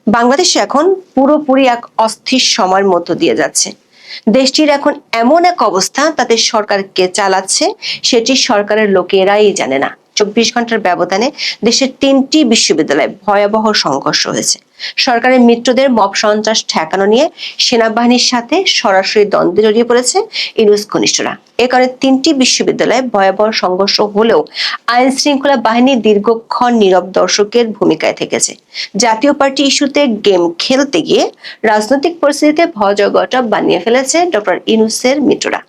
বাংলাদেশ এখন পুরোপুরি এক অস্থির সময়ের মধ্য দিয়ে যাচ্ছে। দেশটির এখন এমন এক অবস্থা, তাদের সরকার কে চালাচ্ছে সেটি সরকারের লোকেরাই জানে না। 24 ঘন্টার ব্যবধানে দেশের 3টি বিশ্ববিদ্যালয়ে ভয়াবহ সংঘর্ষ হয়েছে। সরকারের মিত্রদের মব সন্ত্রাস ঠেকানো নিয়ে সেনাবাহিনীর সাথে সরাসরি দ্বন্দ্বে জড়িয়ে পড়েছে ইউনূস ঘনিষ্ঠরা। এ কারণে 3টি বিশ্ববিদ্যালয়ে ভয়াবহ সংঘর্ষ হলেও আইন শৃঙ্খলা বাহিনী দীর্ঘক্ষণ নীরব দর্শকের ভূমিকায় থেকেছে। জাতীয় পার্টি ইস্যুতে গেম খেলতে গিয়ে রাজনৈতিক পরিস্থিতিতে ভয়জগটা বানিয়ে ফেলেছে ডক্টর ইউনূসের মিত্ররা।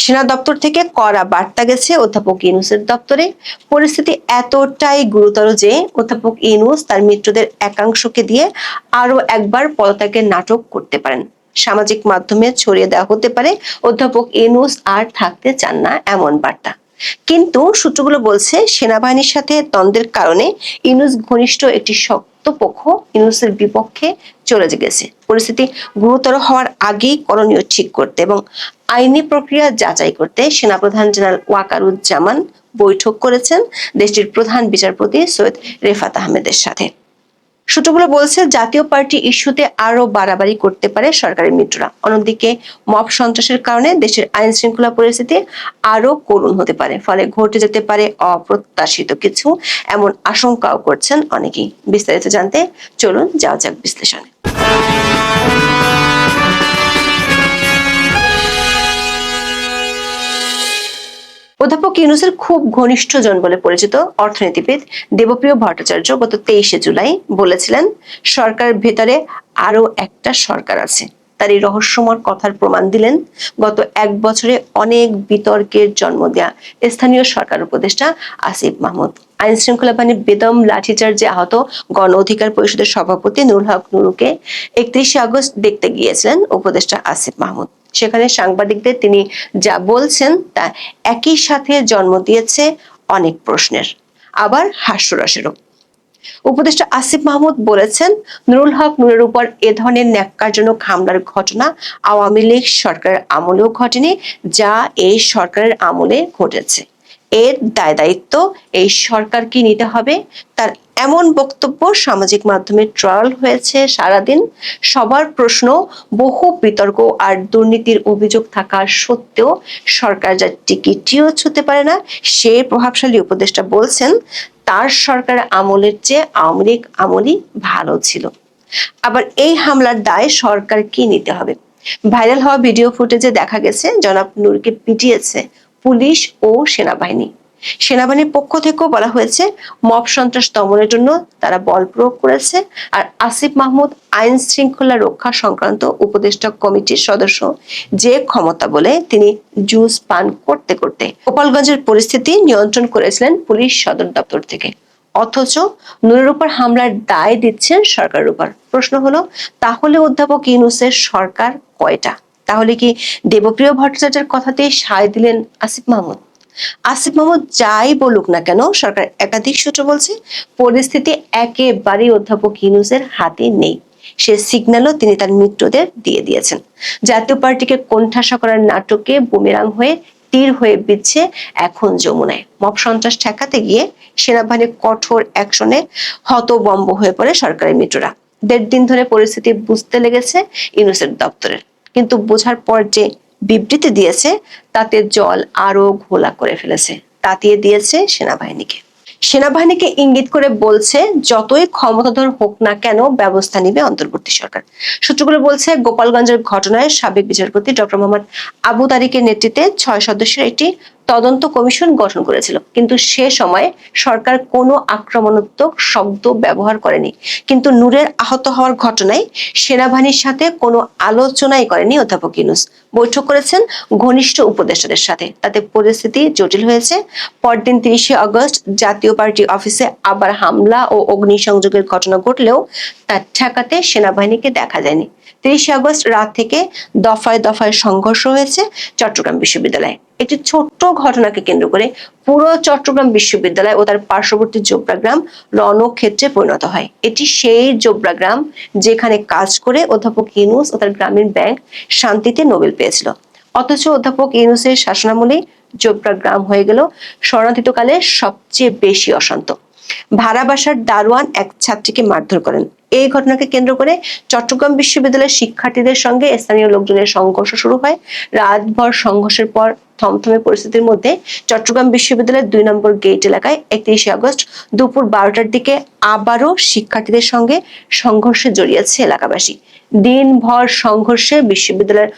সেনা দপ্তর থেকে কড়া বার্তা গেছে অধ্যাপক ইউনূসের দপ্তরে। পরিস্থিতি এতটাই গুরুতর যে অধ্যাপক ইউনূস তার মিত্রদের একাংশকে দিয়ে আরো একবার পদত্যাগের নাটক করতে পারেন। সামাজিক মাধ্যমে ছড়িয়ে দেওয়া হতে পারে অধ্যাপক ইউনূস আর থাকতে চান না এমন বার্তা। কিন্তু সূত্রগুলো বলছে সেনাবাহিনীর সাথে দ্বন্দ্বের কারণে ইউনূস ঘনিষ্ঠ একটি শক্ত পক্ষ ইউনূসের বিপক্ষে চলে গেছে। পরিস্থিতি গুরুতর হওয়ার আগেই করণীয় ঠিক করতে এবং আইনি প্রক্রিয়া যাচাই করতে সেনাপ্রধান জেনারেল ওয়াকারুজ্জামান বৈঠক করেছেন দেশটির প্রধান বিচারপতি সৈয়দ রেফাত আহমেদের সাথে। সূত্রগুলো বলছে জাতীয় পার্টি ইস্যুতে আরো বাড়াবাড়ি করতে পারে সরকারের মিত্ররা। অন্যদিকে মব সন্ত্রাসের কারণে দেশের আইন শৃঙ্খলা পরিস্থিতি আরো করুণ হতে পারে, ফলে ঘটে যেতে পারে অপ্রত্যাশিত কিছু, এমন আশঙ্কাও করছেন অনেকেই। বিস্তারিত জানতে চলুন যাওয়া যাক বিশ্লেষণে। অধ্যাপক ইউনূসের খুব ঘনিষ্ঠজন বলে পরিচিত অর্থনীতিবিদ দেবপ্রিয় ভট্টাচার্য গত 23শে জুলাই বলেছিলেন, সরকারের ভেতরে আরো একটা সরকার আছে। তার এই রহস্যময় কথার প্রমাণ দিলেন গত 1 বছরে অনেক বিতর্কের জন্ম দেয়া স্থানীয় সরকার উপদেষ্টা আসিফ মাহমুদ। আইন শৃঙ্খলা বাহিনীর বেদম লাঠিচার্জে আহত গণ অধিকার পরিষদের সভাপতি নুরুল হক নুরুকে 31শে আগস্ট দেখতে গিয়েছিলেন উপদেষ্টা আসিফ মাহমুদ। সেখানে সাংবাদিকদের তিনি যা বলছেন তা একই সাথে জন্ম দিয়েছে অনেক প্রশ্নের, আবার হাস্যরসেরও। উপদেষ্টা আসিফ মাহমুদ বলেছেন, নুরুল হক নুরের উপর এ ধরনের ন্যাক্কারজনক হামলার ঘটনা আওয়ামী লীগ সরকারের আমলেও ঘটেনি, যা এই সরকারের আমলে ঘটেছে। এর দায় দায়িত্ব এই সরকারকে নিতে হবে। তার এমন বক্তব্য সামাজিক মাধ্যমে ট্রল হয়েছে সারাদিন। সবার প্রশ্ন, বহু বিতর্ক আর দুর্নীতির অভিযোগ থাকা সত্ত্বেও সরকার যা টিকিটিও ছুঁতে পারে না, সেই প্রভাবশালী উপদেষ্টা বলছেন তার সরকার আমলের চেয়ে আওয়ামী লীগ আমলই ভালো ছিল। আবার এই হামলার দায় সরকার কি নিতে হবে? ভাইরাল হওয়া ভিডিও ফুটেজে দেখা গেছে জনাব নূরকে পিটিয়েছে পুলিশ ও সেনাবাহিনী। সেনাবাহিনীর পক্ষ থেকেও বলা হয়েছে মব সন্ত্রাস দমনের জন্য তারা বল প্রয়োগ করেছে। আর আসিফ মাহমুদ আইন শৃঙ্খলা রক্ষা সংক্রান্ত উপদেষ্টা কমিটির সদস্য, যে ক্ষমতা বলে তিনি জুস পান করতে করতে গোপালগঞ্জের পরিস্থিতি নিয়ন্ত্রণ করেছিলেন পুলিশ সদর দপ্তর থেকে। অথচ নূরের উপর হামলার দায় দিচ্ছেন সরকারের উপর। প্রশ্ন হলো, তাহলে অধ্যাপক ইউনূসের সরকার কয়টা? তাহলে কি দেবপ্রিয় ভট্টাচার্যের কথাতেই সায় দিলেন আসিফ মাহমুদ? আসিফ মাহমুদ যাই বলুক না কেন, সরকার একাধিক সূত্র বলছে পরিস্থিতি একেবারেই অধ্যাপক ইউনূসের হাতে নেই। সে সিগন্যালও তিনি তার মিত্রদের দিয়ে দিয়েছেন। জাতীয় পার্টিকে কোণঠাসা করার নাটকে বুমেরাং হয়ে তীর হয়ে বিচ্ছে এখন যমুনায়। মব সন্ত্রাস ঠেকাতে গিয়ে সেনাবাহিনীর কঠোর অ্যাকশনে হতবম্ব হয়ে পড়ে সরকারি মিত্ররা। 1.5 দিন ধরে পরিস্থিতি বুঝতে লেগেছে ইউনূসের দপ্তরের, কিন্তু বোঝার পর যে বিবৃতি দিয়েছে তাতে জল আরো ঘোলা করে ফেলেছে, তাতিয়ে দিয়েছে সেনাবাহিনীকে। সেনাবাহিনীকে ইঙ্গিত করে বলছে যতই ক্ষমতাধর হোক না কেন ব্যবস্থা নিবে অন্তর্বর্তী সরকার। সূত্রগুলো বলছে গোপালগঞ্জের ঘটনায় সাবেক বিচারপতি ডক্টর মোহাম্মদ আবু তারিকের নেতৃত্বে 6 সদস্যের একটি তদন্ত কমিশন গঠন করেছিল, কিন্তু সে সময় সরকার কোনো আক্রমণাত্মক শব্দ ব্যবহার করেনি। কিন্তু নূরের আহত হওয়ার ঘটনায় সেনাবাহিনীর সাথে কোনো আলোচনাই করেনি অধ্যাপক ইউনূস। বৈঠক করেছেন ঘনিষ্ঠ উপদেষ্টাদের সাথে, তাতে পরিস্থিতি জটিল হয়েছে। পরদিন 30শে আগস্ট জাতীয় পার্টি অফিসে আবার হামলা ও অগ্নিসংযোগের ঘটনা ঘটলেও তা ঠেকাতে সেনাবাহিনীকে দেখা যায়নি। 30শে আগস্ট রাত থেকে দফায় দফায় সংঘর্ষ হয়েছে চট্টগ্রাম বিশ্ববিদ্যালয়ে। একটি ছোট্ট ঘটনাকে কেন্দ্র করে পুরো চট্টগ্রাম বিশ্ববিদ্যালয় ও তার পার্শ্ববর্তী জোবরা গ্রাম রণক্ষেত্রে পরিণত হয়। এটি সেই জোবরা গ্রাম যেখানে কাজ করে অধ্যাপক ইউনূস ও তার গ্রামীণ ব্যাংক শান্তিতে নোবেল পেয়েছিল। অথচ অধ্যাপক ইউনূসের শাসনামলে জোবরা গ্রাম হয়ে গেল শরণার্থীকালে সবচেয়ে বেশি অশান্ত। ভাড়া বাসার দারোয়ান এক ছাত্রীকে মারধর করেন। এই ঘটনাকে কেন্দ্র করে চট্টগ্রাম বিশ্ববিদ্যালয়ের শিক্ষার্থীদের সঙ্গে স্থানীয় লোকজনের সংঘর্ষ শুরু হয়। রাতভর সংঘর্ষের পর থমথমে পরিস্থিতির মধ্যে চট্টগ্রাম বিশ্ববিদ্যালয়ের 2 নম্বর গেট এলাকায় 31 আগস্ট দুপুর 12টার দিকে আবারও শিক্ষার্থীদের সঙ্গে সংঘর্ষে জড়িয়েছে এলাকাবাসী। দিনভর সংঘর্ষে বিশ্ববিদ্যালয়ের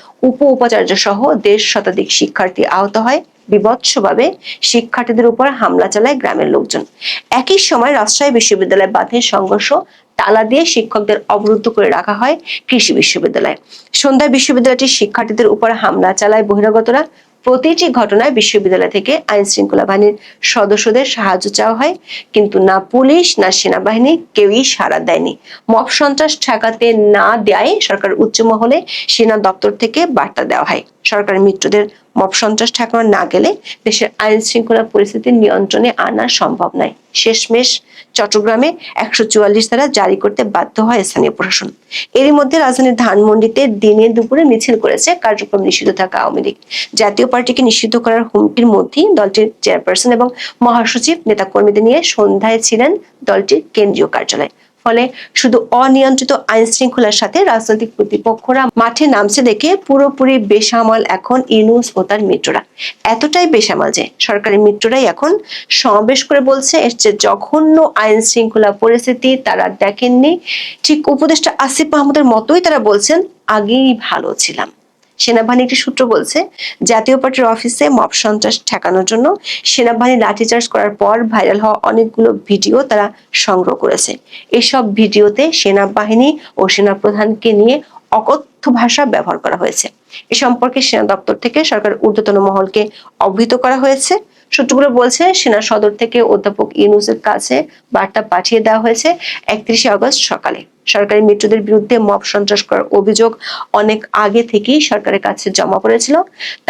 উপাচার্য সহ 1.5 শতাধিক শিক্ষার্থী আহত হয়। বিভৎসভাবে শিক্ষার্থীদের উপর হামলা চালায় গ্রামের লোকজন। একই সময় রাজশাহী বিশ্ববিদ্যালয়ে বাধে সংঘর্ষ, তালা দিয়ে শিক্ষকদের অবরুদ্ধ করে রাখা হয় কৃষি বিশ্ববিদ্যালয়ে। সন্ধ্যায় বিশ্ববিদ্যালয়টির শিক্ষার্থীদের উপর হামলা চালায় বহিরাগতরা। প্রতিটি ঘটনায় বিশ্ববিদ্যালয় থেকে আইন শৃঙ্খলা বাহিনীর সদস্যদের সাহায্য চাওয়া হয়, কিন্তু না পুলিশ না সেনাবাহিনী কেউই সাড়া দেয়নি। মব সন্ত্রাস ঠেকাতে না দেয় সরকার উচ্চ মহলে সেনা দপ্তর থেকে বার্তা দেওয়া হয়। সরকারের মিত্রদের মব সন্ত্রাস ঠেকানো না গেলে দেশের আইন শৃঙ্খলা পরিস্থিতি নিয়ন্ত্রণে আনা সম্ভব নয়। শেষমেশ চট্টগ্রামে 144 ধারা জারি করতে বাধ্য হয় স্থানীয় প্রশাসন। এরই মধ্যে রাজধানীর ধানমন্ডিতে দিনে দুপুরে মিছিল করেছে কার্যক্রম নিষিদ্ধ থাকা আওয়ামী লীগ। জাতীয় পার্টিকে নিষিদ্ধ করার হুমকির মধ্যেই দলটির চেয়ারপারসন এবং মহাসচিব নেতাকর্মীদের নিয়ে সন্ধ্যায় ছিলেন দলটির কেন্দ্রীয় কার্যালয়। ফলে শুধু অনিয়ন্ত্রিত আইন শৃঙ্খলার সাথে রাজনৈতিক প্রতিপক্ষরা মাঠে নামছে দেখে পুরোপুরি বেসামাল এখন ইউনূস ও তার মিত্ররা। এতটাই বেসামাল যে সরকারি মিত্ররাই এখন সমাবেশ করে বলছে এর চেয়ে জঘন্য আইন শৃঙ্খলা পরিস্থিতি তারা দেখেননি। ঠিক উপদেষ্টা আসিফ মাহমুদের মতোই তারা বলছেন, আগেই ভালো ছিলাম। সেনাবাহিনী একটি সূত্র বলছে, জাতীয় পার্টির অফিসে মব সন্ত্রাস ঠেকানোর জন্য সেনাবাহিনী লাঠিচার্জ করার পর ভাইরাল হওয়া অনেকগুলো ভিডিও তারা সংগ্রহ করেছে। এসব ভিডিওতে সেনাবাহিনী ও সেনাপ্রধানকে নিয়ে অকথ্য ভাষা ব্যবহার করা হয়েছে। এ সম্পর্কে সেনা দপ্তর থেকে সরকার ঊর্ধ্বতন মহলকে অবহিত করা হয়েছে। সূত্রগুলো বলছে, সেনা সদর থেকে অধ্যাপক ইউনূসের কাছে বার্তা পাঠিয়ে দেওয়া হয়েছে 31 আগস্ট সকালে। সরকারি মিত্রদের বিরুদ্ধে মব সন্ত্রাস করার অভিযোগ অনেক আগে থেকেই সরকারের কাছে জমা পড়েছিল।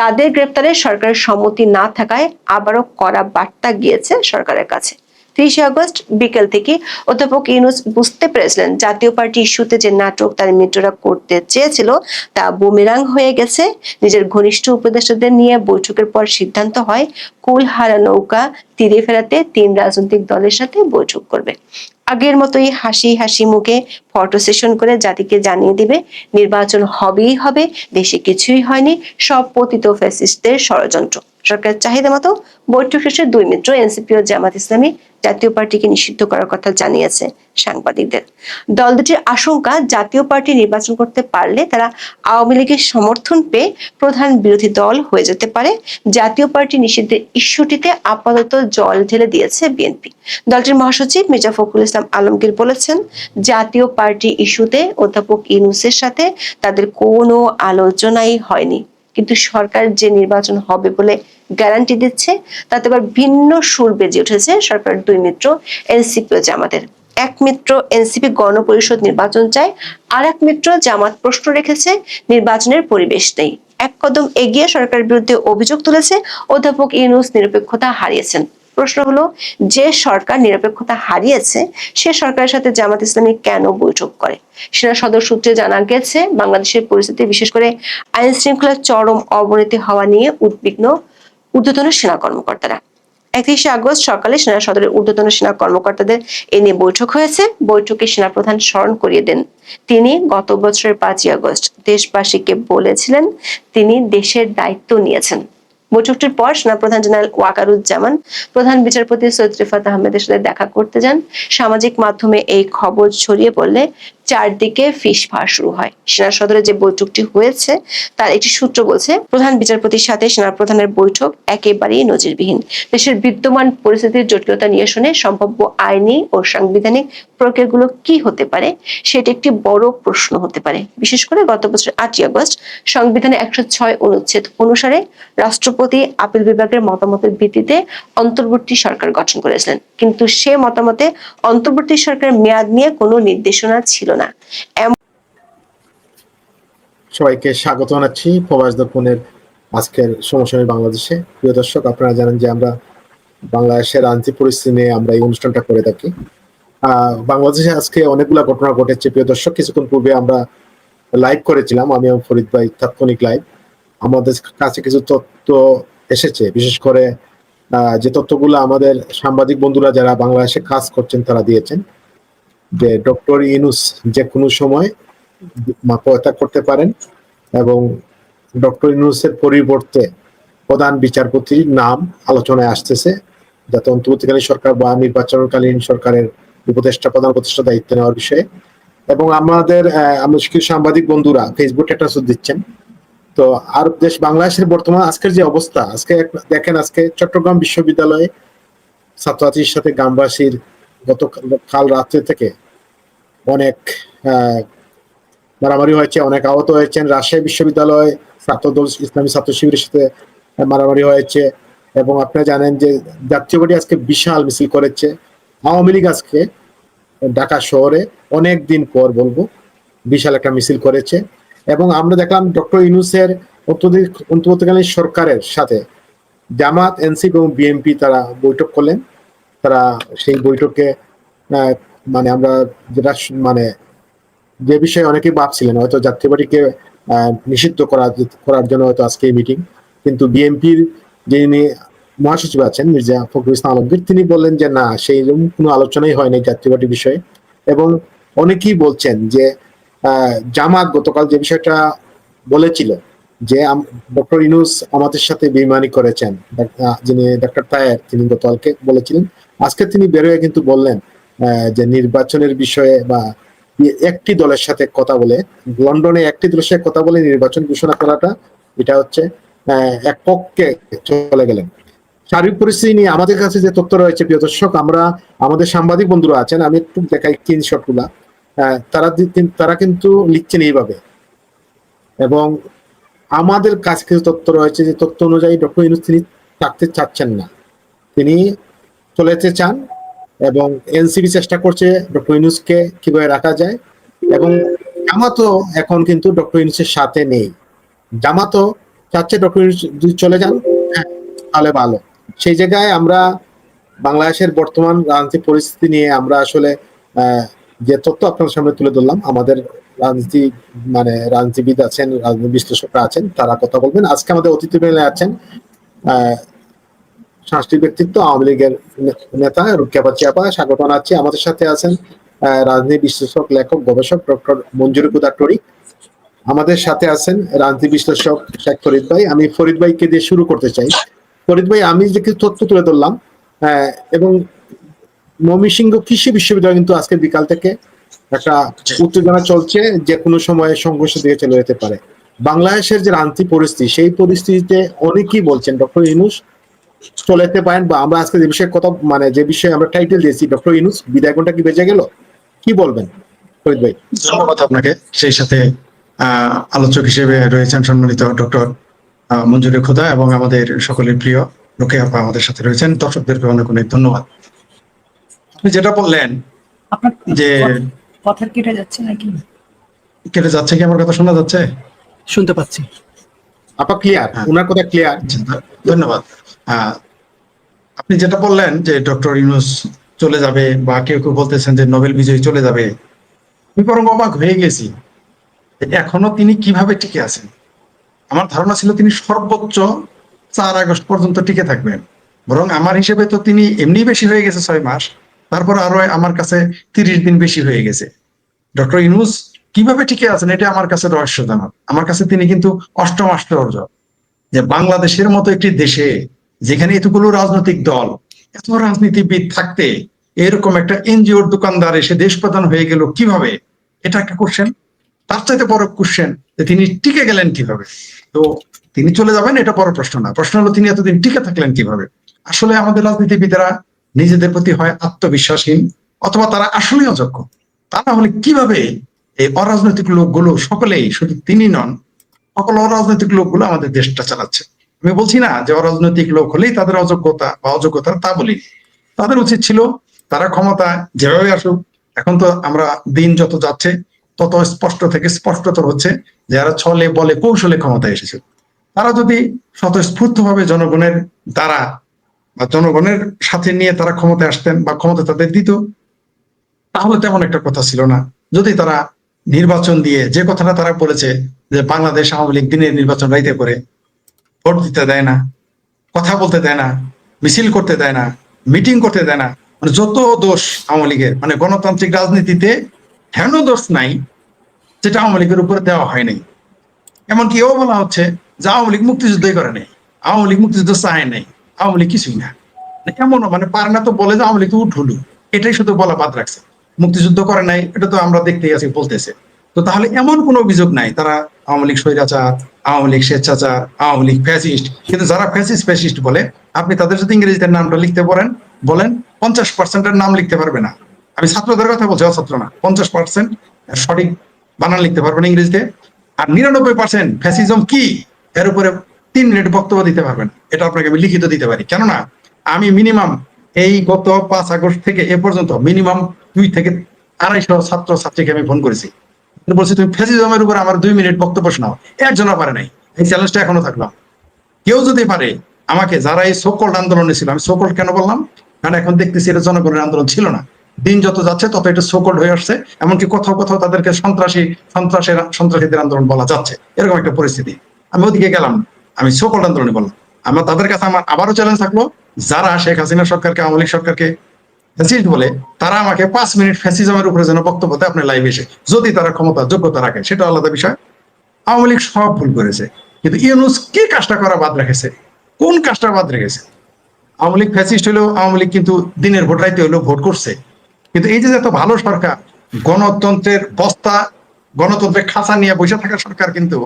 তাদের গ্রেপ্তারে সরকারের সম্মতি না থাকায় আবারও কড়া বার্তা গিয়েছে সরকারের কাছে। 30 আগস্ট বিকেল থেকে অধ্যাপক ইউনূস বুঝতে পেরেছিলেন জাতীয় পার্টি ইস্যুতে যে নাটক তার মিত্ররা করতে চেয়েছিল তা বুমেরাং হয়ে গেছে। নিজের ঘনিষ্ঠ উপদেষ্টাদের নিয়ে বৈঠকের পর সিদ্ধান্ত হয় কুলহারা নৌকা তীরে ফেরাতে 3 রাজনৈতিক দলের সাথে বৈঠক করবে। আগের মতোই হাসি হাসি মুখে ফটো সেশন করে জাতিকে জানিয়ে দিবে নির্বাচন হবেই হবে, দেশে কিছুই হয়নি, সব পতিত ফ্যাসিস্টদের ষড়যন্ত্র। সরকারের চাহিদা মতো বৈঠক শেষে 2 মিত্র এনসিপি ও জামাত ইসলামী জাতীয় পার্টিকে নিষিদ্ধ করার কথা জানিয়েছে সাংবাদিকদের। দল দুটির আশঙ্কা, জাতীয় পার্টি নির্বাচন করতে পারলে তারা আওয়ামী লীগের সমর্থন পেয়ে প্রধান বিরোধী দল হয়ে যেতে পারে। জাতীয় পার্টি নিষিদ্ধের ইস্যুটিতে আপাতত জল ঢেলে দিয়েছে বিএনপি। দলটির মহাসচিব মির্জা ফখরুল ইসলাম আলমগীর বলেছেন, জাতীয় পার্টি ইস্যুতে অধ্যাপক ইউনূসের সাথে তাদের কোনো আলোচনাই হয়নি, কিন্তু সরকার যে নির্বাচন হবে বলে গ্যারান্টি দিচ্ছে তাতে আবার ভিন্ন সুর বেজে উঠেছে সরকার 2 মিত্র এনসিপি ও জামাতের। এক মিত্র এনসিপি গণপরিষদ নির্বাচন চায়, আর এক মিত্র জামাত প্রশ্ন রেখেছে নির্বাচনের পরিবেশ নেই। এক কদম এগিয়ে সরকারের বিরুদ্ধে অভিযোগ তুলেছে অধ্যাপক ইউনূস নিরপেক্ষতা হারিয়েছেন। প্রশ্ন হলো, যে সরকার নিরপেক্ষতা হারিয়েছে সে সরকারের সাথে জামাত ইসলামী কেন বৈঠক করে? সেনা সদর সূত্রে জানা গেছে, বাংলাদেশের পরিস্থিতি বিশেষ করে আইন শৃঙ্খলার চরম অবনতি হওয়া নিয়ে উদ্বিগ্ন ঊর্ধ্বতন সেনা কর্মকর্তারা। 31 আগস্ট সকালে সেনা সদরের ঊর্ধ্বতন সেনা কর্মকর্তাদের এ নিয়ে বৈঠক হয়েছে। বৈঠকে সেনাপ্রধান স্মরণ করিয়ে দেন, তিনি গত বছরের 5 আগস্ট দেশবাসীকে বলেছিলেন তিনি দেশের দায়িত্ব নিয়েছেন। বৈঠকটির পর সেনাপ্রধান জেনারেল ওয়াকারুজ্জামান প্রধান বিচারপতি সৈয়দ রিফাত আহমেদের সাথে দেখা করতে যান। সামাজিক মাধ্যমে এই খবর ছড়িয়ে পড়লে চারদিকে ফিসফাস শুরু হয়। সেনা সদরে যে বৈঠকটি হয়েছে তার একটি সূত্র বলছে, প্রধান বিচারপতির সাথে সেনাপ্রধানের বৈঠক একেবারেই নজিরবিহীন। দেশের বিদ্যমান পরিস্থিতির জটিলতা নিরসনে সম্ভাব্য আইনি ও সাংবিধানিক প্রক্রিয়াগুলো কি হতে পারে সেটা একটি বড় প্রশ্ন হতে পারে। বিশেষ করে গত বছর 8 আগস্ট সংবিধানের 106 অনুচ্ছেদ অনুসারে রাষ্ট্রপতি আপিল বিভাগের মতামতের ভিত্তিতে অন্তর্বর্তী সরকার গঠন করেছিলেন, কিন্তু সে মতামতে অন্তর্বর্তী সরকারের মেয়াদ নিয়ে কোনো নির্দেশনা ছিল না। সবাইকে স্বাগত জানাচ্ছি প্রবাস দর্পণের আজকের সমসাময়িক বাংলাদেশে। প্রিয় দর্শক, আপনারা জানেন যে আমরা বাংলাদেশের রাজনীতি পরিস্থিতি নিয়ে আমরা এই অনুষ্ঠানটা করে থাকি। বাংলাদেশে আজকে অনেকগুলা ঘটনা ঘটেছে। প্রিয় দর্শক, কিছুক্ষণ পূর্বে আমরা লাইভ করেছিলাম, আমি এবং ফরিদ ভাই, তাৎক্ষণিক লাইভ। আমাদের কাছে কিছু তথ্য এসেছে, বিশেষ করে যে তথ্যগুলো আমাদের সাংবাদিক বন্ধুরা যারা বাংলাদেশে কাজ করছেন তারা দিয়েছেন, যে ডক্টর ইউনূস যে কোনো সময় পদত্যাগ করতে পারেন এবং ডক্টর ইউনূসের পরিবর্তে প্রধান বিচারপতির নাম আলোচনায় আসতেছে, যাতে অন্তর্বর্তীকালীন সরকার বা নির্বাচনকালীন সরকারের উপদেষ্টা প্রধান উপদেষ্টা দায়িত্ব নেওয়ার বিষয়ে। এবং আমাদের কিছু সাংবাদিক বন্ধুরা ফেসবুক স্ট্যাটাস দিচ্ছেন। তো আর বাংলাদেশের বর্তমান আজকের যে অবস্থা, আজকে দেখেন, আজকে চট্টগ্রাম বিশ্ববিদ্যালয়ে ছাত্রছাত্রীর সাথে গ্রামবাসীর কাল রাত্রে থেকে অনেক মারামারি হয়েছে, অনেক আহত হয়েছেন। রাজশাহী বিশ্ববিদ্যালয়ে ছাত্রদল ইসলামী ছাত্র শিবিরের সাথে মারামারি হয়েছে। এবং আপনারা জানেন যে জাতীয় পার্টি আজকে বিশাল মিছিল করেছে। আওয়ামী লীগ আজকে ঢাকা শহরে অনেক দিন পর বলবো বিশাল একটা মিছিল করেছে। এবং আমরা দেখলাম ডক্টর ইউনূসের অন্তর্বর্তীকালীন সরকারের সাথে জামাত, এনসিপি এবং বিএনপি তারা বৈঠক করলেন। তারা সেই বৈঠকে মানে আমরা যেটা মানে যে বিষয়ে অনেকেই ভাবছিলেন হয়তো জাতীয় পার্টিকে নিষিদ্ধ করার জন্য হয়তো আজকে এই মিটিং, কিন্তু বিএনপির যিনি মহাসচিব আছেন মির্জা ফখরুল ইসলাম আলমগীর, তিনি বললেন যে না, সেই রকম কোনো আলোচনাই হয়নি জাতীয় পার্টি বিষয়ে। এবং অনেকেই বলছেন যে জামাত গতকাল যে বিষয়টা বলেছিল যে ডক্টর ইউনূস আমাদের সাথে বেইমানি করেছেন, যিনি ডক্টর তায়ের, তিনি গতকালকে বলেছিলেন। আজকে তিনি বেরোয় কিন্তু বললেন যে নির্বাচনের বিষয়ে বা একটি দলের সাথে কথা বলে, লন্ডনে একটি দলের সাথে কথা বলে নির্বাচন ঘোষণা করাটা, এটা হচ্ছে এক পক্ষে চলে গেলেন। সার্বিক পরিস্থিতি নিয়ে আমাদের কাছে যে তথ্য রয়েছে, প্রিয় দর্শক, আমরা আমাদের সাংবাদিক বন্ধুরা আছেন, আমি একটু দেখাই স্ক্রিনশট গুলা। তারা কিন্তু লিখছেন এইভাবে, এবং আমাদের কাছে কিছু তথ্য রয়েছে যে তথ্য অনুযায়ী ডক্টর ইউনূস তিনি থাকতে চাচ্ছেন না, তিনি চলে যেতে চান। এবং এনসিপি চেষ্টা করছে ডক্টর ইউনূসকে কিভাবে রাখা যায়। এবং জামাতও এখন কিন্তু ডক্টর ইউনূসের সাথে নেই। জামাতও চাচ্ছে ডক্টর ইউনূস যদি চলে যান, হ্যাঁ, তাহলে ভালো। সেই জায়গায় আমরা বাংলাদেশের বর্তমান রাজনৈতিক পরিস্থিতি নিয়ে আমরা আসলে যে তথ্য আপনাদের সামনে তুলে ধরলাম, আমাদের রাজনীতিবিদ আছেন, রাজনৈতিক বিশ্লেষকরা আছেন, তারা কথা বলবেন। আজকে আমাদের অতিথি প্যানেলে আছেন সাংস্কৃতিক ব্যক্তিত্ব আওয়ামী লীগের নেতা রুকিয়া আপা, স্বাগত জানাচ্ছি। আমাদের সাথে আছেন রাজনীতি বিশ্লেষক, লেখক, গবেষক ডক্টর মঞ্জুর হুদা টরিক। আমাদের সাথে আছেন রাজনীতি বিশ্লেষক শেখ ফরিদ ভাই। আমি ফরিদ ভাইকে দিয়ে শুরু করতে চাই। ফরিদ ভাই, আমি যে কিছু তথ্য তুলে ধরলাম, এবং ময়মনসিংহ কৃষি বিশ্ববিদ্যালয় কিন্তু আজকে বিকাল থেকে একটা উত্তেজনা চলছে, যে কোনো সময় সংঘর্ষ দিকে চলে যেতে পারে। বাংলাদেশের যে রাজনীতি পরিস্থিতি, সেই পরিস্থিতিতে অনেকেই বলছেন ডক্টর ইউনূস চলে যেতে পারেন, বা আমরা আজকে যে বিষয়ে কথা যে বিষয়ে আমরা টাইটেল দিয়েছি ডক্টর ইউনূস বিদায় ঘন্টা কি বেজে গেল, কি বলবেন ফরিদ ভাই? ধন্যবাদ আপনাকে। সেই সাথে আলোচক হিসেবে রয়েছেন সম্মানিত ডক্টর মঞ্জুর খোদা এবং আমাদের সকলের প্রিয় রুকিয়া আপা আমাদের সাথে রয়েছেন। দর্শকদেরকে অনেক অনেক ধন্যবাদ। আপনি যেটা বললেন যে কথা কেটে যাচ্ছে নাকি? কেটে যাচ্ছে কি? আমার কথা শোনা যাচ্ছে? শুনতে পাচ্ছি। আপা ক্লিয়ার, ওনার কথা ক্লিয়ার। ধন্যবাদ। আপনি যেটা বললেন যে ডক্টর ইউনূস চলে যাবে, বা কেউ কেউ বলতেছেন যে নোবেল বিজয়ী চলে যাবে, আমি বরং অবাক হয়ে গেছি এখনো তিনি কিভাবে টিকে আছেন। আমার ধারণা ছিল তিনি সর্বোচ্চ 4 আগস্ট পর্যন্ত টিকে থাকবেন। বরং আমার হিসেবে তো তিনি এমনি বেশি হয়ে গেছে 6 মাস, তারপর আরো আমার কাছে 30 দিন বেশি হয়ে গেছে। ডক্টর ইউনূস কিভাবে টিকে আছেন এটা আমার কাছে রহস্যজনক। আমার কাছে তিনি কিন্তু অষ্টম আশ্চর্য, যে বাংলাদেশের মতো একটি দেশে যেখানে এতগুলো রাজনৈতিক দল, এত রাজনীতিবিদ থাকতে এরকম একটা এনজিওর দোকানদার এসে দেশ প্রধান হয়ে গেল কিভাবে, এটা একটা কোশ্চেন। তার চাইতে বড় কোশ্চেন যে তিনি টিকে গেলেন কিভাবে। তো তিনি চলে যাবেন এটা বড় প্রশ্ন না, প্রশ্ন হলো তিনি এতদিন টিকে থাকলেন কিভাবে। আসলে আমাদের রাজনীতিবিদেরা নিজেদের প্রতি হয় আত্মবিশ্বাসহীন, অথবা তারা আসলেই অযোগ্য। তা না হলে কিভাবে এই অরাজনৈতিক লোকগুলো, সকলেই, শুধু তিনি নন, সকল অরাজনৈতিক লোকগুলো আমাদের দেশটা চালাচ্ছে। আমি বলছি না যে অরাজনৈতিক লোক হলেই তাদের অযোগ্যতা বা অযোগ্যতা, তা বলি। তাদের উচিত ছিল তারা ক্ষমতা যেভাবে আসুক। এখন তো আমরা দিন যত যাচ্ছে তত স্পষ্ট থেকে স্পষ্টতর হচ্ছে যারা ছলে বলে কৌশলে ক্ষমতায় এসেছে, তারা যদি স্বতঃস্ফূর্ত ভাবে জনগণের দ্বারা বা জনগণের সাথে নিয়ে তারা ক্ষমতায় আসতেন বা ক্ষমতা তাদের দিত, তাহলে তেমন একটা কথা ছিল না। যদি তারা নির্বাচন দিয়ে, যে কথাটা তারা বলেছে যে বাংলাদেশ আওয়ামী লীগ দিনের নির্বাচন রাইতে করে, ভোট দিতে দেয় না, কথা বলতে দেয় না, মিছিল করতে দেয় না, মিটিং করতে দেয় না, মানে যত দোষ আওয়ামী লীগের, মানে গণতান্ত্রিক রাজনীতিতে হেন দোষ নাই যেটা আওয়ামী লীগের উপরে দেওয়া হয়নি। এমনকি এও বলা হচ্ছে যে আওয়ামী লীগ মুক্তিযুদ্ধই করে নাই, আওয়ামী লীগ মুক্তিযুদ্ধ চায় নাই, আওয়ামী লীগ কিছুই না। এমনও মানে পারে না তো বলে যে আওয়ামী লীগ তো উঠুলু, এটাই শুধু বলা বাদ রাখছে, মুক্তিযুদ্ধ করে নাই এটা তো আমরা দেখতেই আছি বলতেছে। তো তাহলে এমন কোনো অভিযোগ নাই তারা আওয়ামী লীগ স্বৈরাচার, আওয়ামী লীগ স্বেচ্ছাচার, আওয়ামী লীগ ফ্যাসিস্ট। কিন্তু যারা ফ্যাসিস্ট বলে আপনি তাদের যদি ইংরেজিতে নামটা লিখতে বলেন 50%-এর নাম লিখতে পারবে না। আমি ছাত্রদের কথা বলছি, অছাত্র না। 50% সঠিক বানান লিখতে পারবেন ইংরেজিতে, আর 99% ফ্যাসিজম কি এর উপরে 3 মিনিট বক্তব্য দিতে পারবেন। এটা আপনাকে আমি লিখিত দিতে পারি। কেননা আমি মিনিমাম এই গত 5 আগস্ট থেকে এ পর্যন্ত মিনিমাম 2 থেকে 250 ছাত্র ছাত্রীকে আমি ফোন করেছি, বলছি তুমি ফ্যাসিজমের উপর আমার 2 মিনিট বক্তব্য শোনাও। একজনও পারে নাই। এই চ্যালেঞ্জটা এখনো থাকলাম, কেউ যদি পারে আমাকে, যারা এই সোকল্ড আন্দোলনে ছিল, আমি সোকল্ড কেন বললাম, কারণ এখন দেখতেছি এটা জনগণের আন্দোলন ছিল না, দিন যত যাচ্ছে তত এটা সোকল্ড হয়ে আসছে। এমনকি কোথাও কোথাও তাদেরকে সন্ত্রাসীদের আন্দোলন বলা যাচ্ছে, এরকম একটা পরিস্থিতি। আমি ওদিকে গেলাম, আমি সোকল্ড আন্দোলনে বললাম। আমার তাদের কাছে আমার আবারও চ্যালেঞ্জ থাকলো, যারা শেখ হাসিনা সরকারকে, আওয়ামী লীগ সরকারকে ফ্যাসিস্ট বলে, তারা আমাকে 5 মিনিট ফ্যাসিজমের উপরে যেন বক্তব্য দেয় আপনার লাইভে এসে, যদি তারা ক্ষমতা যোগ্যতা রাখে, সেটা আলাদা বিষয়। আওয়ামী লীগ সব ভুল করেছে, কিন্তু ইউনূস কি কাজটা করা বাদ রেখেছে? কোন কাজটা বাদ রেখেছে? আওয়ামী লীগ ফ্যাসিস্ট হলেও আওয়ামী লীগ কিন্তু দিনের ভোট রাইতে হলেও ভোট করছে। কিন্তু এই যে এত ভালো সরকার, গণতন্ত্রের বস্তা, গণতন্ত্রের খাঁচা নিয়ে বসে থাকা সরকার কিন্তু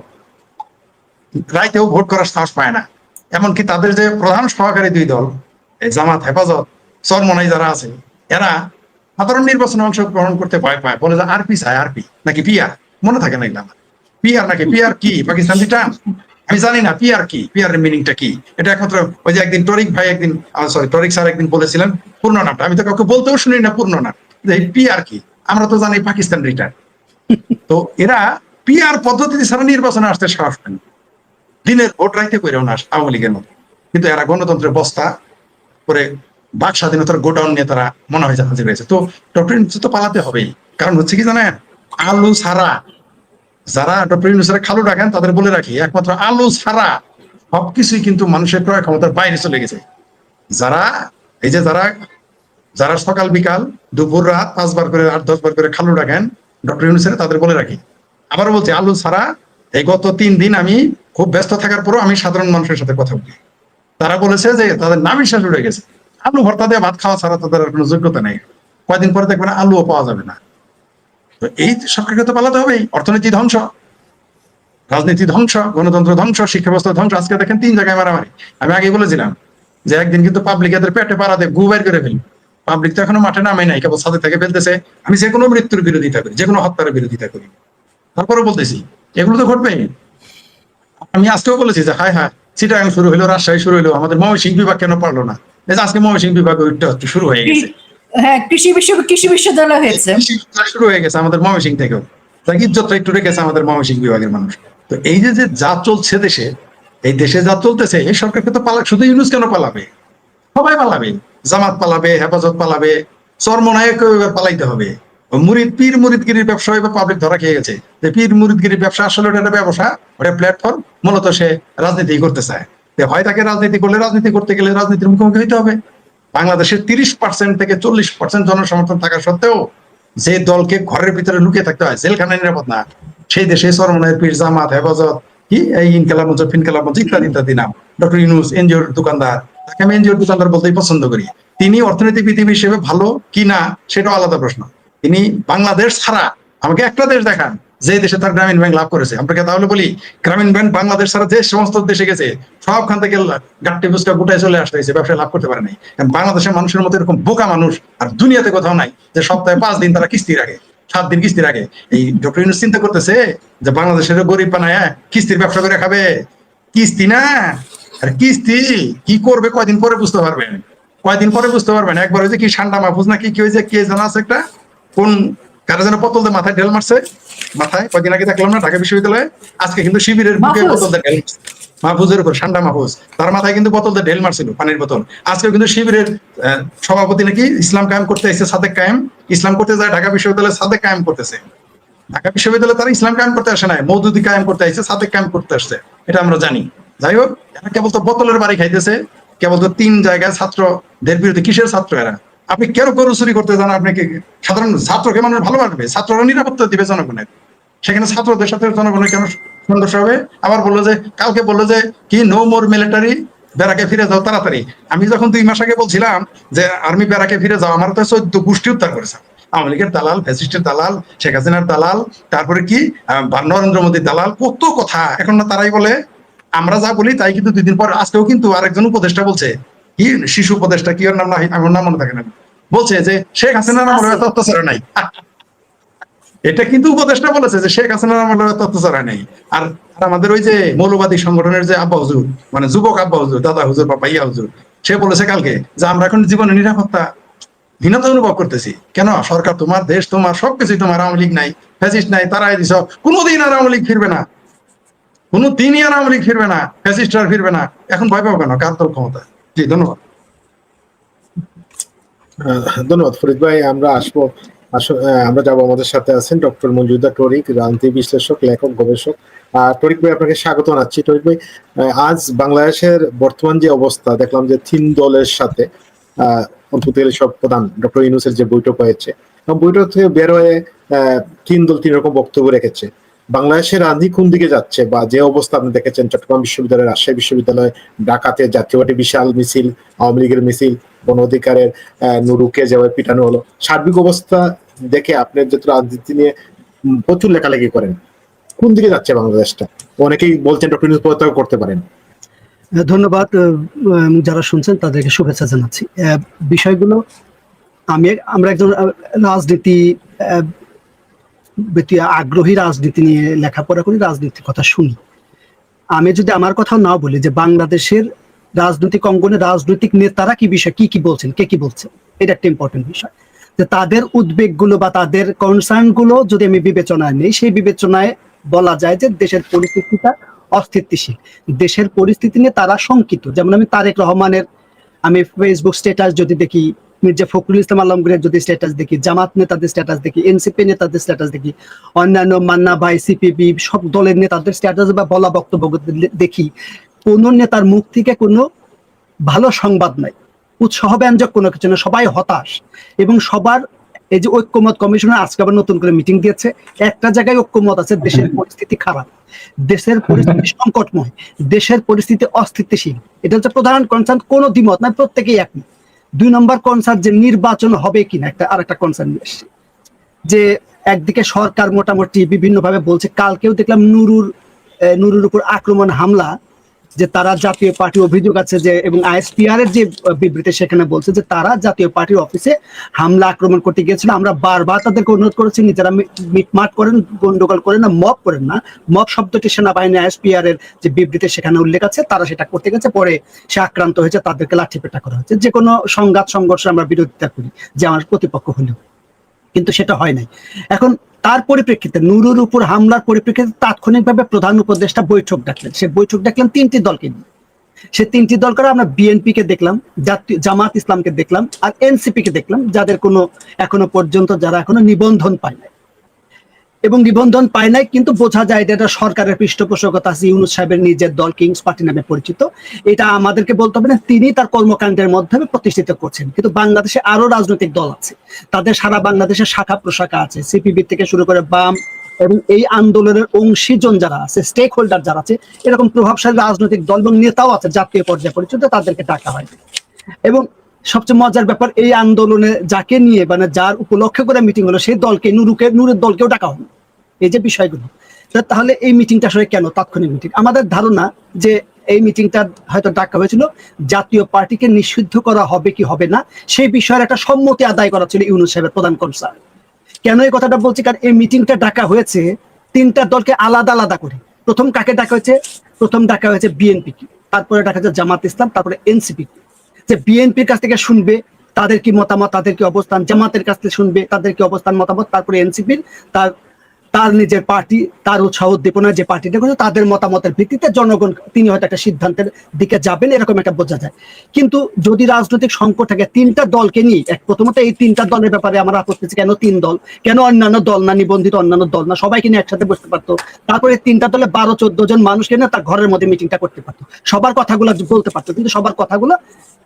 রাইতেও ভোট করার সাহস পায় না। এমনকি তাদের যে প্রধান সহকারী 2 দল, এই জামাত, হেফাজত, চরমনাই যারা আছে, এরা সাধারণ নির্বাচনে অংশগ্রহণ করতে ভয় পায়, বলে যে আরপি চায়, আরপি নাকি পিআর, মনে থাকে না এগুলো। পিআর নাকি, পিআর কি পাকিস্তানি টার্ম? আমি জানি না পিআর কি, পিআর এর মিনিংটা কি। এটা একমাত্র ওই যে একদিন টরিক ভাই একদিন, সরি টরিক স্যার একদিন বলেছিলেন পূর্ণ নামটা, আমি তো কাউকে বলতেও শুনি না পূর্ণ নাম, যে পিআর কি। আমরা তো জানি পাকিস্তান রিটার্ন। তো এরা পিআর পদ্ধতি ছাড়া নির্বাচনে আসতে সাহস পায় না, দিনের ভোট রাইতে করেও না আওয়ামী লীগের মতো। কিন্তু এরা গণতন্ত্রের বস্তা করে বাক স্বাধীনতার গোডাউন নিয়ে তারা মনে হয় হাজির হয়েছে। তো ডক্টর ইউনূস তো পালাতে হবেই, কারণ হচ্ছে কি জানেন, আলু ছাড়া, যারা ডক্টর ইউনূসের খালু রাখেন তাদের বলে রাখি, একমাত্র আলু ছাড়া সবকিছুই কিন্তু মানুষের ক্রয় ক্ষমতার বাইরে চলে গেছে। যারা এই যে যারা সকাল বিকাল দুপুর রাত 5 বার করে 8-10 বার করে খালু রাখেন ডক্টর ইউনূসের, তাদের বলে রাখি, আবারও বলছি, আলু ছাড়া এই গত 3 দিন আমি খুব ব্যস্ত থাকার পরও আমি সাধারণ মানুষের সাথে কথা বলি, তারা বলেছে যে তাদের নাভিশ্বাস উঠে গেছে। আলু ভর্তা দিয়ে ভাত খাওয়া ছাড়া তাদের কোনো যোগ্যতা নেই। কয়েকদিন পরে দেখবেন আলুও পাওয়া যাবে না। তো এই সরকারকে তো পালাতে হবেই। অর্থনীতি ধ্বংস, রাজনীতি ধ্বংস, গণতন্ত্র ধ্বংস, শিক্ষা ব্যবস্থা ধ্বংস। আজকে দেখেন 3 জায়গায় মারামারি। আমি আগে বলেছিলাম যে একদিন কিন্তু পাবলিক এদের পেটে পাড়া দিয়ে গু বের করে ফেলি। পাবলিক তো এখনো মাঠে নামে নাই, কেবল ছাদে থেকে ফেলতেছে। আমি যে কোনো মৃত্যুর বিরোধিতা করি, যে কোনো হত্যার বিরোধিতা করি। তারপরে বলতেছি এগুলো তো ঘটবেই। আমি আজকেও বলেছি যে হায় হায়, চিটাগাং শুরু হলো, রাজশাহী শুরু হলো, আমাদের ময়মনসিংহ বিভাগ কেন পারলো না? এই যে আজকে ময়মনসিংহ বিভাগ শুরু হয়ে গেছে। হ্যাঁ, কৃষি বিশ্ববিদ্যালয় হয়েছে, শুরু হয়ে গেছে আমাদের ময়মনসিংহ থেকেও। তাই ইজ্জতটা একটু রেখেছে আমাদের ময়মনসিংহ বিভাগের মানুষ। তো এই যে যা চলছে দেশে, এই দেশে যা চলতেছে, এই সরকারকে তো শুধু ইউনূস কেন পালাবে? সবাই পালাবে, জামাত পালাবে, হেফাজত পালাবে, চরমনাইকেও এবার পালাইতে হবে। পীর মুরিদগিরির ব্যবসা এবার পাবলিক ধরা খেয়ে গেছে। যে পীর মুরিদগিরির ব্যবসা আসলে ওটা একটা ব্যবসা, ওটা প্ল্যাটফর্ম, মূলত সে রাজনীতি করতে চায়। হয় তাকে রাজনীতি করলে, রাজনীতি করতে গেলে রাজনীতির মুখোমুখি হইতে হবে। বাংলাদেশের 30% থেকে 40% জনসমর্থন থাকা সত্ত্বেও যে দলকে ঘরের ভিতরে লুকিয়ে থাকতে হয়, জেলখানায় নিরাপদ না, সেই দেশে চরমনাই, পীর, জামাত, হেফাজত, কি এই ইনকালাব মঞ্চ, ফিনকালাব মঞ্চ ইত্যাদি ইত্যাদি নাম। ডক্টর ইউনূস এনজিওর দোকানদার, তাকে আমি এনজিওর দোকানদার বলতেই পছন্দ করি। তিনি অর্থনীতিবিদ হিসেবে ভালো কি না সেটাও আলাদা প্রশ্ন। তিনি বাংলাদেশ ছাড়া আমাকে একটা দেশ দেখান যে দেশে তার গ্রামীণ ব্যাংক লাভ করেছে। আপনাকে তাহলে বলি, গ্রামীণ ব্যাংক বাংলাদেশ ছাড়া যে সমস্ত দেশে গেছে সবখান থেকে গাট্টি বুঝটা গোটায় চলে আসতে হয়েছে, ব্যবসায় লাভ করতে পারে নাই। বাংলাদেশের মানুষের মতো এরকম বোকা মানুষ আর দুনিয়াতে কোথাও নাই যে সপ্তাহে 5 দিন তারা কিস্তি রাখে, 7 দিন কিস্তি রাখে। এই ডক্টর ইউনূস চিন্তা করতেছে যে বাংলাদেশের গরিব বানায় কিস্তির ব্যবসা করে খাবে। কিস্তি না, আর কিস্তি কি করবে কয়দিন পরে বুঝতে পারবেন, কয়দিন পরে বুঝতে পারবেন। একবার হয়েছে কি ঠান্ডা মাহফুজ না কি হয়েছে, কে জানা আছে একটা, কোন কারা যেন বোতল দিয়ে মাথায় ঢেল মারছে, মাথায় কয়দিন আগে দেখলাম না ঢাকা বিশ্ববিদ্যালয়ে। আজকে কিন্তু শিবিরের বুকে বোতল দিয়ে ঢেল মারছে, মাহফুজের উপর, ঠান্ডা মাহফুজ, তার মাথায় কিন্তু বোতল দিয়ে ঢেল মারছিল, পানির বোতল। আজকে কিন্তু শিবিরের সভাপতি নাকি ইসলাম কায়েম করতে এসেছে, সাদেক কায়েম, ইসলাম করতে যায় ঢাকা বিশ্ববিদ্যালয়ে, সাদেক কায়েম করতেছে। ঢাকা বিশ্ববিদ্যালয়ে তারা ইসলাম কায়েম করতে আসে নাই, মওদুদি কায়েম করতে আসছে, সাদেক কায়েম করতে আসছে, এটা আমরা জানি। যাই হোক, কেবল তো বোতলের বাড়ি খাইতেছে, কেবল তো 3 জায়গায় ছাত্রদের বিরুদ্ধে, কিসের ছাত্র এরা? আপনি কেন গরু চুরি করতে যান? আপনাকে সাধারণ ছাত্রকে মানুষ ভালোবাসবে, ছাত্ররা নিরাপত্তা দিবে জনগণের, সেখানে ছাত্রদের সাথে জনগণের কেন সংঘর্ষ হবে? আবার বললো যে, কালকে বললো যে কি নো মোর মিলিটারি, ব্যারাকে ফিরে যাও তাড়াতাড়ি। আমি যখন 2 মাস আগে বলছিলাম যে আর্মি ব্যারাকে ফিরে যাও, আমার তো 14 গোষ্ঠী উদ্ধার করেছে, আওয়ামী লীগের দালাল, ফ্যাসিস্টের দালাল, শেখ হাসিনার দালাল, তারপরে কি নরেন্দ্র মোদীর দালাল, কত কথা। এখন না তারাই বলে আমরা যা বলি তাই, কিন্তু 2 দিন পর আজকেও কিন্তু আরেকজন উপদেষ্টা বলছে, কি শিশু উপদেষ্টা, কি ওর নাম, না আমার নাম মনে থাকে না, বলছে যে শেখ হাসিনার আমলে এত অত্যাচার নাই। এটা কিন্তু উপদেষ্টা বলেছে যে শেখ হাসিনার আমলে এত অত্যাচার নাই। আর আমাদের ওই যে মৌলবাদী সংগঠনের যে আব্বা হুজুর, মানে যুবক আব্বা হুজুর, দাদা হুজুর বা ভাইয়া হুজুর, সে বলেছে কালকে যে আমরা এখন জীবনে নিরাপত্তা হীনতা অনুভব করতেছি। কেন? সরকার তোমার, দেশ তোমার, সবকিছু তোমার, আওয়ামী লীগ নাই, ফ্যাসিস্ট নাই, তারাই দিছ, কোনোদিন আর আওয়ামী লীগ ফিরবে না, কোনোদিনই আর আওয়ামী লীগ ফিরবে না, ফ্যাসিস্ট আর ফিরবে না। এখন ভয় পাবো কেন? কার দল ক্ষমতা? জি, ধন্যবাদ। ধন্যবাদ ফরিদ ভাই। আমরা আসবো, আমরা যাবো, আমাদের সাথে আছেন ডক্টর মঞ্জুদা টরিক, রাজনীতি বিশ্লেষক, লেখক, গবেষক। টরিক ভাই, আপনাকে স্বাগত জানাচ্ছি। টরিক ভাই, আজ বাংলাদেশের বর্তমান যে অবস্থা, দেখলাম যে 3 দলের সাথে অন্তত সব প্রধান ডক্টর ইউনূসের যে বৈঠক হয়েছে, বৈঠক থেকে বের হয়ে 3 দল 3 রকম বক্তব্য রেখেছে। বাংলাদেশের রাজনীতি কোন দিকে যাচ্ছে, বা যে অবস্থা আপনি দেখেছেন চট্টগ্রাম বিশ্ববিদ্যালয়, রাজশাহী বিশ্ববিদ্যালয়, ঢাকাতে জাতীয় পার্টি বিশাল মিছিল, আওয়ামী লীগের মিছিল, গণ অধিকারের নুরুকে যেভাবে পিটানো হলো, সার্বিক অবস্থা দেখে আপনি যেহেতু রাজনীতি নিয়ে প্রচুর লেখালেখি করেন, কোন দিকে যাচ্ছে বাংলাদেশটা? অনেকেই বলছেন ডক্টর ইউনূস পদত্যাগ করতে পারেন। ধন্যবাদ। যারা শুনছেন তাদেরকে শুভেচ্ছা জানাচ্ছি। বিষয়গুলো আমরা একজন রাজনীতি আগ্রহী, রাজনীতি নিয়ে লেখাপড়া করি, রাজনীতির কথা শুনি। আমি যদি আমার কথা না বলি যে বাংলাদেশের রাজনৈতিক অঙ্গনে রাজনৈতিক নেতারা কি বিষয় কি বলছেন, কে কি বলছেন, এটা একটা ইম্পর্টেন্ট বিষয়। যে তাদের উদ্বেগগুলো বা তাদের কনসার্ন গুলো যদি আমি বিবেচনায় নেই, সেই বিবেচনায় বলা যায় যে দেশের পরিস্থিতিটা অস্থিতিশীল, দেশের পরিস্থিতি নিয়ে তারা শঙ্কিত। যেমন আমি তারেক রহমানের ফেসবুক স্ট্যাটাস যদি দেখি, মির্জা ফখরুল ইসলাম আলমগীরের যদি স্ট্যাটাস দেখি, জামাত নেতাদের স্ট্যাটাস দেখি, এনসিপি নেতাদের স্ট্যাটাস দেখি, অন্যান্য মান্না ভাই, সিপিবি, সব দলের নেতাদের স্ট্যাটাস বা বলা বক্তব্য দেখি, কোন নেতার মুখ থেকে কোনো ভালো সংবাদ নাই, উৎসাহব্যঞ্জক কোনো কিছু না, সবাই হতাশ। এবং সবার এই যে ঐক্যমত কমিশনের আজকে আবার নতুন করে মিটিং দিয়েছে, একটা জায়গায় ঐক্যমত আছে, দেশের পরিস্থিতি খারাপ, দেশের পরিস্থিতি সংকটময়, দেশের পরিস্থিতি অস্থিতিশীল। এটা হচ্ছে প্রধান কনসার্ন, কোনো দ্বিমত নাই, প্রত্যেকেই একমত। 2 নম্বর কনসার্ন যে নির্বাচন হবে কিনা, আরেকটা কনসার্ন এসছে। যে একদিকে সরকার মোটামুটি বিভিন্ন ভাবে বলছে, কালকেও দেখলাম নুরুর উপর আক্রমণ, হামলা, যে তারা জাতীয় পার্টি অভিযোগ আছে যে, এবং আইএসপিআর এর যে বিবৃতি সেখানে বলছে যে তারা জাতীয় পার্টির অফিসে হামলা আক্রমণ করতে গিয়েছিল। আমরা বারবার তাদেরকে অনুরোধ করেছি, নিজেরা মিটমাট করেন, গন্ডগোল করেন না, মব করেন না। মব শব্দটি সেনাবাহিনী আইএসপিআর এর যে বিবৃতি সেখানে উল্লেখ আছে, তারা সেটা করতে গেছে, পরে সে আক্রান্ত হয়েছে, তাদেরকে লাঠিপেটা করা হয়েছে। যে কোনো সংঘাত সংঘর্ষে আমরা বিরোধিতা করি, যে আমার প্রতিপক্ষ হলেও, কিন্তু সেটা হয় নাই। এখন তার পরিপ্রেক্ষিতে, নুরুর উপর হামলার পরিপ্রেক্ষিতে তাৎক্ষণিকভাবে প্রধান উপদেষ্টা বৈঠক ডাকলেন। সে বৈঠক ডাকলেন 3টি দলকে নিয়ে। সে 3টি দল করে আমরা বিএনপি কে দেখলাম, জামাত ইসলামকে দেখলাম, আর এনসিপি কে দেখলাম, যাদের কোনো এখনো পর্যন্ত যারা এখনো নিবন্ধন পায় নাই। এবং নিবন্ধন পায় নাই, কিন্তু বোঝা যায় এটা সরকারের পৃষ্ঠপোষকতা আছে, ইউনূস সাহেবের নিজের দল কিংস পার্টি নামে পরিচিত। এটা আমাদেরকে বলতে হবে না, তিনি তার কর্মকাণ্ডের মাধ্যমে প্রতিষ্ঠিত করছেন। কিন্তু বাংলাদেশে আরো রাজনৈতিক দল আছে, তাদের সারা বাংলাদেশে শাখা প্রশাখা আছে, সিপিবি থেকে শুরু করে বাম, এবং এই আন্দোলনের অংশীজন যারা আছে, স্টেক হোল্ডার যারা আছে, এরকম প্রভাবশালী রাজনৈতিক দল এবং নেতাও আছে জাতীয় পর্যায়ে পরিচিত, তাদেরকে ডাকা হয়। এবং সবচেয়ে মজার ব্যাপার, এই আন্দোলনে যাকে নিয়ে মানে যার উপলক্ষে করে মিটিং হলো, সেই দলকে, নুরের দলকেও ডাকা হলো। এই যে বিষয়গুলো, তাহলে এই মিটিংটা আসলে কেন তাৎক্ষণিক মিটিং? আমাদের ধারণা যে এই মিটিংটা হয়তো ডাকা হয়েছিল জাতীয় পার্টিকে নিষিদ্ধ করা হবে কি হবে না সেই বিষয়ের একটা সম্মতি আদায় করা ছিল ইউনূস সাহেবের প্রধান কনসার্ন। কেন এই কথাটা বলছি? কারণ এই মিটিংটা ডাকা হয়েছে 3টা দলকে আলাদা আলাদা করে। প্রথম কাকে ডাকা হয়েছে? প্রথম ডাকা হয়েছে বিএনপি কে, তারপরে ডাকা হয়েছে জামাত ইসলাম, তারপরে এনসিপি। যে বিএনপির কাছ থেকে শুনবে তাদের কি মতামত, তাদের কি অবস্থান, জামাতের কাছ থেকে শুনবে তাদের কি অবস্থান মতামত, তারপরে এনসিপির, তার নিজের পার্টি, তার উৎসাহ উদ্দীপনা যে পার্টিটা করছে তাদের মতামতের ভিত্তিতে জনগণ তিনি হয়তো একটা সিদ্ধান্তের দিকে যাবেন, এরকম একটা বোঝা যায়। কিন্তু যদি রাজনৈতিক সংকট থাকে, তিনটা দলকে নিয়ে, প্রথমত এই তিনটা দলের ব্যাপারে আমার আপত্তি আছে, কেন তিন দল, কেন অন্যান্য দল না, নিবন্ধিত অন্যান্য দল না, সবাইকে নিয়ে একসাথে বসতে পারতো। তারপরে তিনটা দলে 12-14 জন মানুষকে নিয়ে তার ঘরের মধ্যে মিটিংটা করতে পারতো, সবার কথাগুলো বলতে পারতো, কিন্তু সবার কথাগুলো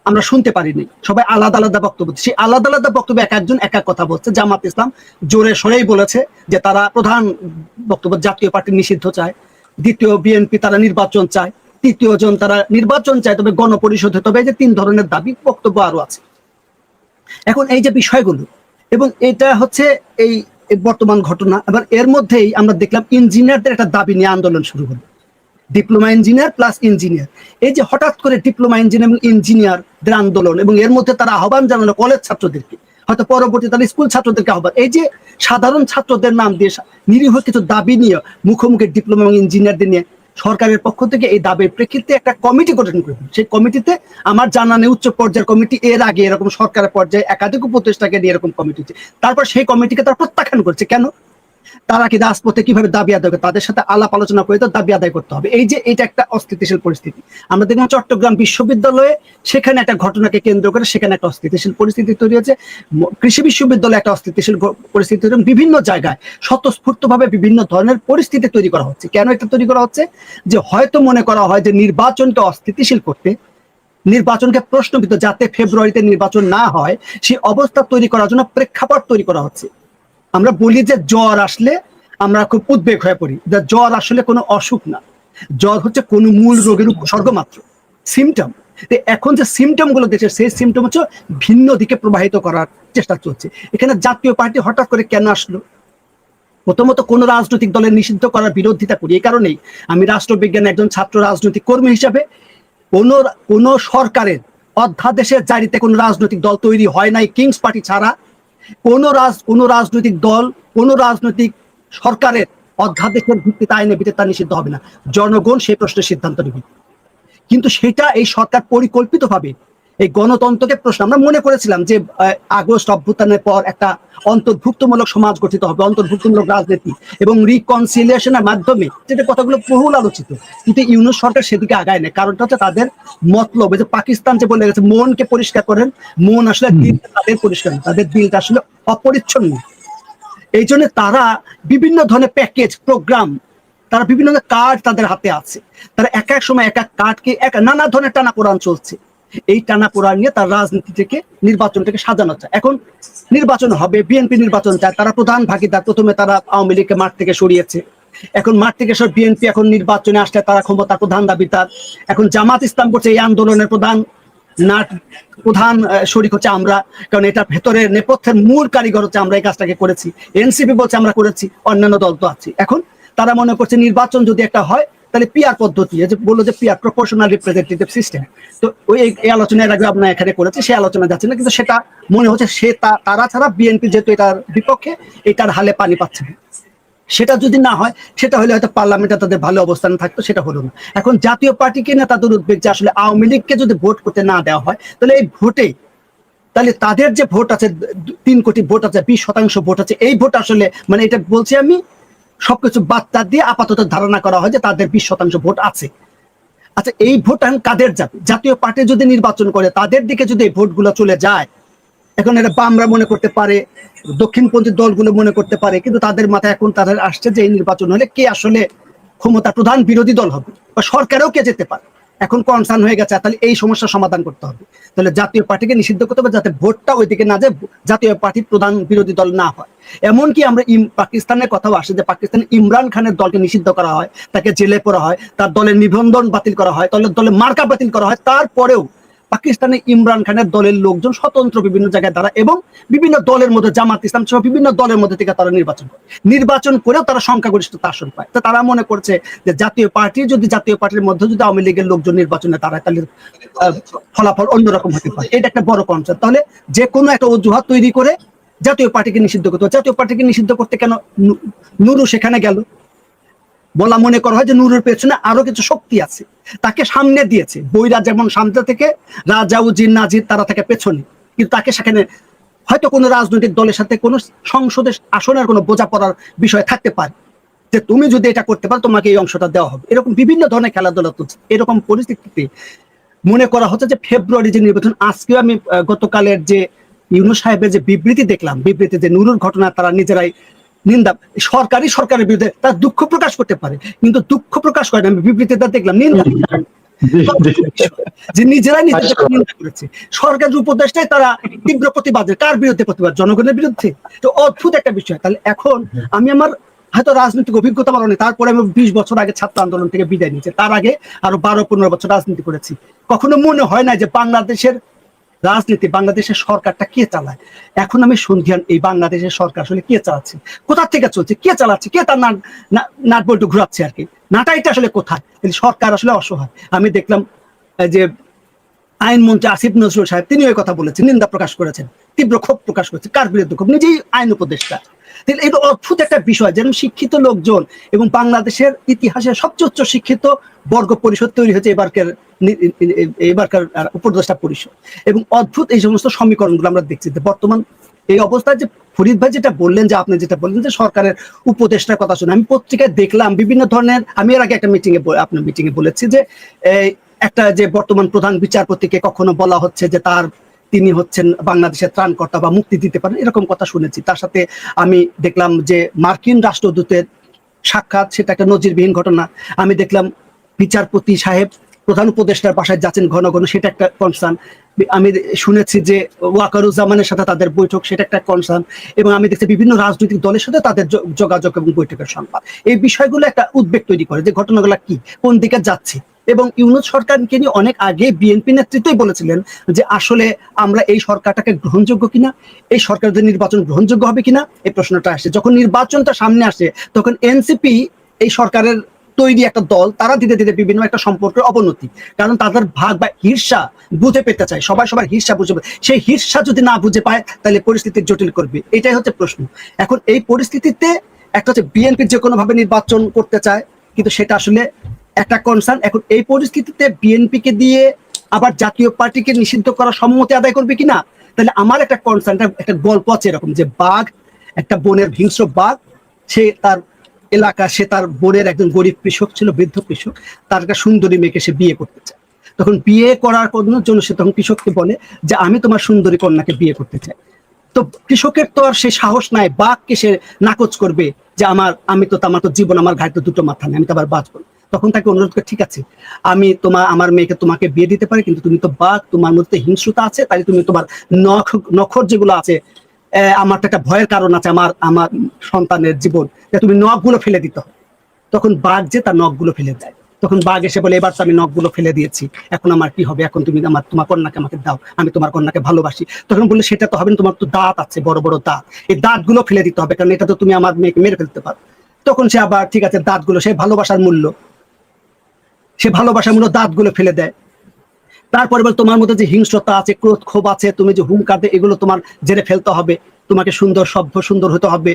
আমরা শুনতে পারিনি। সবাই আলাদা আলাদা বক্তব্য, সেই আলাদা আলাদা বক্তব্য এক একজন এক এক কথা বলছে। জামাত ইসলাম জোরে সরেই বলেছে যে তারা প্রধান বক্তব্য জাতীয় পার্টি নিষিদ্ধ চায়, দ্বিতীয় বিএনপি তারা নির্বাচন চায়, তৃতীয় জন তারা নির্বাচন চায় তবে গণপরিষদ হতে হবে। এই যে 3 ধরনের দাবি বক্তব্য আরো আছে। এখন এই যে বিষয়গুলো, এবং এটা হচ্ছে এই বর্তমান ঘটনা। এবার এর মধ্যেই আমরা দেখলাম ইঞ্জিনিয়ারদের একটা দাবি নিয়ে আন্দোলন শুরু হলো, ডিপ্লোমা ইঞ্জিনিয়ার প্লাস ইঞ্জিনিয়ার। এই যে হঠাৎ করে ডিপ্লোমা ইঞ্জিনিয়ার এবং ইঞ্জিনিয়ারদের আন্দোলন, এবং এর মধ্যে তারা আহ্বান জানালো কলেজ ছাত্রদেরকে, হয়তো পরবর্তী তারা স্কুল ছাত্রদেরকে আহ্বান। এই যে সাধারণ ছাত্রদের নাম দিয়ে নিরীহ কিছু দাবি নিয়ে মুখোমুখি ডিপ্লোমা এবং ইঞ্জিনিয়ারদের নিয়ে সরকারের পক্ষ থেকে এই দাবির প্রেক্ষিতে একটা কমিটি গঠন করবে। সেই কমিটিতে আমার জানা নেই উচ্চ পর্যায়ের কমিটি, এর আগে এরকম সরকারের পর্যায়ে একাধিক উপদেষ্টাকে নিয়ে এরকম কমিটি হচ্ছে। তারপর সেই কমিটিকে তারা প্রত্যাখ্যান করছে। কেন? তারা কি রাজপথে কিভাবে দাবি আদায় করে, তাদের সাথে আলাপ আলোচনা করে তো দাবি আদায় করতে হবে। এই যে এটা একটা অস্থিতিশীল পরিস্থিতি আমরা দেখলাম চট্টগ্রাম বিশ্ববিদ্যালয়ে, সেখানে একটা ঘটনাকে কেন্দ্র করে সেখানে একটা অস্থিতিশীল পরিস্থিতি তৈরি হয়েছে। কৃষি বিশ্ববিদ্যালয়ে একটা অস্থিতিশীল পরিস্থিতি, বিভিন্ন জায়গায় স্বতঃস্ফূর্তভাবে বিভিন্ন ধরনের পরিস্থিতি তৈরি করা হচ্ছে। কেন এটা তৈরি করা হচ্ছে? যে হয়তো মনে করা হয় যে নির্বাচনকে অস্থিতিশীল করতে, নির্বাচনকে প্রশ্নবিদ্ধ, যাতে ফেব্রুয়ারিতে নির্বাচন না হয় সেই অবস্থা তৈরি করার জন্য প্রেক্ষাপট তৈরি করা হচ্ছে। আমরা বলি যে জ্বর আসলে আমরা খুব উদ্বেগ হয়ে পড়ি, জ্বর আসলে কোনো অসুখ না, জ্বর হচ্ছে কোনো মূল রোগের উপসর্গ মাত্র, সিমটম। এখন যে সিমটম গুলো দেখছে সেই সিমটম হচ্ছে ভিন্ন দিকে প্রবাহিত করার চেষ্টা চলছে। এখানে জাতীয় পার্টি হঠাৎ করে কেন আসলো? প্রথমত কোন রাজনৈতিক দলের নিষিদ্ধ করার বিরোধিতা করি, এই কারণেই আমি রাষ্ট্রবিজ্ঞানের একজন ছাত্র রাজনৈতিক কর্মী হিসাবে কোন সরকারের অধ্যাদেশের জারিতে কোন রাজনৈতিক দল তৈরি হয় নাই কিংস পার্টি ছাড়া। কোন রাজনৈতিক দল কোন রাজনৈতিক সরকারের অধ্যাদেশের ভিত্তিতে আইনের ভিত্তিতে তা নিষিদ্ধ হবে না, জনগণ সেই প্রশ্নের সিদ্ধান্ত নেবে। কিন্তু সেটা এই সরকার পরিকল্পিতভাবে এই গণতন্ত্রকে প্রশ্ন, আমরা মনে করেছিলাম যে আগস্ট অভ্যুত্থানের পর একটা অন্তর্ভুক্তমূলক সমাজ গঠিত হবে, অন্তর্ভুক্তমূলক রাজনীতি এবং রিকনসিলিয়েশনের মাধ্যমে, যেটা কথাগুলো বহুল আলোচিত, কিন্তু ইউনূস সরকার সেদিকে আগায় নেয়। কারণটা হচ্ছে তাদের মতলব, যে পাকিস্তান যে বলে গেছে মনকে পরিষ্কার করেন, মন আসলে দিলটা তাদের পরিষ্কার, তাদের দিলটা আসলে অপরিচ্ছন্ন। এই জন্য তারা বিভিন্ন ধরনের প্যাকেজ প্রোগ্রাম, তারা বিভিন্ন কার্ড তাদের হাতে আছে, তারা এক এক সময় এক এক কার্ডকে নানা ধরনের টানাপোড়ান চলছে। এই টানাপোড়ান নিয়ে তার রাজনীতিটাকে নির্বাচনটাকে সাজানো চায়। এখন নির্বাচন হবে, বিএনপি নির্বাচন চায়, তারা প্রধান ভাগিদার। প্রথমে তারা আওয়ামী লীগকে মাঠ থেকে সরিয়েছে, এখন মাঠ থেকে সব বিএনপি এখন নির্বাচনে আসলে তারা ক্ষমতা প্রধান দাবিদার। এখন জামাত ইসলাম করছে এই আন্দোলনের প্রধান শরিক হচ্ছে আমরা, কারণ এটা ভেতরে নেপথ্যের মূল কারিগর হচ্ছে আমরা, এই কাজটাকে করেছি। এনসিপি বলছে আমরা করেছি, অন্যান্য দল তো আছে। এখন তারা মনে করছে নির্বাচন যদি একটা হয় তাহলে পিআর পদ্ধতি, যে বললো যে পিআর, প্রপোর্শনাল রিপ্রেজেন্টেটিভ সিস্টেম, তো ওই এই আলোচনার আগে আপনার এখানে করেছে, সেই আলোচনা যাচ্ছে না। কিন্তু সেটা মনে হচ্ছে তারা ছাড়া বিএনপি যেহেতু এটার বিপক্ষে, এটার হালে পানি পাচ্ছে না। সেটা যদি না হয়, সেটা হলে হয়তো পার্লামেন্টে তাদের ভালো অবস্থান থাকতো, সেটা হলো না। এখন জাতীয় পার্টিকে না তাদের উদ্বেগ যে আসলে আওয়ামী লীগকে যদি ভোট করতে না দেওয়া হয়, তাহলে এই ভোটে, তাহলে তাদের যে ভোট আছে 3 কোটি ভোট আছে, 20% ভোট আছে, এই ভোট আসলে মানে এটা বলছি আমি সবকিছু বাদ দিয়ে আপাতত ধারণা করা হয় যে তাদের 20% ভোট আছে। আচ্ছা, এই ভোট এখন কাদের যাবে? জাতীয় পার্টি যদি নির্বাচন করে তাদের দিকে যদি এই ভোটগুলো চলে যায়, এখন এটা বামরা মনে করতে পারে, দক্ষিণপন্থী দলগুলো মনে করতে পারে, কিন্তু তাদের মাথায় এখন তাদের আসছে যে এই নির্বাচন হলে কে আসলে ক্ষমতা প্রধান বিরোধী দল হবে, বা সরকারেও কে যেতে পারে। এখন কনসার্ন হয়ে গেছে, তাহলে এই সমস্যার সমাধান করতে হবে। তাহলে জাতীয় পার্টিকে নিষিদ্ধ করতে হবে যাতে ভোটটা ওইদিকে না যায়, জাতীয় পার্টি প্রধান বিরোধী দল না হয়। এমনকি আমরা পাকিস্তানের কথাও আসে যে পাকিস্তানে ইমরান খানের দলকে নিষিদ্ধ করা হয়, তাকে জেলে পড়া হয়, তার দলের নিবন্ধন বাতিল করা হয়, দলের মার্কা বাতিল করা হয়। তারপরেও পাকিস্তানে ইমরান খানের দলের লোকজন স্বতন্ত্র বিভিন্ন জায়গায় দাঁড়ায় এবং বিভিন্ন দলের মধ্যে, জামাত ইসলাম সহ বিভিন্ন দলের মধ্যে থেকে তারা নির্বাচন করেও তারা সংখ্যাগরিষ্ঠতা আসন পায়। তো তারা মনে করছে যে জাতীয় পার্টির মধ্যে যদি আওয়ামী লীগের লোকজন নির্বাচনে দাঁড়ায়, তাহলে ফলাফল অন্যরকম হতে পারে। এটা একটা বড় কনসেপ্ট। তাহলে যে কোনো একটা অজুহাত তৈরি করে জাতীয় পার্টিকে নিষিদ্ধ করতে হবে। জাতীয় পার্টিকে নিষিদ্ধ করতে কেন নুরু সেখানে গেল? বলা মনে করা হয় যে নুরুর পেছনে আরো কিছু শক্তি আছে, তাকে সামনে দিয়েছে। বইরা যেমন সামনে থেকে, রাজা উজির নাজির তারা থাকে পেছনে, কিন্তু তাকে সেখানে হয়তো কোনো রাজনৈতিক দলের সাথে কোনো সংসদের আসনের কোনো বোঝাপড়ার বিষয় থাকতে পারে, যে তুমি যদি এটা করতে পারো তোমাকে এই অংশটা দেওয়া হবে, এরকম বিভিন্ন ধরনের খেলাধুলা চলছে। এরকম পরিস্থিতিতে মনে করা হচ্ছে যে ফেব্রুয়ারি যে নির্বাচন, আজকেও আমি গতকালের যে ইউনূস সাহেবের যে বিবৃতি দেখলাম, বিবৃতি যে নুরুর ঘটনা তারা নিজেরাই নিন্দা, সরকারের বিরুদ্ধে তারা দুঃখ প্রকাশ করতে পারে, কিন্তু দুঃখ প্রকাশ করে না, আমি বিবৃতিটা দেখলাম নিন্দা, যে নিজেরাই নিজেদের নিন্দা করেছে। সরকারের উপদেষ্টাই তারা তীব্র প্রতিবাদ, কার বিরুদ্ধে প্রতিবাদ? জনগণের বিরুদ্ধে। তো অদ্ভুত একটা বিষয়। তাহলে এখন আমি আমার হয়তো রাজনৈতিক অভিজ্ঞতা আমার নেই, তারপরে আমি 20 বছর আগে ছাত্র আন্দোলন থেকে বিদায় নিয়েছি, তার আগে আরো 12-15 বছর রাজনীতি করেছি। কখনো মনে হয় না যে বাংলাদেশের রাজনীতি, বাংলাদেশের সরকারটা কে চালায়। এখন আমি সন্ধিয়ান এই বাংলাদেশের সরকার আসলে কে চালাচ্ছে, কোথা থেকে চলছে, কে চালাচ্ছে, কে তার নাট বল্টু ঘুরাচ্ছে আর কি, নাটাইটা আসলে কোথায়? সরকার আসলে অসহায়। আমি দেখলাম যে আইনমন্ত্রী আসিফ নজরুল সাহেব তিনি ওই কথা বলেছেন, নিন্দা প্রকাশ করেছেন, তীব্র ক্ষোভ প্রকাশ করেছেন। কার বিরুদ্ধে ক্ষোভ? নিজেই আইন উপদেষ্টা। এটা অদ্ভুত একটা বিষয়, যেন শিক্ষিত লোকজন এবং বাংলাদেশের ইতিহাসের সবচেয়ে উচ্চ শিক্ষিত বর্গ পরিষদ তৈরি হয়েছে এবারকার উপদেষ্টা পরিষদ, এবং অদ্ভুত এই সমস্ত সমীকরণগুলো আমরা দেখছি। বর্তমান এই অবস্থায় যে ফরিদ ভাই যেটা বললেন, যে আপনি যেটা বললেন যে সরকারের উপদেষ্টার কথা শুনে, আমি পত্রিকায় দেখলাম বিভিন্ন ধরনের, আমি এর আগে একটা আপনার মিটিংয়ে বলেছি যে একটা যে বর্তমান প্রধান বিচারপতিকে কখনো বলা হচ্ছে যে তিনি হচ্ছেন বাংলাদেশের ত্রাণকর্তা বা মুক্তি দিতে পারেন, এরকম কথা শুনেছি। তার সাথে আমি দেখলাম যে মার্কিন রাষ্ট্রদূতের সাক্ষাৎ, সেটা একটা নজিরবিহীন ঘটনা। আমি দেখলাম বিচারপতি সাহেব প্রধান উপদেষ্টার বাসায় যাচ্ছেন ঘন ঘন, সেটা একটা কনসার্ন। আমি শুনেছি যে ওয়াকারুজ্জামানের সাথে তাদের বৈঠক, সেটা একটা কনসার্ন। এবং আমি দেখছি বিভিন্ন রাজনৈতিক দলের সাথে তাদের যোগাযোগ এবং বৈঠকের সংবাদ। এই বিষয়গুলো একটা উদ্বেগ তৈরি করে যে ঘটনাগুলো কি, কোন দিকে যাচ্ছে। এবং ইউনূস সরকারকে নিয়ে অনেক আগে বিএনপি নেতৃত্বই বলেছিলেন যে আসলে আমরা এই সরকারটাকে গ্রহণযোগ্য কিনা, এই সরকারের নির্বাচন গ্রহণযোগ্য হবে কিনা, এই প্রশ্নটা আসে। যখন নির্বাচনটা সামনে আসে তখন এনসিপি এই সরকারের তৈরি একটা দল, তারা ধীরে ধীরে বিভিন্ন একটা সম্পর্কের অবনতি, কারণ তাদের ভাগ বা হির্ষা বুঝে পেতে চায়, সবাই সবার হির্ষা বুঝে, সেই হির্ষা যদি না বুঝে পায় তাহলে পরিস্থিতি জটিল করবে, এটাই হচ্ছে প্রশ্ন। এখন এই পরিস্থিতিতে একটা হচ্ছে বিএনপি যে কোনো ভাবে নির্বাচন করতে চায়, কিন্তু সেটা আসলে একটা কনসার্ন। এখন এই পরিস্থিতিতে বিএনপি কে দিয়ে আবার জাতীয় পার্টিকে নিষিদ্ধ করার সম্মতি আদায় করবে কিনা, তাহলে আমার একটা কনসার্ন, একটা গল্প আছে এরকম যে বাঘ, একটা বনের হিংস্র বাঘ, সে তার এলাকা, সে তার বোনের একজন গরিব কৃষক ছিল, বৃদ্ধ কৃষক, তার একটা সুন্দরী মেয়েকে সে বিয়ে করতে চায়। তখন বিয়ে করার জন্য সে তখন কৃষককে বলে যে আমি তোমার সুন্দরী কন্যাকে বিয়ে করতে চাই। তো কৃষকের তো আর সে সাহস নাই বাঘকে সে নাকচ করবে যে আমার তো জীবন, আমার ঘাড়ে তো দুটো মাথা নেই, আমি তো আবার বাঁচবো। তখন তাকে অনুরোধ করে, ঠিক আছে আমি আমার মেয়েকে তোমাকে বিয়ে দিতে পারি, কিন্তু তুমি তো বাঘ, তোমার মধ্যে হিংস্রতা আছে, তাই তুমি তোমার নখর যেগুলো আছে, আমার তো একটা ভয়ের কারণ আছে, আমার সন্তানের জীবন, তুমি নখগুলো ফেলে দিতে হবে। তখন বাঘ যে তার নখগুলো ফেলে দেয়। তখন বাঘ এসে বলে, এবার তো আমি নখগুলো ফেলে দিয়েছি, এখন আমার কি হবে? এখন তুমি তোমার কন্যাকে আমাকে দাও, আমি তোমার কন্যাকে ভালোবাসি। তখন বললে, সেটা তো হবে না, তোমার তো দাঁত আছে, বড় বড় দাঁত, এই দাঁতগুলো ফেলে দিতে হবে, কারণ এটা তো তুমি আমার মেয়েকে মেরে ফেলতে পারো। তখন সে আবার ঠিক আছে, দাঁতগুলো, সে ভালোবাসার মূল্য দাঁতগুলো ফেলে দেয়। তারপরে বল, তোমার মধ্যে যে হিংস্রতা আছে, ক্রোধ ক্ষোভ আছে, তুমি যে হুঙ্কার দেয়, এগুলো তোমার জেনে ফেলতে হবে, তোমাকে সুন্দর হতে হবে।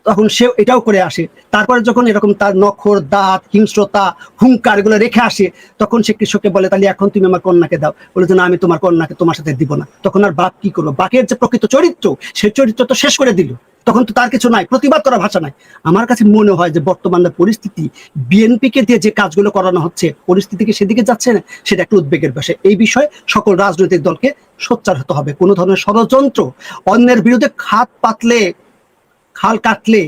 তখন সে এটাও করে আসে। তারপরে যখন এরকম তার নখর, দাঁত, হিংস্রতা, হুঙ্কার এগুলো রেখে আসে, তখন সে কৃষককে বলে, তাহলে এখন তুমি আমার কন্যাকে দাও। বলে যে না, আমি তোমার কন্যাকে তোমার সাথে দিব না। তখন আর বাঘ কি করবো? বাঘের যে প্রকৃত চরিত্র, সেই চরিত্র তো শেষ করে দিল, তখন তো তার কিছু নাই, প্রতিবাদ করার ভাষা নাই। আমার কাছে মনে হয় যে বর্তমানে পরিস্থিতি, বিএনপি কে দিয়ে যে কাজগুলো করানো হচ্ছে, পরিস্থিতিকে সেদিকে যাচ্ছে না, সেটা একটা উদ্বেগের বিষয়। এই বিষয়ে সকল রাজনৈতিক দলকে সোচ্চার হতে হবে। কোনো ধরনের ষড়যন্ত্র, অন্যের বিরুদ্ধে খাল কাটলে,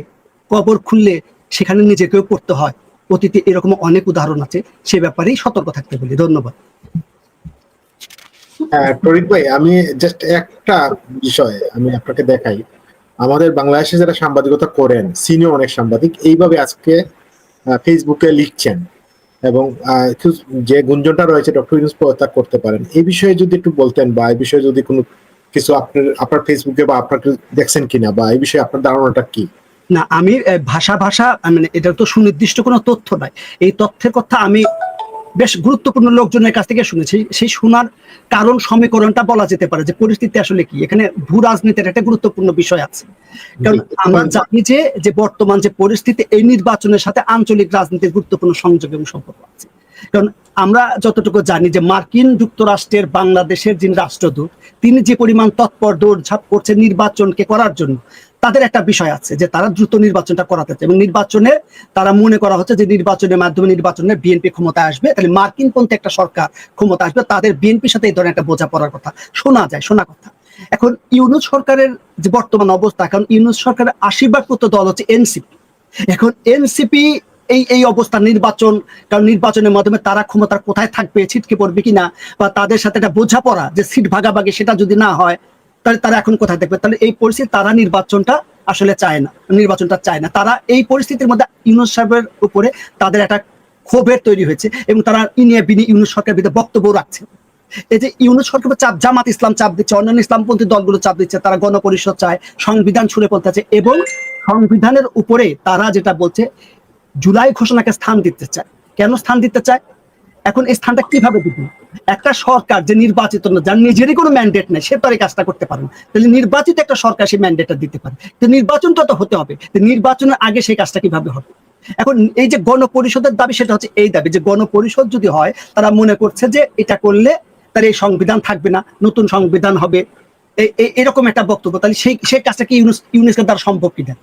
কবর খুললে সেখানে নিজেকেও পড়তে হয়। অতীতে এরকম অনেক উদাহরণ আছে, সে ব্যাপারেই সতর্ক থাকতে বলি। ধন্যবাদ। তরিক ভাই, আমি জাস্ট একটা বিষয় আমি আপনাকে দেখাই। আমাদের বাংলাদেশে যারা সাংবাদিকতা করেন, সিনিয়র অনেক সাংবাদিক এইভাবে আজকে ফেসবুকে লিখছেন, এবং যে গুঞ্জনটা রয়েছে ডক্টর ইউনূস পদত্যাগ করতে পারেন, এই বিষয়ে যদি একটু বলতেন, বা এই বিষয়ে যদি কোনো কিছু আপনার ফেসবুকে বা আপনার দেখছেন কিনা, বা এই বিষয়ে আপনার ধারণাটা কি? না, আমি ভাষা মানে এটা তো সুনির্দিষ্ট কোনো তথ্য নয়। এই তথ্যের কথা আমি বেশ গুরুত্বপূর্ণ লোকজনের কাছ থেকে শুনেছি। সেই শোনার কারণ সমীকরণটা বলা যেতে পারে যে পরিস্থিতি আসলে কি। এখানে ভূ রাজনীতির একটা গুরুত্বপূর্ণ বিষয় আছে, কারণ আমরা জানি যে বর্তমান যে পরিস্থিতি, এই নির্বাচনের সাথে আঞ্চলিক রাজনীতির গুরুত্বপূর্ণ সংযোগ এবং সম্পর্ক আছে। কারণ আমরা যতটুকু জানি যে মার্কিন যুক্তরাষ্ট্রের বাংলাদেশের যিনি রাষ্ট্রদূত, তিনি যে পরিমাণ তৎপর দৌড়ঝাঁপ করছে নির্বাচনকে করার জন্য, তাদের একটা বিষয় আছে যে তারা দ্রুত নির্বাচনটা করাতে চায় এবং নির্বাচনে তারা মনে করা হচ্ছে যে নির্বাচনের মাধ্যমে নির্বাচনে বিএনপি ক্ষমতায় আসবে, তাহলে মার্কিনপন্থী একটা সরকার ক্ষমতা আসবে, তাদের বিএনপির সাথে এই ধরনের একটা বোঝাপড়ার কথা শোনা কথা। এখন ইউনূস সরকারের যে বর্তমান অবস্থা, কারণ ইউনূস সরকারের আশীর্বাদপ্রাপ্ত দল হচ্ছে এনসিপি। এখন এনসিপি এই অবস্থা নির্বাচন, কারণ নির্বাচনের মাধ্যমে তারা ক্ষমতার কোথায় থাকবে, ছিটকে পড়বে কিনা, বা তাদের সাথে একটা বোঝাপড়া যে সিট ভাগাভাগি সেটা যদি না হয় তাহলে তারা এখন কোথায় থাকবে। তাহলে এই পরিস্থিতি তারা নির্বাচনটা চায় না। তারা এই পরিস্থিতির মধ্যে ইউনূস সাহেবের উপরে তাদের একটা ক্ষোভের তৈরি হয়েছে এবং তারা ইউনূস সরকারের বিরুদ্ধে বক্তব্য রাখছে। এই যে ইউনূস সরকার চাপ, জামাত ইসলাম চাপ দিচ্ছে, অন্যান্য ইসলামপন্থী দলগুলো চাপ দিচ্ছে, তারা গণপরিষদ চায়, সংবিধান ছুঁড়ে ফেলতে এবং সংবিধানের উপরে তারা যেটা বলছে জুলাই ঘোষণাকে স্থান দিতে চায়। কেন স্থান দিতে চায়? এখন এই স্থানটা কিভাবে দিবে? একটা সরকার যে নির্বাচিত না, যার নিজেরই কোনো ম্যান্ডেট নেই, সে তো আর এই কাজটা করতে পারে না। তাহলে নির্বাচিত একটা সরকার সেই ম্যান্ডেটটা দিতে পারে, তো নির্বাচনটা তো হতে হবে, নির্বাচনের আগে সেই কাজটা কিভাবে হবে? এখন এই যে গণপরিষদের দাবি, সেটা হচ্ছে এই দাবি যে গণপরিষদ যদি হয়, তারা মনে করছে যে এটা করলে তার এই সংবিধান থাকবে না, নতুন সংবিধান হবে, এরকম একটা বক্তব্য। তাহলে সেই কাজটা কি ইউনুসের দ্বারা সম্ভব কিনা,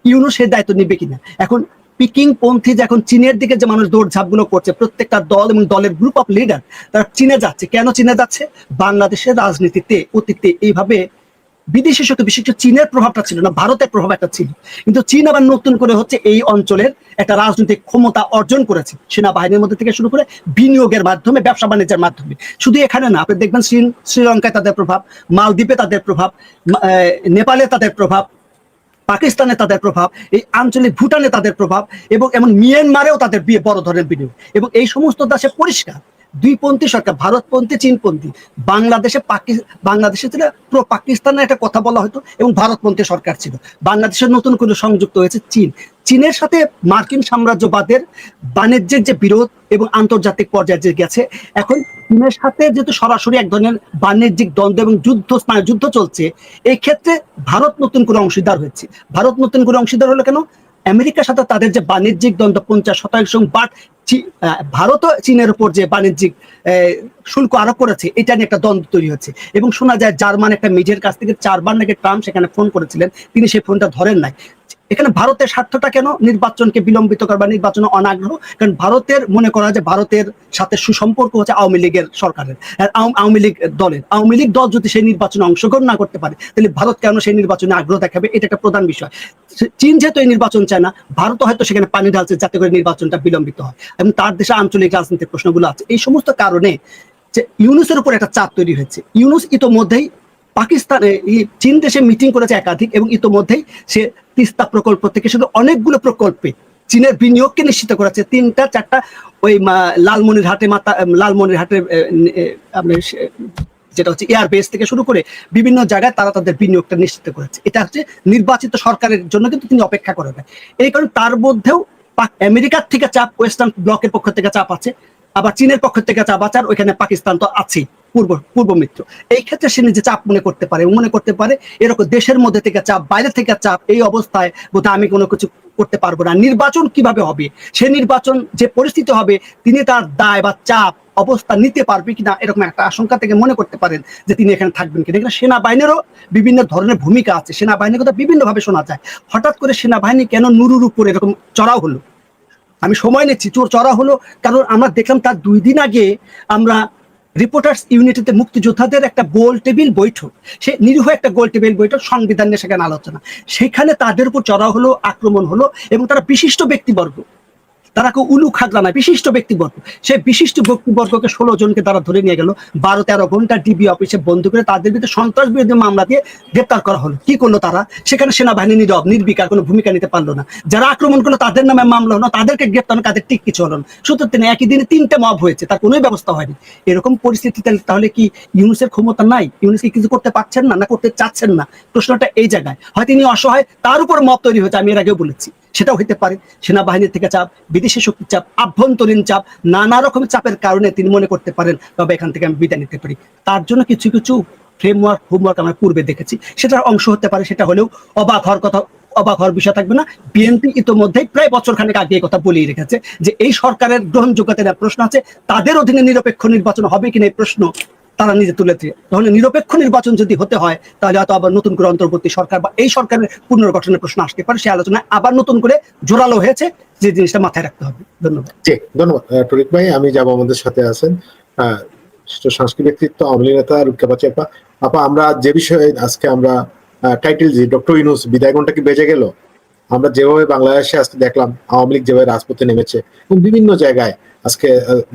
ইউনূস সেই দায়িত্ব নিবে কিনা? এখন পিকিং পন্থী যে এখন চীনের দিকে যে মানুষ দৌড়ঝাঁপগুলো করছে, প্রত্যেকটা দল এবং দলের গ্রুপ অফ লিডার তারা চীনে যাচ্ছে। কেন চীনে যাচ্ছে? বাংলাদেশের রাজনীতিতে অতীতে এইভাবে বিদেশি শক্তি, বিশেষ করে চীনের প্রভাবটা ছিল না, ভারতের প্রভাব একটা ছিল, কিন্তু চীন আবার নতুন করে হচ্ছে এই অঞ্চলের একটা রাজনৈতিক ক্ষমতা অর্জন করেছে, সেনাবাহিনীর মধ্যে থেকে শুরু করে বিনিয়োগের মাধ্যমে, ব্যবসা বাণিজ্যের মাধ্যমে। শুধু এখানে না, আপনি দেখবেন শ্রীলঙ্কায় তাদের প্রভাব, মালদ্বীপে তাদের প্রভাব, নেপালে তাদের প্রভাব, পাকিস্তানে তাদের প্রভাব, এই আঞ্চলিক ভুটানে তাদের প্রভাব, এবং এমন মিয়ানমারেও তাদের বড় ধরনের বিনিয়োগ। এবং এই সমস্ত দেশে পরিষ্কার দুইপন্থী সরকার, ভারতপন্থী, চীনপন্থী। বাংলাদেশে ছিল প্রো পাকিস্তানের একটা কথা বলা হতো এবং ভারতপন্থী সরকার ছিল। বাংলাদেশের নতুন করে সংযুক্ত হয়েছে চীনের সাথে মার্কিন সাম্রাজ্যবাদের বাণিজ্যের যে বিরোধ এবং আন্তর্জাতিক পর্যায়ে যে গেছে, এখন চীনের সাথে যেহেতু সরাসরি এক ধরনের বাণিজ্যিক দ্বন্দ্ব এবং যুদ্ধ চলছে, এই ক্ষেত্রে ভারত নতুন করে অংশীদার হয়েছে। ভারত নতুন করে অংশীদার হলো কেন? আমেরিকার সাথে তাদের যে বাণিজ্যিক দ্বন্দ্ব 50% বাট ভারতও চীনের উপর যে বাণিজ্যিক শুল্ক আরোপ করেছে, এটা নিয়ে একটা দ্বন্দ্ব তৈরি হচ্ছে। এবং শোনা যায় জার্মান একটা মেজের কাছ থেকে 4 বার নাকি ট্রাম্প সেখানে ফোন করেছিলেন, তিনি সেই ফোনটা ধরেন নাই। এখানে ভারতের স্বার্থটা কেন নির্বাচনকে বিলম্বিত করা বা নির্বাচনে অনাগ্রহ? কারণ ভারতের মনে করা যে ভারতের সাথে সুসম্পর্ক হচ্ছে আওয়ামী লীগের সরকারের, আওয়ামী লীগ দলের। আওয়ামী লীগ দল যদি সেই নির্বাচনে অংশগ্রহণ না করতে পারে, তাহলে ভারত কেন সেই নির্বাচনে আগ্রহ দেখাবে? এটা একটা প্রধান বিষয়। চীন যেহেতু এই নির্বাচন চায় না, ভারত হয়তো সেখানে পানি ঢালছে যাতে করে নির্বাচনটা বিলম্বিত হয়, এবং তার দেশে আঞ্চলিক রাজনীতির প্রশ্নগুলো আছে। এই সমস্ত কারণে যে ইউনূসের উপর একটা চাপ তৈরি হয়েছে। ইউনূস ইতোমধ্যেই পাকিস্তানে, চীন দেশে মিটিং করেছে একাধিক, এবং ইতোমধ্যেই সে তিস্তা প্রকল্প থেকে শুধু অনেকগুলো প্রকল্পে চীনের বিনিয়োগকে নিশ্চিত করেছে। 3-4টা ওই লালমনিরহাটের যেটা হচ্ছে এয়ারবেস থেকে শুরু করে বিভিন্ন জায়গায় তারা তাদের বিনিয়োগটা নিশ্চিত করেছে। এটা হচ্ছে নির্বাচিত সরকারের জন্য কিন্তু তিনি অপেক্ষা করে নেয়। এই কারণে তার মধ্যেও আমেরিকার থেকে চাপ, ওয়েস্টার্ন ব্লকের পক্ষ থেকে চাপ আছে, আবার চীনের পক্ষ থেকে চাপ আছে, আর ওইখানে পাকিস্তান তো আছেই, পূর্ব মিত্র। এই ক্ষেত্রে সে নিজে চাপ মনে করতে পারে এরকম দেশের মধ্যে থেকে চাপ, বাইরে থেকে চাপ। এই অবস্থায় বোধহয় আমি কোনো কিছু করতে পারবো না। নির্বাচন কিভাবে হবে, সে নির্বাচন যে পরিস্থিতি হবে, তিনি তার দায় বা চাপ অবস্থা নিতে পারবে কিনা, এরকম একটা আশঙ্কা থেকে মনে করতে পারেন যে তিনি এখানে থাকবেন কিনা। এখানে সেনাবাহিনীরও বিভিন্ন ধরনের ভূমিকা আছে, সেনাবাহিনীর কথা বিভিন্ন ভাবে শোনা যায়। হঠাৎ করে সেনাবাহিনী কেন নুরুর উপর এরকম চড়াও হলো? আমি সময় নিচ্ছি, চড়া হলো কারণ আমরা দেখলাম তার 2 দিন আগে আমরা রিপোর্টার্স ইউনিটিতে মুক্তিযোদ্ধাদের একটা গোল টেবিল বৈঠক, সে নিরীহ একটা গোল টেবিল বৈঠক, সংবিধান নিয়ে সেখানে আলোচনা, সেখানে তাদের উপর চড়া হলো, আক্রমণ হলো, এবং তারা বিশিষ্ট ব্যক্তিবর্গ, তারা কেউ উলু খাগলা না, বিশিষ্ট ব্যক্তিবর্গ। সেই বিশিষ্ট ব্যক্তিবর্গকে 16 জনকে তারা ধরে নিয়ে গেল, 12-13 ঘন্টা ডিবি অফিসে বন্ধ করে তাদের বিরুদ্ধে সন্ত্রাস বিরোধী মামলা দিয়ে গ্রেপ্তার করা হলো। কি করলো তারা? সেখানে সেনাবাহিনী নীরব নির্বিকার, কোনো ভূমিকা নিতে পারলো না। যারা আক্রমণ করলো তাদের নামে মামলা হলো, তাদেরকে গ্রেপ্তার, তাদের ঠিক কিছু হলো না। সুতরাং তিনি একই দিনে 3টে মব হয়েছে, তার কোনো ব্যবস্থা হয়নি। এরকম পরিস্থিতিতে তাহলে কি ইউনূসের ক্ষমতা নাই? ইউনূস কি কিছু করতে পারছেন না, না করতে চাচ্ছেন না? প্রশ্নটা এই জায়গায়। হয় তিনি অসহায়, তার উপর মব তৈরি হয়েছে, আমি এর আগেও বলেছি, সেটাও হইতে পারে। সেনাবাহিনীর থেকে চাপ, বিদেশি শক্তির চাপ, আভ্যন্তরীণ চাপ, নানা রকমের চাপের কারণে তিনি মনে করতে পারেন তবে এখান থেকে আমি বিদায় নিতে পারি। তার জন্য কিছু হোমওয়ার্ক আমরা পূর্বে দেখেছি, সেটার অংশ হতে পারে। সেটা হলেও অবাক হওয়ার কথা, অবাক হওয়ার বিষয় থাকবে না। বিএনপি ইতোমধ্যেই প্রায় বছরখানেক আগে এই কথা বলেই রেখেছে যে এই সরকারের গ্রহণযোগ্যতার প্রশ্ন আছে, তাদের অধীনে নিরপেক্ষ নির্বাচন হবে কিনা এই প্রশ্ন তারা নিজে তুলেছে। তাহলে নিরপেক্ষ নির্বাচন যদি হতে হয় তাহলে হয়তো আবার নতুন করে অন্তর্বর্তী সরকার বা এই সরকারের পুনর্গঠনের প্রশ্ন আসতে পারে। সেই আলোচনায় আবার নতুন করে জোরালো হয়েছে, যে জিনিসটা মাথায় রাখতে হবে। ধন্যবাদ। জি, ধন্যবাদ টরিক ভাই। আমি যাব, আমাদের সাথে আছেন সাংস্কৃতিক ব্যক্তিত্ব আওয়ামী লীগ নেতা রুকেয়া পাচি আপা। আপা, আমরা যে বিষয়ে আজকে আমরা টাইটেল যে ডক্টর ইউনূস বিদায় ঘণ্টা কি বেজে গেল, আমরা যেভাবে বাংলাদেশে আজকে দেখলাম আওয়ামী লীগ যেভাবে রাজপথে নেমেছে এবং বিভিন্ন জায়গায় আজকে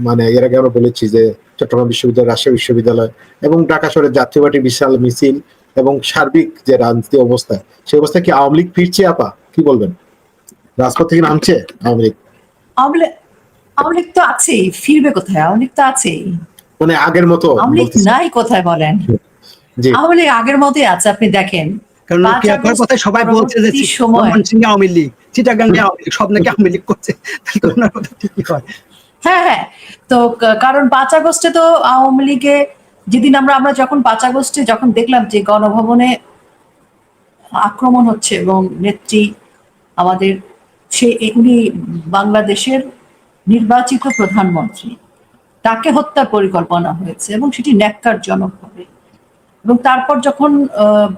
মানে এর আগে আমরা বলেছি যে চট্টগ্রাম বিশ্ববিদ্যালয়, রাজশাহী বিশ্ববিদ্যালয় এবং ঢাকা শহরের জাতীয় পার্টির বিশাল মিছিল এবং সার্বিক যে রাজনীতি অবস্থা, সেই অবস্থায় কি আওয়ামী লীগ ফিরছে? আপা কি বলবেন, রাজপথ থেকে নামছে আওয়ামী লীগ? আওয়ামী লীগ তো আছেই, ফিরবে কোথায়? আওয়ামী লীগ তো আছেই, মানে আগের মতো আওয়ামী লীগ নাই কোথায় বলেন? জি, আওয়ামী লীগ আগের মতোই আছে। আপনি দেখেন, কারণ কথায় সবাই বলছে যে ময়মনসিংহে আওয়ামী লীগ, চিটাগাঙ্গে আওয়ামী লীগ, সব নাকি আওয়ামী লীগ করছে, তাহলে ওনার কথা ঠিকই হয়। হ্যাঁ হ্যাঁ, তো কারণ 5 আগস্টে তো আওয়ামী লীগে যেদিন আমরা যখন 5 আগস্টে যখন দেখলাম যে গণভবনে আক্রমণ হচ্ছে এবং নেত্রী আমাদের উনি বাংলাদেশের নির্বাচিত প্রধানমন্ত্রী, তাকে হত্যার পরিকল্পনা হয়েছে এবং সেটি ন্যাক্কারজনকভাবে। এবং তারপর যখন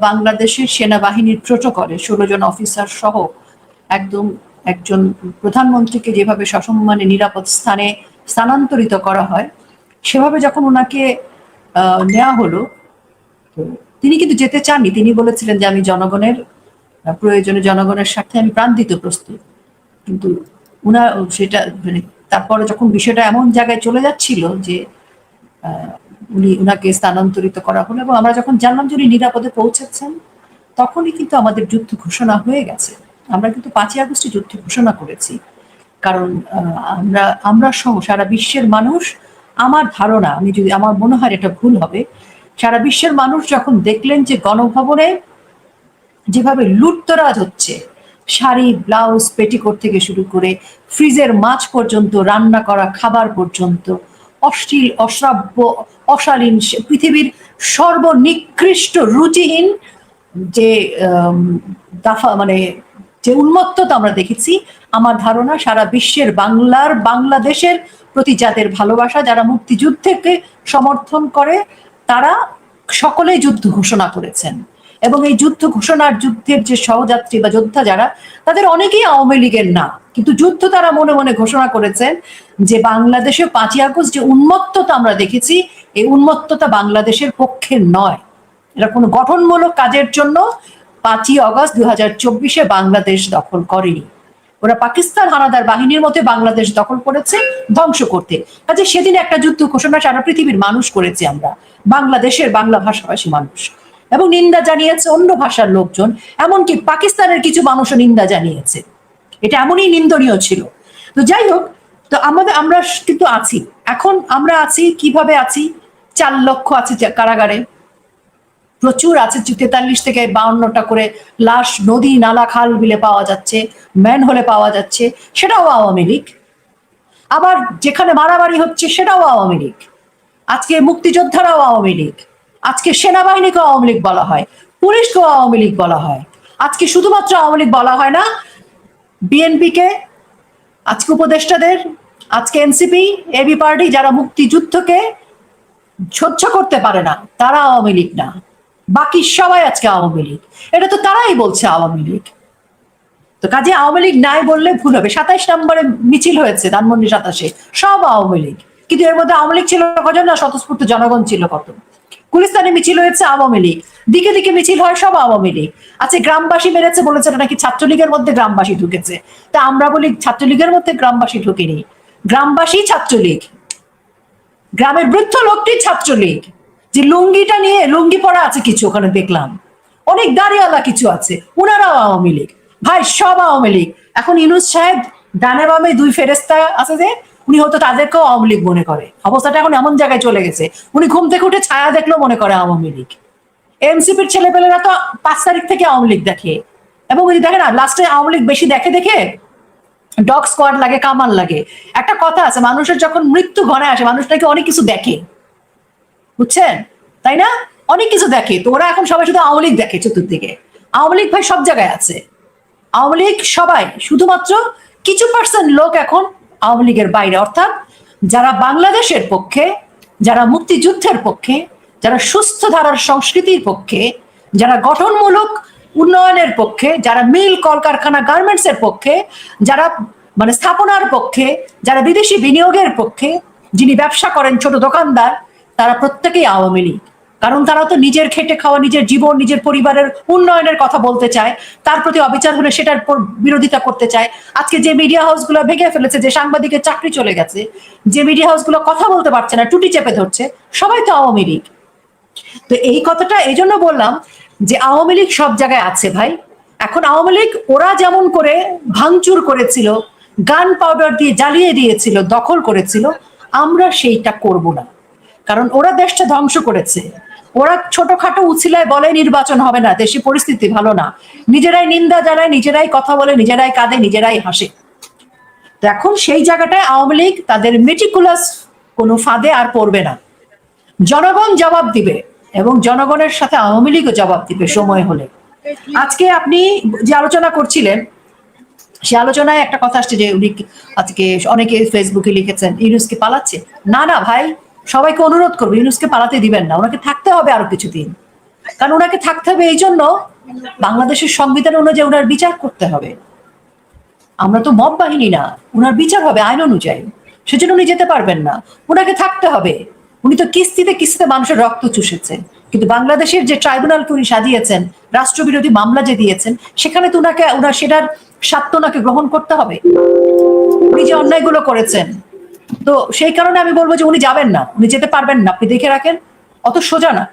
বাংলাদেশের সেনাবাহিনীর প্রোটোকলে 16 জন অফিসার সহ একদম একজন প্রধানমন্ত্রীকে যেভাবে সসম্মানে নিরাপদ স্থানে স্থানান্তরিত করা হয়, সেভাবে যখন ওনাকে নেওয়া হলো, তো তিনি কিন্তু যেতে চাননি। তিনি বলেছিলেন যে আমি জনগণের প্রয়োজনে, জনগণের স্বার্থে আমি প্রাণ দিতে প্রস্তুত। কিন্তু উনার সেটা মানে তারপরে যখন বিষয়টা এমন জায়গায় চলে যাচ্ছিল যে উনাকে স্থানান্তরিত করা হলো এবং আমরা যখন জানলাম যে উনি নিরাপদে পৌঁছেছেন, তখনই কিন্তু আমাদের যুদ্ধ ঘোষণা হয়ে গেছে। আমরা কিন্তু 5ই আগস্টে যুদ্ধ ঘোষণা করেছি, কারণ আমরা সহ সারা বিশ্বের মানুষ, আমার ধারণা, আমার মনে হয় এটা ভুল হবে, সারা বিশ্বের মানুষ যখন দেখলেন যে গণভবনে যেভাবে লুটতরাজ হচ্ছে, শাড়ি, ব্লাউজ, পেটিকোট থেকে শুরু করে ফ্রিজের মাছ পর্যন্ত, রান্না করা খাবার পর্যন্ত, অশ্লীল, অশ্রাব্য, অশালীন, পৃথিবীর সর্বনিকৃষ্ট রুচিহীন যে মানে যে উন্মত্ততা আমরা দেখেছি, আমার ধারণা সারা বিশ্বের বাংলাদেশের প্রতি যাদের ভালোবাসা, যারা মুক্তিযুদ্ধকে সমর্থন করে, তারা সকলেই যুদ্ধ ঘোষণা করেছেন। এবং এই যুদ্ধ ঘোষণার যুদ্ধের যে সহযাত্রী বা যোদ্ধা যারা, তাদের অনেকেই আওয়ামী লীগের না, কিন্তু যুদ্ধ তারা মনে মনে ঘোষণা করেছেন যে বাংলাদেশে 5ই আগস্ট যে উন্মত্ততা আমরা দেখেছি, এই উন্মত্ততা বাংলাদেশের পক্ষে নয়। এটা কোনো গঠনমূলক কাজের জন্য 5ই আগস্ট 2024 বাংলাদেশ দখল করেনি। ওরা পাকিস্তান হানাদার বাহিনীর মধ্যে বাংলাদেশ দখল করেছে ধ্বংস করতে। কাজে সেদিন একটা যুদ্ধ ঘোষণা সারা পৃথিবীর মানুষ করেছে, আমরা বাংলাদেশের বাংলা ভাষাভাষী মানুষ, এবং নিন্দা জানিয়েছে অন্য ভাষার লোকজন, এমনকি পাকিস্তানের কিছু মানুষও নিন্দা জানিয়েছে। এটা এমনই নিন্দনীয় ছিল। তো যাই হোক, তো আমরা কিন্তু আছি, এখন আমরা আছি কিভাবে আছি? 4 লক্ষ আছে কারাগারে, প্রচুর আছে, 43 থেকে 52টা করে লাশ নদী, নালা, খাল, বিলে পাওয়া যাচ্ছে, ম্যান হলে পাওয়া যাচ্ছে, সেটাও আওয়ামী লীগ। আবার যেখানে মারামারি হচ্ছে সেটাও আওয়ামী লীগ। আজকে মুক্তিযোদ্ধারাও আওয়ামী লীগ, আজকে সেনাবাহিনীকেও আওয়ামী লীগ বলা হয়, পুলিশকেও আওয়ামী লীগ বলা হয়। আজকে শুধুমাত্র আওয়ামী লীগ বলা হয় না, বিএনপিকে, আজকে উপদেষ্টাদের, আজকে এনসিপি, এবি পার্টি, যারা মুক্তিযুদ্ধকে সহ্য করতে পারে না, তারা আওয়ামী লীগ না, বাকি সবাই আজকে আওয়ামী লীগ। এটা তো তারাই বলছে আওয়ামী লীগ। তো কাজে আওয়ামী লীগ নাই বললে ভুল হবে। 27 নম্বরে মিছিল হয়েছে ধানমন্ডি 27-এ, সব আওয়ামী লীগ, কিন্তু এর মধ্যে আওয়ামী লীগ ছিল কজন না স্বতঃস্ফূর্ত জনগণ ছিল কত। গুলিস্তানে মিছিল হয়েছে আওয়ামী লীগ, দিকে দিকে মিছিল হয় সব আওয়ামী লীগ। আচ্ছা, গ্রামবাসী মেরেছে বলেছে নাকি ছাত্রলীগের মধ্যে গ্রামবাসী ঢুকেছে, তা আমরা বলি ছাত্রলীগের মধ্যে গ্রামবাসী ঢুকেনি, গ্রামবাসী ছাত্রলীগ, গ্রামের বৃদ্ধ লোকটি ছাত্রলীগ। যে লুঙ্গিটা নিয়ে, লুঙ্গি পরা আছে কিছু ওখানে দেখলাম, অনেক দাড়িওয়ালা কিছু আছে, উনারাও আওয়ামী লীগ। ভাই সব আওয়ামী লীগ। এখন ইউনূস সাহেব ডানে বামে 2 ফেরেস্তা আছে যে, উনি হয়তো তাদেরকেও আওয়ামী লীগ মনে করে। অবস্থাটা এখন এমন জায়গায় চলে গেছে, উনি ঘুম থেকে উঠে ছায়া দেখলেও মনে করে আওয়ামী লীগ। এনসিপির ছেলেপেলেরা তো 5 তারিখ থেকে আওয়ামী লীগ দেখে, এবং উনি দেখে না, লাস্টে আওয়ামী লীগ বেশি দেখে দেখে ডগ স্কোয়াড লাগে, কামান লাগে। একটা কথা আছে, মানুষের যখন মৃত্যু ঘনায় আসে, মানুষ নাকি অনেক কিছু দেখে, বুঝছেন তাই না? অনেক কিছু দেখে। তো ওরা এখন সবাই শুধু আওয়ামী লীগ দেখে চতুর্দিকে। আওয়ামী লীগ ভাই সব জায়গায় আছে, আওয়ামী লীগ সবাই, শুধুমাত্র কিছু পার্সেন্ট লোক এখন আওয়ামী লীগের বাইরে, অর্থাৎ যারা বাংলাদেশের পক্ষে, যারা মুক্তিযুদ্ধের পক্ষে, যারা সুস্থ ধারার সংস্কৃতির পক্ষে, যারা গঠনমূলক উন্নয়নের পক্ষে, যারা মিল কলকারখানা গার্মেন্টস এর পক্ষে, যারা মানে স্থাপনার পক্ষে, যারা বিদেশি বিনিয়োগের পক্ষে, যিনি ব্যবসা করেন ছোট দোকানদার, তারা প্রত্যেকেই আওয়ামী লীগ। কারণ তারা তো নিজের খেটে খাওয়া, নিজের জীবন, নিজের পরিবারের উন্নয়নের কথা বলতে চায়, তার প্রতি অবিচার হলে সেটার বিরোধিতা করতে চায়। আজকে যে মিডিয়া হাউসগুলো ভেঙে ফেলেছে, যে সাংবাদিকের চাকরি চলে গেছে, যে মিডিয়া হাউসগুলো কথা বলতে পারছে না, টুটি চেপে ধরছে, সবাই তো আওয়ামী লীগ। তো এই কথাটা এই জন্য বললাম যে আওয়ামী লীগ সব জায়গায় আছে ভাই। এখন আওয়ামী লীগ ওরা যেমন করে ভাঙচুর করেছিল, গান পাউডার দিয়ে জ্বালিয়ে দিয়েছিল, দখল করেছিল, আমরা সেইটা করব না। কারণ ওরা দেশটা ধ্বংস করেছে। ওরা ছোটখাটো উছিলায় বলে নির্বাচন হবে না, দেশে পরিস্থিতি ভালো না, নিজেরাই নিন্দা জানায়, নিজেরাই কথা বলে, নিজেরাই কাঁদে, নিজেরাই হাসে। তো এখন সেই জায়গাটায় আওয়ামী লীগ তাদের মেটিকুলাস কোনো ফাঁদে আর পড়বে না। জনগণ জবাব দিবে এবং জনগণের সাথে আওয়ামী লীগও জবাব দিবে সময় হলে। আজকে আপনি যে আলোচনা করছিলেন, সে আলোচনায় একটা কথা আসছে যে উনি আজকে অনেকে ফেসবুকে লিখেছেন ইউনূসকে পালাচ্ছে। না না ভাই, সবাইকে অনুরোধ করবো ইউনূসকে পালাতে দিবেন না, ওনাকে থাকতে হবে আরো কিছুদিন। কারণ ওনাকে থাকতে হবে এই জন্য, বাংলাদেশের সংবিধান অনুযায়ী ওনার বিচার করতে হবে। আমরা তো মব বাহিনী না, ওনার বিচার হবে আইন অনুযায়ী, সেজন্য উনি যেতে পারবেন না, ওনাকে থাকতে হবে। উনি তো কিস্তিতে কিস্তিতে মানুষের রক্ত চুষেছেন, কিন্তু বাংলাদেশের যে ট্রাইব্যুনালকে উনি সাজিয়েছেন, রাষ্ট্রবিরোধী মামলা যে দিয়েছেন, সেখানে তো ওনার সেটার স্বার্থ ওনাকে গ্রহণ করতে হবে। উনি যে অন্যায়গুলো করেছেন, তো সেই কারণে আমি বলবো যে উনি যাবেন না, উনি যেতে পারবেন না, আপনি দেখে রাখেন। অত সোজা না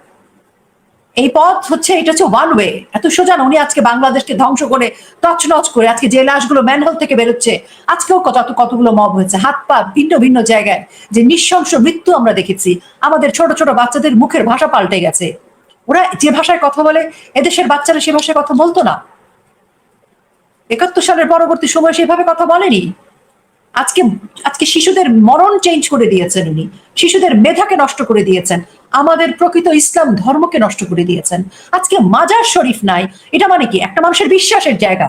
এই পথ, হচ্ছে এটা হচ্ছে ওয়ান ওয়ে, এত সোজা না। উনি আজকে বাংলাদেশকে ধ্বংস করে তছনছ করে, আজকে যে লাশগুলো ম্যানহোল থেকে বেরোচ্ছে, আজকেও কতগুলো মব হয়েছে, হাত পা ভিন্ন ভিন্ন জায়গায়, যে নৃশংস মৃত্যু আমরা দেখেছি। আমাদের ছোট ছোট বাচ্চাদের মুখের ভাষা পাল্টে গেছে। ওরা যে ভাষায় কথা বলে, এদেশের বাচ্চারা সে ভাষায় কথা বলতো না। 71 সালের পরবর্তী সময় সেভাবে কথা বলেনি। আজকে আজকে শিশুদের মরণ চেঞ্জ করে দিয়েছেন উনি, শিশুদের মেধাকে নষ্ট করে দিয়েছেন, আমাদের প্রকৃত ইসলাম ধর্মকে নষ্ট করে দিয়েছেন। আজকে মাজার শরীফ নাই, এটা মানে কি? একটা মানুষের বিশ্বাসের জায়গা।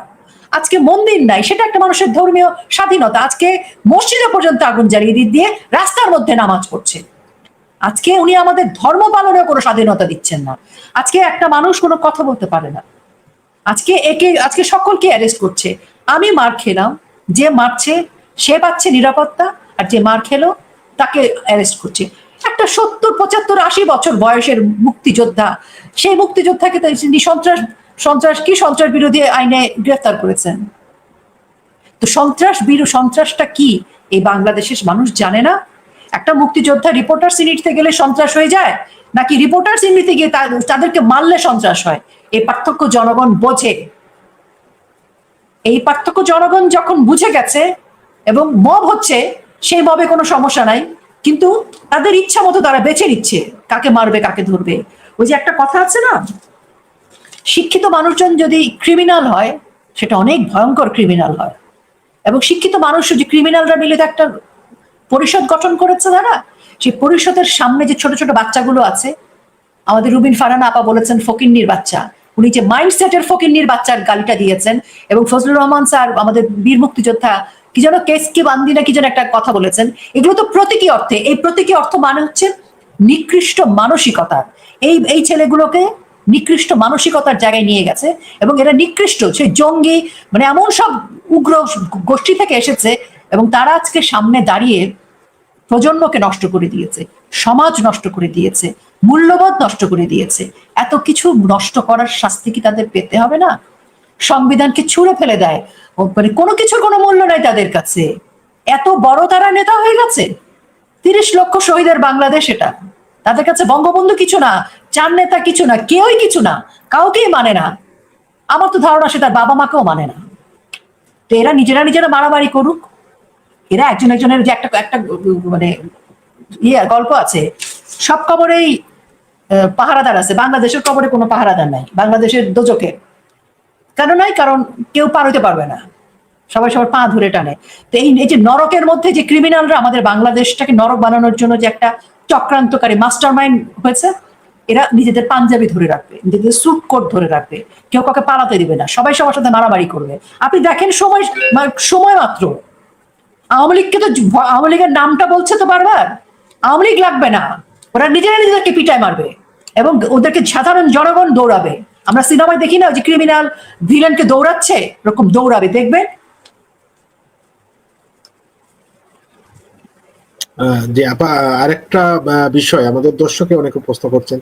আজকে মন্দির নাই, সেটা একটা মানুষের ধর্মীয় স্বাধীনতা। আজকে মসজিদে পর্যন্ত আগুন জ্বালিয়ে দিয়ে রাস্তার মধ্যে নামাজ পড়ছে। আজকে উনি আমাদের ধর্ম পালনেও কোনো স্বাধীনতা দিচ্ছেন না। আজকে একটা মানুষ কোনো কথা বলতে পারে না। আজকে সকলকে অ্যারেস্ট করছে। আমি মার খেলাম, যে মারছে সে পাচ্ছে নিরাপত্তা, আর যে মার খেলো তাকে অ্যারেস্ট করছে। একটা 70, 75, 80 বছর বয়সের মুক্তিযোদ্ধা, সেই মুক্তিযোদ্ধাকে তিনি সন্ত্রাস বিরোধী আইনে গ্রেফতার করেছেন। তো সন্ত্রাসটা কি এই বাংলাদেশের মানুষ জানে না? একটা মুক্তিযোদ্ধা রিপোর্টার্স ইউনিটে গেলে সন্ত্রাস হয়ে যায়, নাকি রিপোর্টার্স ইউনিটে গিয়ে তাদেরকে মারলে সন্ত্রাস হয়? এই পার্থক্য জনগণ বোঝে। এই পার্থক্য জনগণ যখন বুঝে গেছে এবং মব হচ্ছে, সেই মবে কোনো সমস্যা নাই, কিন্তু তাদের ইচ্ছা মতো তারা বেছে নিচ্ছে কাকে মারবে, কাকে ধরবে। ওই যে একটা কথা আছে না, শিক্ষিত মানুষজন যদি ক্রিমিনাল হয়, সেটা অনেক ভয়ঙ্কর ক্রিমিনাল হয়। এবং শিক্ষিত মানুষ, যে ক্রিমিনালরা মিলে তো একটা পরিষদ গঠন করেছে তারা, সেই পরিষদের সামনে যে ছোট ছোট বাচ্চাগুলো আছে, আমাদের রুবিন ফারহানা আপা বলেছেন ফকিন্নির বাচ্চা, উনি যে মাইন্ডসেটের ফকিন্নির বাচ্চার গালিটা দিয়েছেন। এবং ফজলুর রহমান স্যার, আমাদের বীর মুক্তিযোদ্ধা, কি যেন কেসকে বান্দি না কি যেন একটা কথা বলেছেন, এগুলো তো প্রতীকী অর্থে। এই প্রতীকী অর্থ মানে হচ্ছে নিকৃষ্ট মানসিকতা। এই ছেলেগুলোকে নিকৃষ্ট মানসিকতার জায়গায় নিয়ে গেছে, এবং এরা নিকৃষ্ট, সে জঙ্গি, মানে এমন সব উগ্র গোষ্ঠী থেকে এসেছে, এবং তারা আজকে সামনে দাঁড়িয়ে প্রজন্মকে নষ্ট করে দিয়েছে, সমাজ নষ্ট করে দিয়েছে, মূল্যবোধ নষ্ট করে দিয়েছে। এত কিছু নষ্ট করার শাস্তি কি তাদের পেতে হবে না? সংবিধানকে ছুঁড়ে ফেলে দেয়, মানে কোনো কিছুর কোনো মূল্য নাই তাদের কাছে। এত বড় তারা নেতা হয়ে গেছে। 30 লক্ষ শহীদের বাংলাদেশ, এটা তাদের কাছে বঙ্গবন্ধু কিছু না, চার নেতা কিছু না, কেউই কিছু না, কাউকেই মানে না। আমার তো ধারণা সে তার বাবা মাকেও মানে না। তো এরা নিজেরা মারামারি করুক, এরা একজনের যে একটা মানে গল্প আছে, সব কবরেই পাহারাদার আছে, বাংলাদেশের কবরে কোনো পাহারাদার নাই, বাংলাদেশের দোজকে। কেন নাই? কারণ কেউ পার হইতে পারবে না, সবাই সবার পা ধরে টানে। তো এই যে নরকের মধ্যে যে ক্রিমিনালরা আমাদের বাংলাদেশটাকে নরক বানানোর জন্য যে একটা চক্রান্তকারী মাস্টার মাইন্ড হয়েছে, এরা নিজেদের পাঞ্জাবি ধরে রাখবে, নিজেদের স্যুট কোট ধরে রাখবে, কেউ কাউকে পালাতে দিবে না, সবাই সবার সাথে মারামারি করবে। আপনি দেখেন সময় মাত্র আওয়ামী লীগকে তো, আওয়ামী লীগের নামটা বলছে তো বারবার, আওয়ামী লীগ লাগবে না, ওরা নিজেরা নিজেদেরকে পিটায় মারবে এবং ওদেরকে সাধারণ জনগণ দৌড়াবে। আমরা সিনেমায় দেখি না যে ক্রিমিনাল ভিলেনকে দৌড়াচ্ছে, এরকম দৌড়াবে, দেখবেন। যে আপা, আরেকটা বিষয় আমাদের দর্শকে অনেকে প্রশ্ন করছেন।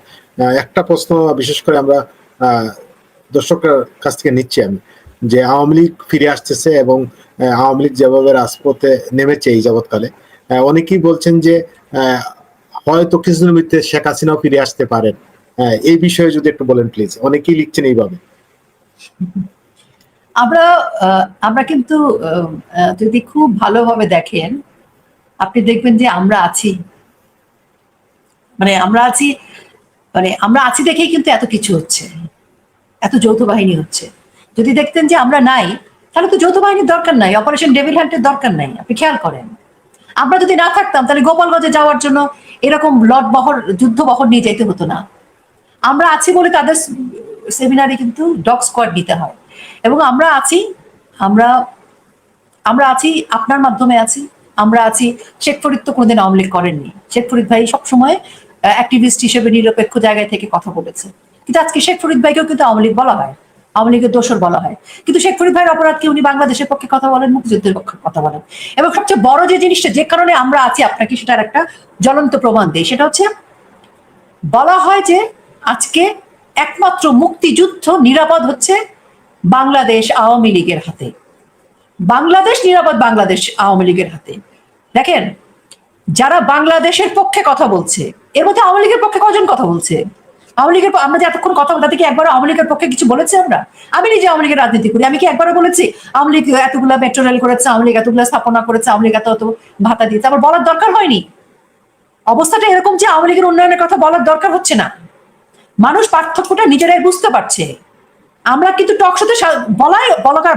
একটা প্রশ্ন বিশেষ করে আমরা দর্শকের কাছ থেকে নিচ্ছি আমি, যে আওয়ামী লীগ ফিরে আসতেছে এবং আওয়ামী লীগ যেভাবে রাজপথে নেমেছে এই যাবৎকালে, অনেকেই বলছেন যে হয়তো কিছুদিনের মধ্যে শেখ হাসিনাও ফিরে আসতে পারেন। এই বিষয়ে যদি একটু বলেন প্লিজ, অনেকেই লিখছেন এইভাবে। আমরা কিন্তু যদি খুব ভালোভাবে দেখেন, আপনি দেখবেন যে আমরা আছি, আমরা আছি দেখেই কিন্তু এত কিছু হচ্ছে, এত যৌথ বাহিনী হচ্ছে। যদি দেখতেন যে আমরা নাই, তাহলে তো যৌথ বাহিনীর দরকার নাই, অপারেশন ডেভিল হান্টের দরকার নাই। আপনি খেয়াল করেন, আমরা যদি না থাকতাম তাহলে গোপালগঞ্জে যাওয়ার জন্য এরকম যুদ্ধ বহর নিয়ে যেতে হতো না। আমরা আছি বলে তাদের সেমিনারে কিন্তু ডগ স্কোয়াড নিতে হয়। এবং আমরা আছি আপনার মাধ্যমে আছি, আমরা আছি। শেখ ফরিদ তো কোনোদিন আওয়ামী লীগ করেননি। শেখ ফরিদ ভাই সবসময় অ্যাক্টিভিস্ট হিসেবে নিরপেক্ষ জায়গায় থেকে কথা বলেছে। কিন্তু আজকে শেখ ফরিদ ভাইকেও কিন্তু আওয়ামী লীগ বলা হয়, আওয়ামী লীগের দোসর বলা হয়। কিন্তু শেখ ফরিদ ভাইয়ের অপরাধ কি? উনি বাংলাদেশের পক্ষে কথা বলেন, মুক্তিযুদ্ধের পক্ষে কথা বলেন। এবং সবচেয়ে বড় যে জিনিসটা, যে কারণে আমরা আছি, আপনাকে সেটার একটা জ্বলন্ত প্রমাণ দেয়। সেটা হচ্ছে, বলা হয় যে আজকে একমাত্র মুক্তিযুদ্ধ নিরাপদ হচ্ছে বাংলাদেশ আওয়ামী লীগের হাতে। বাংলাদেশ নিরাপদ বাংলাদেশ আওয়ামী লীগের হাতে। দেখেন, যারা বাংলাদেশের পক্ষে কথা বলছে, এর মধ্যে আওয়ামী লীগের পক্ষে কজন কথা বলছে? আওয়ামী লীগের, আমরা যে এতক্ষণ কথা বলতে কি একবার আওয়ামী লীগের পক্ষে কিছু বলেছি? আমি নিজে আওয়ামী লীগের রাজনীতি করি, আমি কি একবারও বলেছি আওয়ামী লীগ এতগুলা মেট্রো রেল করেছে, আওয়ামী লীগ এতগুলা স্থাপনা করেছে, আওয়ামী লীগ এত ভাতা দিয়েছে? আমার বলার দরকার হয়নি। অবস্থাটা এরকম যে আওয়ামী লীগের উন্নয়নের কথা বলার দরকার হচ্ছে না। মানুষ পার্থক্যটা নিজেরাই বুঝতে পারছে। আমরা কিন্তু টকশোতে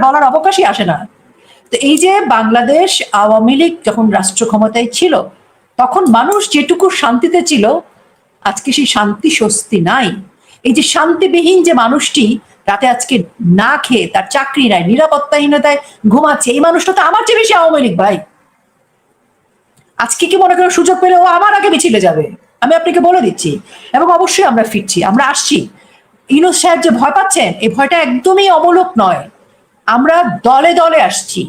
বলার অবকাশই আসে না। তো এই যে বাংলাদেশ আওয়ামী লীগ যখন রাষ্ট্র ক্ষমতায় ছিল, তখন মানুষ যেটুকু শান্তিতে ছিল, আজকে সেই শান্তি স্বস্তি নাই। এই যে শান্তিবিহীন যে মানুষটি রাতে আজকে না খেয়ে, তার চাকরি নাই, নিরাপত্তাহীনতায় ঘুমাচ্ছে, এই মানুষটা তো আমার চেয়ে বেশি আওয়ামী লীগ ভাই। আজকে কি মনে করেন সুযোগ পেলে ও আমার আগে মিছিলে যাবে? আমি আপনাকে বলে দিচ্ছি। এবং অবশ্যই আমরা ফিরছি, আমরা আসছি। ইউনূস সাহেব যে ভয় পাচ্ছেন, এই ভয়টা একদমই অমূলক নয়। আমরা দলে দলে আসছি।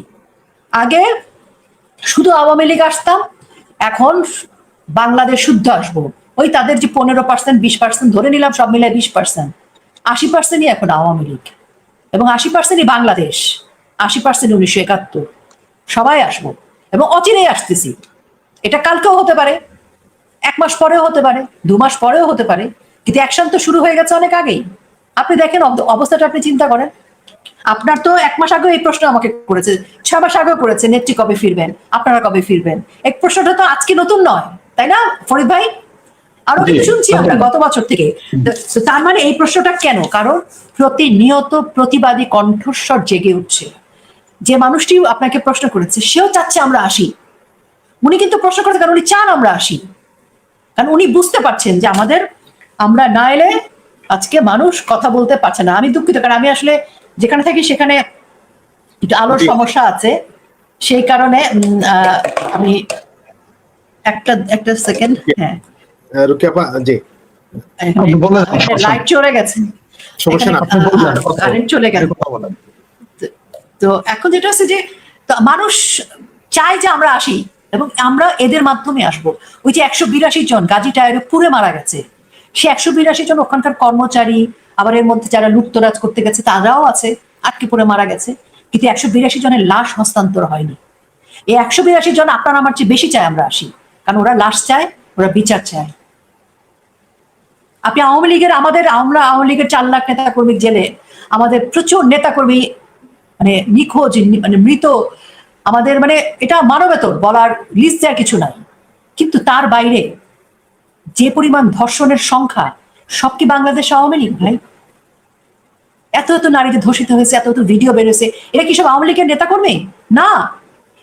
আগে শুধু আওয়ামী লীগ আসতাম, এখন বাংলাদেশ শুদ্ধ আসবো। ওই তাদের যে 15%, 20% ধরে নিলাম, সব মিলে 20%, 80%ই এখন আওয়ামী লীগ এবং 80%ই বাংলাদেশ, 80% 1971। সবাই আসবো এবং অচিরেই আসতেছি। এটা কালকেও হতে পারে, 1 মাস পরেও হতে পারে, 2 মাস পরেও হতে পারে, কিন্তু অ্যাকশন তো শুরু হয়ে গেছে অনেক আগেই। আপনি দেখেন অবস্থাটা, আপনি চিন্তা করেন। আপনার তো 1 মাস আগেও এই প্রশ্ন আমাকে করেছে, 6 মাস আগেও করেছে, নেত্রী কবে ফিরবেন, আপনারা কবে ফিরবেন? এই প্রশ্নটা তো আজকে নতুন নয়, তাই না ফরিদ ভাই? আরো কিন্তু শুনছি আমরা গত বছর থেকে। তো তার মানে এই প্রশ্নটা কেন? কারণ প্রতিনিয়ত প্রতিবাদী কণ্ঠস্বর জেগে উঠছে। যে মানুষটি আপনাকে প্রশ্ন করেছে, সেও চাচ্ছে আমরা আসি। উনি কিন্তু প্রশ্ন করেছে কারণ উনি চান আমরা আসি, কারণ উনি বুঝতে পারছেন যে আমরা না এলে আজকে মানুষ কথা বলতে পারছে না। আমি দুঃখিত, কারণ আমি আসলে যেখানে থাকি সেখানে একটু আলোর সমস্যা আছে, সেই কারণে আমি একটা সেকেন্ড। হ্যাঁ, রুকিয়া আপা, জি লাইট চলে গেছে, সমস্যা না, কারেন্ট চলে গেল। তো এখন যেটা হচ্ছে যে মানুষ চায় যে আমরা আসি এবং আমরা এদের মাধ্যমে আসবো। ওই যে 182 জন গাজী টায়ারে পুড়ে মারা গেছে, সে 182 জন ওখানকার কর্মচারী, আবার এর মধ্যে যারা লুটতরাজ করতে গেছে তারাও আছে, আটকে পড়ে মারা গেছে। কিন্তু 182 জনের লাশ হস্তান্তর হয়নি। এই 182 জন আপনার আমার চেয়ে বেশি চায় আমরা আসি, কারণ ওরা লাশ চায়, ওরা বিচার চায়। আপনি আওয়ামী লীগের, আমরা আওয়ামী লীগের 4 লাখ নেতা কর্মী জেলে, আমাদের প্রচুর নেতা কর্মী মানে নিখোঁজ, মানে মৃত, আমাদের মানে এটা মানবেতর বলার লিস্ট দেওয়ার কিছু নাই। কিন্তু তার বাইরে যে পরিমাণ ধর্ষণের সংখ্যা, সব কি বাংলাদেশ আওয়ামী লীগ ভাই? এত এত নারীদের ধর্ষিত হয়েছে, এত এত ভিডিও বেরোছে, এরা কি সব আওয়ামী লীগের নেতা কর্মী? না,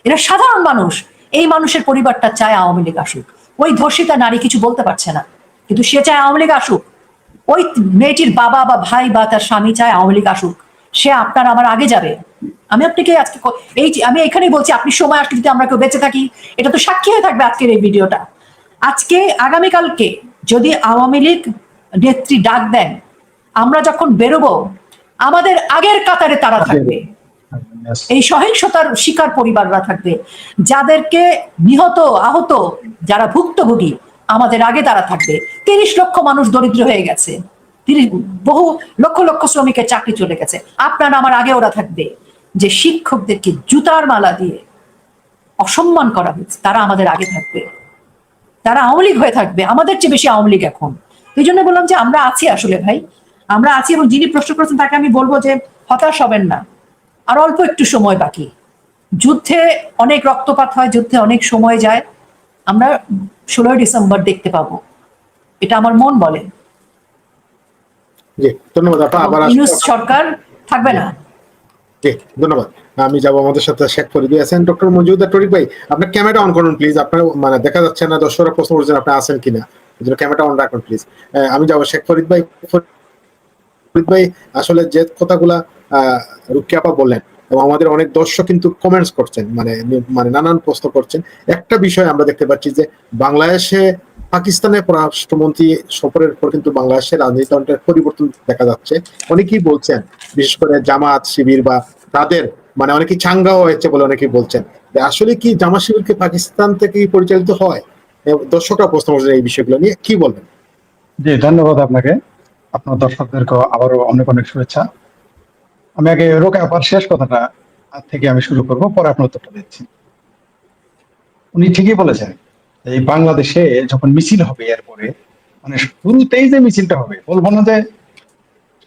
এরা সাধারণ মানুষ। এই মানুষের পরিবারটা চায় আওয়ামী লীগ আসুক। ওই ধর্ষিতা নারী কিছু বলতে পারছে না, কিন্তু সে চায় আওয়ামী লীগ আসুক। ওই মেয়েটির বাবা বা ভাই বা তার স্বামী চায় আওয়ামী লীগ আসুক, সে আপনার আমার আগে যাবে। আমি আপনাকে আজকে আমি এখানেই বলছি, আপনি সময় আসলে যদি আমরা কেউ বেঁচে থাকি, এটা তো সাক্ষী হয়ে থাকবে আজকের এই ভিডিওটা। আজকে আগামীকালকে যদি আওয়ামী লীগ নেত্রী ডাক দেন, আমরা যখন বেরোবো আমাদের আগের কাতারে তারা থাকবে, এই সহিংসতার শিকার পরিবাররা থাকবে, যাদেরকে নিহত আহত যারা ভুক্তভোগী আমাদের আগে তারা থাকবে। 30 লক্ষ মানুষ দরিদ্র হয়ে গেছে, বহু লক্ষ লক্ষ শ্রমিকের চাকরি চলে গেছে, আপনার আমার আগে ওরা থাকবে। যে শিক্ষকদেরকে জুতার মালা দিয়ে অসম্মান করা হয়েছে তারা আমাদের আগে থাকবে, তারা আওয়ামী লীগ হয়ে থাকবে, আমাদের চেয়ে বেশি আওয়ামী লীগ এখন। এই জন্য বললাম যে আমরা আছি, আসলে ভাই আমরা আছি। এবং যিনি প্রশ্ন করেছেন তাকে আমি বলবো যে হতাশ হবেন না, আর অল্প একটু সময় বাকি। যুদ্ধে অনেক রক্তপাত হয়, যুদ্ধে অনেক সময় যায়, আমরা 16 ডিসেম্বর দেখতে পাবো, এটা আমার মন বলে। জি ধন্যবাদ আপা, আবার ইউনূস সরকার থাকবে না। জি ধন্যবাদ। আমি যাবো, আমাদের সাথে শেখ ফরিদি আছেন। ডক্টর মঞ্জুরুদ্দিন টরিক ভাই, আপনার ক্যামেরা অন করুন প্লিজ, আপনার মানে দেখা যাচ্ছে না, দর্শকরা প্রশ্ন করছেন আপনি আছেন কিনা, এই জন্য ক্যামেরা অন রাখুন প্লিজ। আমি যাবো শেখ ফরিদ ভাই। ফরিদ ভাই, আসলে যে কথাগুলা রুকিয়া আপা বললেন, এবং আমাদের অনেক দর্শক কিন্তু কমেন্টস করছেন, মানে মানে নানান প্রশ্ন করছেন। একটা বিষয় আমরা দেখতে পাচ্ছি যে বাংলাদেশে পাকিস্তানের পররাষ্ট্রমন্ত্রী সফরের পর কিন্তু বাংলাদেশের রাজনীতিতে অনেক পরিবর্তন দেখা যাচ্ছে। অনেকেই বলছেন, বিশেষ করে জামাত শিবির বা তাদের মানে অনেকেই চাঙ্গাও হয়েছে বলে অনেকেই বলছেন যে আসলে কি জামাত শিবির কি পাকিস্তান থেকে পরিচালিত হয়? দর্শকরা প্রশ্ন করছেন এই বিষয়গুলো নিয়ে, কি বলবেন? জি ধন্যবাদ আপনাকে, আপনার দর্শকদেরকে আবারও অনেক অনেক শুভেচ্ছা। আমি আগে রোকে আপার শেষ কথাটা থেকে আমি শুরু করব, পরে আপনার উত্তরটা দিচ্ছি। উনি ঠিকই বলেছেন, এই বাংলাদেশে যখন মিছিল হবে এরপরে, মানে শুরুতেই যে মিছিলটা হবে, বলবো না যে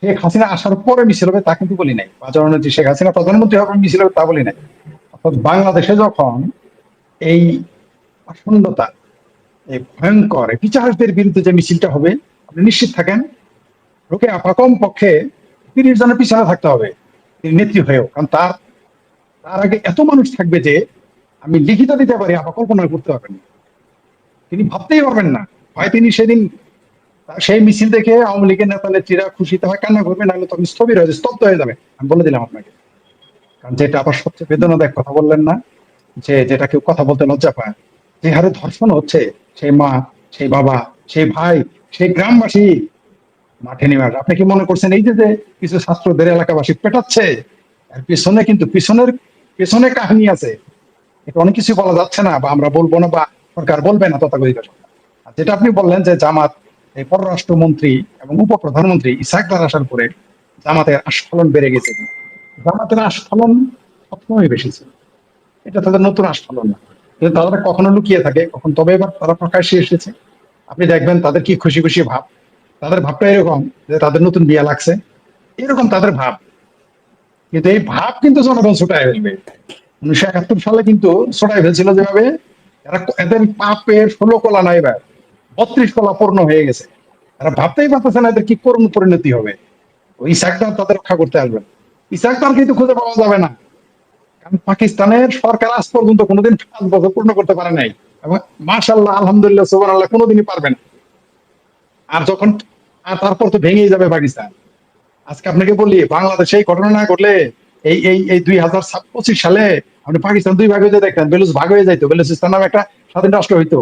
শেখ হাসিনা আসার পরে মিছিল হবে তা কিন্তু বলি নাই, বা জননেত্রী শেখ হাসিনা প্রধানমন্ত্রী হবে মিছিল হবে তা বলি নাই। অর্থাৎ বাংলাদেশে যখন এই আসন্নতা, এই ভয়ঙ্কর বিচারকদের বিরুদ্ধে যে মিছিলটা হবে, আপনি নিশ্চিত থাকেন রোকে আপা কম পক্ষে 30 জনের পিছনে থাকতে হবে তিনি নেত্রী হয়েও, কারণ তার তার আগে এত মানুষ থাকবে যে আমি লিখিত দিতে পারি আপা কল্পনা করতে পারবেন না, তিনি ভাবতেই পারবেন না। হয় তিনি সেদিন সেই মিছিল দেখে আওয়ামী লীগের নেতা নেত্রীরা খুশিতে হয় কান্না করবে, নাহলে তখন স্থবির হয়ে স্তব্ধ হয়ে যাবে, আমি বলে দিলাম আপনাকে। কারণ যেটা আবার সবচেয়ে বেদনাদায়ক কথা বললেন না, যে যেটা কেউ কথা বলতে লজ্জা পায়, যে হারে ধর্ষণ হচ্ছে, সেই মা, সেই বাবা, সেই ভাই, সেই গ্রামবাসী মাঠে নেমে আসে। আপনি কি মনে করছেন এই যে যে কিছু ছাত্রদের এলাকাবাসী পেটাচ্ছে, এর পিছনে কিন্তু পিছনে কাহিনী আছে, এটা অনেক কিছু বলা যাচ্ছে না, বা আমরা বলবো না, বা সরকার বলবে না তথাকথিত সরকার। আর যেটা আপনি বললেন যে জামাত, এই পররাষ্ট্রমন্ত্রী এবং উপপ্রধানমন্ত্রী ইসাকদার আসার পরে জামাতের আস্ফলন বেড়ে গেছে। জামাতের আস্ফলন সবসময় বেশি ছিল, এটা তাদের নতুন আস্ফলন না, কিন্তু তারা কখনো লুকিয়ে থাকে, কখন তবে এবার তারা প্রকাশ্যে এসেছে। আপনি দেখবেন তাদের কি খুশি খুশি ভাব, তাদের ভাবটা এরকম যে তাদের নতুন বিয়া লাগছে, এরকম তাদের ভাব। কিন্তু এই ভাব কিন্তু জনগণ ছুটায় ফেলবে। 1971 সালে কিন্তু ছুটায় ফেলছিল যেভাবে, এদের পাপের 16 কলা নাই, এবার 32 কলা পূর্ণ হয়ে গেছে। তারা ভাবতেই পারতেছে না এদের কি করুণ পরিণতি হবে। ওই ইসাকদার তাদের রক্ষা করতে আসবেন, ইসাকদার কিন্তু খুঁজে পাওয়া যাবে না, কারণ পাকিস্তানের সরকার আজ পর্যন্ত কোনোদিন 5 বছর পূর্ণ করতে পারে নাই, এবং মাশাআল্লাহ আলহামদুলিল্লাহ সুবহানাল্লাহ কোনোদিনই পারবে না। আর যখন তারপর তো ভেঙেই যাবে পাকিস্তান। আজকে আপনাকে বলি, বাংলাদেশে এই ঘটনা না ঘটলে এই 2025 সালে আপনি পাকিস্তান 2 ভাগ হয়ে দেখতেন, বেলুচ ভাগ হয়ে যাইতো, বেলুচিস্তান নামে একটা স্বাধীন রাষ্ট্র হইতো।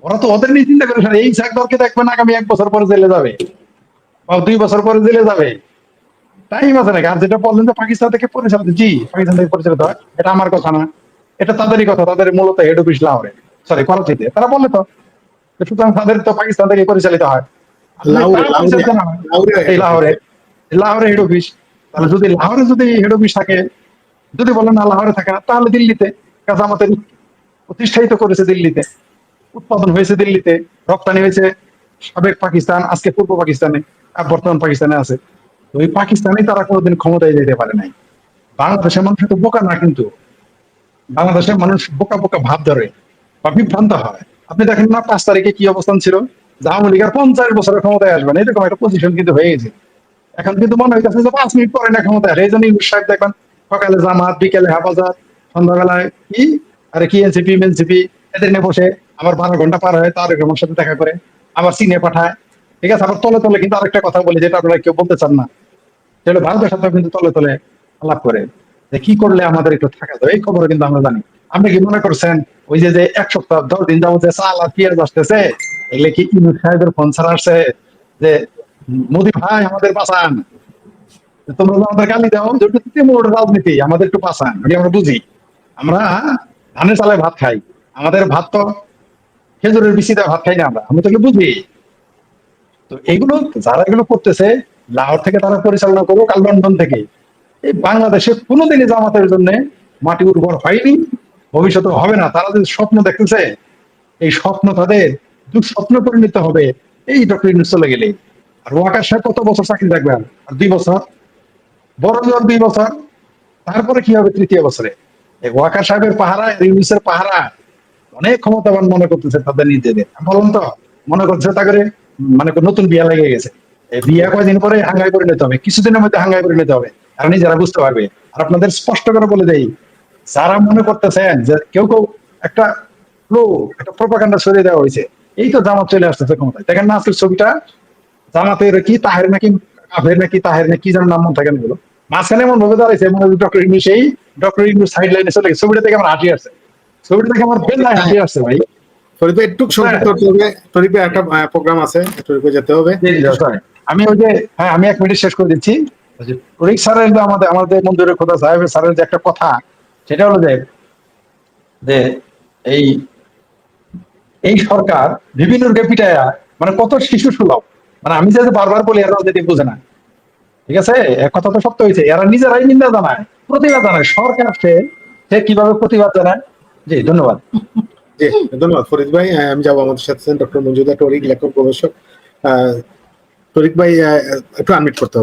ওরা তো ওদের নিয়ে চিন্তা করে, এই সাকদরকে দেখবেন আগামী 1 বছর পরে জেলে যাবে, বা 2 বছর পরে জেলে যাবে, টাইম আছে নাকি? আর যেটা বললেন যে পাকিস্তান থেকে পরিচালিত, জি পাকিস্তান থেকে পরিচালিত হয়, এটা আমার কথা না, এটা তাদেরই কথা। তাদের মূলত হেড অফিস লাহোরে, সরি করাচিতে, তারা বলে তো, সুতরাং তাদের তো পাকিস্তান থেকে পরিচালিত হয়। এই লাহোরে হেড অফিস, তাহলে যদি লাহোরে যদি হেড অফিস থাকে, যদি বলেন না লাহোরে থাকে না, তাহলে দিল্লিতে আমাদের প্রতিষ্ঠায়িত করেছে, দিল্লিতে উৎপাদন হয়েছে, দিল্লিতে রপ্তানি হয়েছে। সাবেক পাকিস্তান আজকে পূর্ব পাকিস্তানে, আর বর্তমান পাকিস্তানে আছে। তো ওই পাকিস্তানে তারা কোনোদিন ক্ষমতায় যেতে পারে নাই। বাংলাদেশের মানুষ তো বোকা না, কিন্তু বাংলাদেশের মানুষ বোকা বোকা ভাব ধরে বা বিভ্রান্ত হয়। আপনি দেখেন না 5 তারিখে কি অবস্থান ছিল, যে আওয়ামী লীগের 50 বছরের ক্ষমতায় আসবেন, এরকম একটা পজিশন কিন্তু হয়ে গেছে। এখন কিন্তু মনে হইতেছে যে 5 মিনিট পরে না ক্ষমতায় আসে। এই জন্য ইউনূস সাহেব দেখবেন সকালে জামাত, বিকেলে হেফাজত, সন্ধ্যাবেলায় কি আরে কি এনসিপি এদের নিয়ে বসে, আবার 12 ঘন্টা পার হয় তারেক রহমানের সাথে দেখা করে, আবার চীনে পাঠায়, ঠিক আছে, আবার তলে তলে কিন্তু আরেকটা কথা বলি যেটা আপনারা কেউ বলতে চান না, সেটা ভারতের সাথে কিন্তু তলে তলে আলাপ করে যে কি করলে আমাদের একটু থাকা যাবে, এই খবর কিন্তু আমরা জানি। আপনি কি মনে করছেন ওই যে যে 1 সপ্তাহ 10 দিন যাবত যে চাল আর পেঁয়াজ আসতেছে, এগুলো কি ইউনূস সাহেবের ফোন ছাড়া আসছে যে মোদি ভাই আমাদের বাঁচান, তোমরা তো আমাদের গালি দাও, যে তৃণমূল রাজনীতি আমাদের একটু বাঁচান, এটা আমরা বুঝি। আমরা ধানের চালে ভাত খাই, আমাদের ভাত তো খেজুরের বিচি দেওয়া ভাত খাই না, আমরা তো এগুলো বুঝি। তো এগুলো যারা এগুলো করতেছে লাহোর থেকে তারা পরিচালনা করুক আর লন্ডন থেকে, এই বাংলাদেশে কোনোদিনই জামাতের জন্য মাটি উর্বর হয়নি, ভবিষ্যতে হবে না। তারা যে স্বপ্ন দেখতেছে, এই স্বপ্ন তাদের দুঃস্বপ্ন পরিণত হবে এই ডক্টর ইউনূস চলে গেলে। আর ওয়াকার সাহেব কত বছর চাকরি থাকবেন? আর 2 বছর, বড় জোর 2 বছর, তারপরে কি হবে তৃতীয় বছরে? এই ওয়াকার সাহেবের পাহারা, ইউনূসের পাহারা অনেক ক্ষমতাবান মনে করতেছে তাদের নিজেদের, বলুন তো, মনে করছে তাদের মানে নতুন বিয়া লেগে গেছে। এই বিয়া কয়দিন পরে হাঙ্গায় পরিণত হবে, কিছুদিনের মধ্যে হাঙ্গায় পরিণত হবে, আর নিজেরা বুঝতে পারবে। আর আপনাদের স্পষ্ট করে বলে দেই, যারা মনে করতেছেন যে কেউ কেউ একটা একটা প্রপাগান্ডা ছড়িয়ে দেওয়া হয়েছে, এই তো জামাত চলে আসতেছে ক্ষমতায়, দেখেন না আজকের ছবিটা, জামাতের কি তাহের নাকি কাফের নাকি তাহের নাকি যেন নাম মনে থাকেন গুলো, মাঝখানে এমন ভাবে দাঁড়াইছে মনে হয় ডক্টর ইউনূস, এই ডক্টর ইউনূস সাইড লাইনে চলে গেছে। ছবিটা থেকে আমার হাসি আসছে, ছবিটা থেকে আমার বেলায় হাসি আসছে ভাই। ফরিদ ভাই একটু সংক্ষিপ্ত করতে হবে, ফরিদ ভাই একটা প্রোগ্রাম আছে, একটু যেতে হবে। আমি ওই যে, হ্যাঁ আমি 1 মিনিট শেষ করে দিচ্ছি। তরিক স্যারের যে আমাদের মঞ্জুরের খোদা সাহেবের স্যারের যে একটা কথা, সেটা হলো যে যে এই এই সরকার বিভিন্ন পিটায়া মানে কত শিশু সুলভ, মানে আমি যে বারবার বলি এরা যদি বোঝে না, ঠিক আছে, এক কথা তো সত্য হয়েছে, এরা নিজেরাই নিন্দা জানায়, প্রতিবাদ জানায়, সরকার সে কিভাবে প্রতিবাদ জানায়। জি ধন্যবাদ। জি ধন্যবাদ ফরিদ ভাই। আমি যাবো, আমাদের সাথে ডক্টর মঞ্জুদা তরিক, লেখক গবেষক। তরিক ভাই একটু আনমিট করতে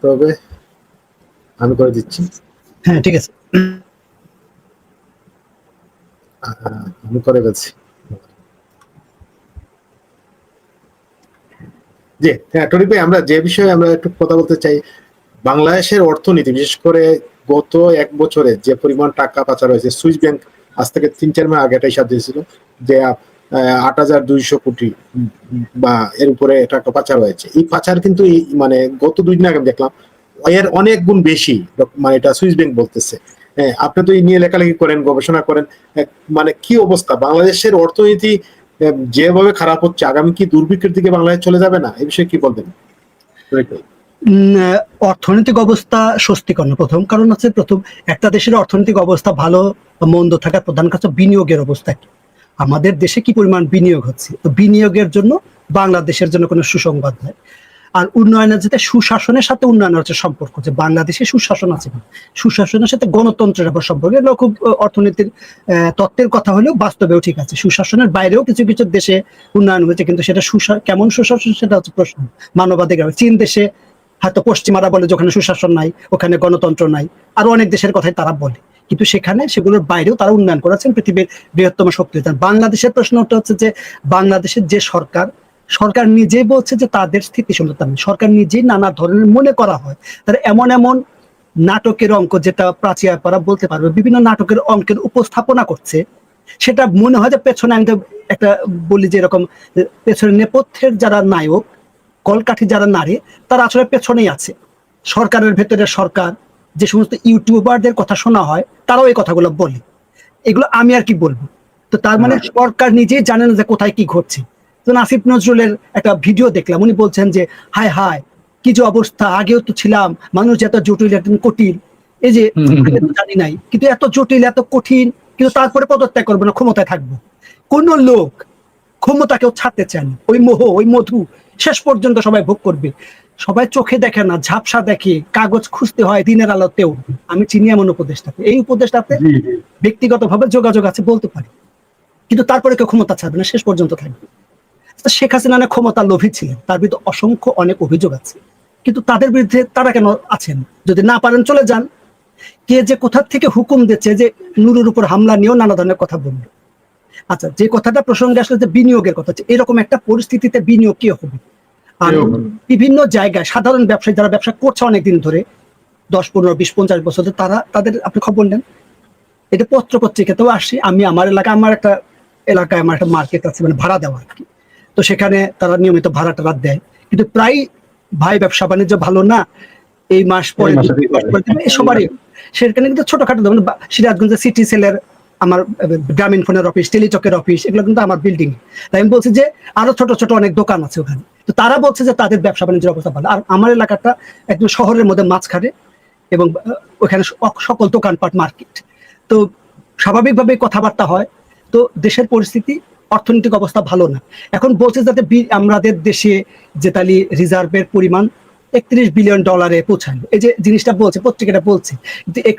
হবে, আমি করে দিচ্ছি। হ্যাঁ ঠিক আছে। আমি করে ফেলছি। জি হ্যাঁ তরিক ভাই, আমরা যে বিষয়ে আমরা একটু কথা বলতে চাই, বাংলাদেশের অর্থনীতি, বিশেষ করে গত 1 বছরে যে পরিমাণ টাকা পাচার হয়েছে, সুইস ব্যাংক আজ থেকে 3-4 মাস আগে এটাই হিসাব দিয়েছিল যে 8,200 কোটি বা এর উপরে টাকা পাচার হয়েছে। এই পাচার কিন্তু মানে গত 2 দিন আগে দেখলাম এর অনেক গুণ বেশি, মানে এটা সুইস ব্যাংক বলতেছে। হ্যাঁ, আপনি তো এই নিয়ে লেখালেখি করেন, গবেষণা করেন, মানে কি অবস্থা বাংলাদেশের অর্থনীতি যেভাবে খারাপ হচ্ছে, আগামী কি দুর্ভিক্ষের দিকে বাংলাদেশ চলে যাবে না? এই বিষয়ে কি বলবেন? অর্থনৈতিক অবস্থা স্বস্তিকর না। প্রথম কারণ হচ্ছে, একটা দেশের অর্থনৈতিক অবস্থা ভালো বা মন্দ থাকার প্রধান কারণ বিনিয়োগের অবস্থা কি, আমাদের দেশে কি পরিমাণ বিনিয়োগ হচ্ছে। তো বিনিয়োগের জন্য বাংলাদেশের জন্য কোনো সুসংবাদ নাই। আর উন্নয়নের যেটা সুশাসনের সাথে উন্নয়নের হচ্ছে সম্পর্ক, যে বাংলাদেশে সুশাসন আছে, সুশাসনের সাথে গণতন্ত্রের আবার সম্পর্ক। এগুলো খুব অর্থনীতির তত্ত্বের কথা হলেও বাস্তবেও ঠিক আছে। সুশাসনের বাইরেও কিছু কিছু দেশে উন্নয়ন হয়েছে, কিন্তু সেটা কেমন সুশাসন সেটা হচ্ছে প্রশ্ন। মানবাধিকার, চীন দেশে হয়তো পশ্চিমারা বলে যেখানে সুশাসন নাই ওখানে গণতন্ত্র নাই, আরো অনেক দেশের কথাই তারা বলে, কিন্তু সেখানে সেগুলোর বাইরেও তারা উন্নয়ন করেছেন, পৃথিবীর বৃহত্তম শক্তি। বাংলাদেশের প্রশ্নটা হচ্ছে যে বাংলাদেশের যে সরকার নিজেই বলছে যে তাদের স্থিতিশীলতা নেই। সরকার নিজেই নানা ধরনের মনে করা হয় তারা এমন এমন নাটকের অঙ্ক, যেটা প্রাচীরা বলতে পারবে, বিভিন্ন নাটকের অঙ্কের উপস্থাপনা করছে, সেটা মনে হয় যে পেছনে আমি একটা বলি যে এরকম পেছনে নেপথ্যের যারা নায়ক, কলকাঠি যারা নারী, তারা আসলে পেছনেই আছে। সরকারের ভেতরে সরকার, যে সমস্ত ইউটিউবারদের কথা শোনা হয় তারাও এই কথাগুলো বলে। এগুলো আমি আর কি বলবো। তো তার মানে সরকার নিজেই জানে না যে কোথায় কি ঘটছে। তো আসিফ নজরুলের একটা ভিডিও দেখলাম, উনি বলছেন যে হায় হায় কি যে অবস্থা, আগেও তো ছিলাম, মানুষ এত জটিল এত কঠিন, এই যে জানি নাই, কিন্তু এত জটিল এত কঠিন, কিন্তু তারপরে পদত্যাগ করবো না, ক্ষমতায় থাকবো। কোন লোক ক্ষমতা কেউ ছাড়তে চান, ওই মোহ ওই মধু শেষ পর্যন্ত সবাই ভোগ করবে। সবাই চোখে দেখে না, ঝাপসা দেখে, কাগজ খুঁজতে হয় দিনের আলোতেও। আমি চিনি এমন উপদেষ্টাকে, এই উপদেষ্টাতে ব্যক্তিগতভাবে যোগাযোগ আছে বলতে পারি, কিন্তু তারপরে কেউ ক্ষমতা ছাড়বে না, শেষ পর্যন্ত থাকবে। শেখ হাসিনা অনেক ক্ষমতা লোভী ছিলেন, তার বিরুদ্ধে অসংখ্য অনেক অভিযোগ আছে, কিন্তু তাদের বিরুদ্ধে তারা কেন আছেন? যদি না পারেন চলে যান। কে যে কোথা থেকে হুকুম দিচ্ছে যে নুরুর উপর হামলা নিয়েও নানা ধরনের কথা বললো। আচ্ছা, যে কথাটা প্রসঙ্গে আসলে যে বিনিয়োগের কথা, এরকম একটা পরিস্থিতিতে বিনিয়োগ কি হবে? আর বিভিন্ন জায়গায় সাধারণ ব্যবসায়ী যারা ব্যবসা করছে অনেকদিন ধরে, 10, 15, 20, 50 বছর, তারা তাদের আপনি খবর নেন, এটা পত্র পত্রিকাতেও আসছে। আমি আমার একটা এলাকায় আমার একটা মার্কেট আছে, মানে ভাড়া দেওয়া আর কি। তো সেখানে তারা নিয়মিত ভাড়া টাড়া দেয়, কিন্তু প্রায় ভাই ব্যবসা বাণিজ্য ভালো না, এই মাস পরে সবারই সেখানে কিন্তু ছোটখাটো, যেমন সিরাজগঞ্জের সিটি সেলের আমার গ্রামীণ ফোনের অফিস, টেলিটকের অফিস, এগুলো কিন্তু আমার বিল্ডিং। তাই আমি বলছি যে আরো ছোট ছোট অনেক দোকান আছে ওখানে, তো তারা বলছে যে তাদের ব্যবসা বাণিজ্যের অবস্থা ভালো। আর আমার এলাকাটা একদম শহরের মধ্যে মাঝখানে, এবং ওখানে সকল দোকানপাট, মার্কেট, তো স্বাভাবিকভাবে কথাবার্তা হয়। তো দেশের পরিস্থিতি, অর্থনৈতিক অবস্থা ভালো না। এখন বলছে যাতে আমাদের দেশে যে তালি রিজার্ভের পরিমাণ $31 বিলিয়ন পৌঁছালো, এই যে জিনিসটা বলছে, পত্রিকাটা বলছে,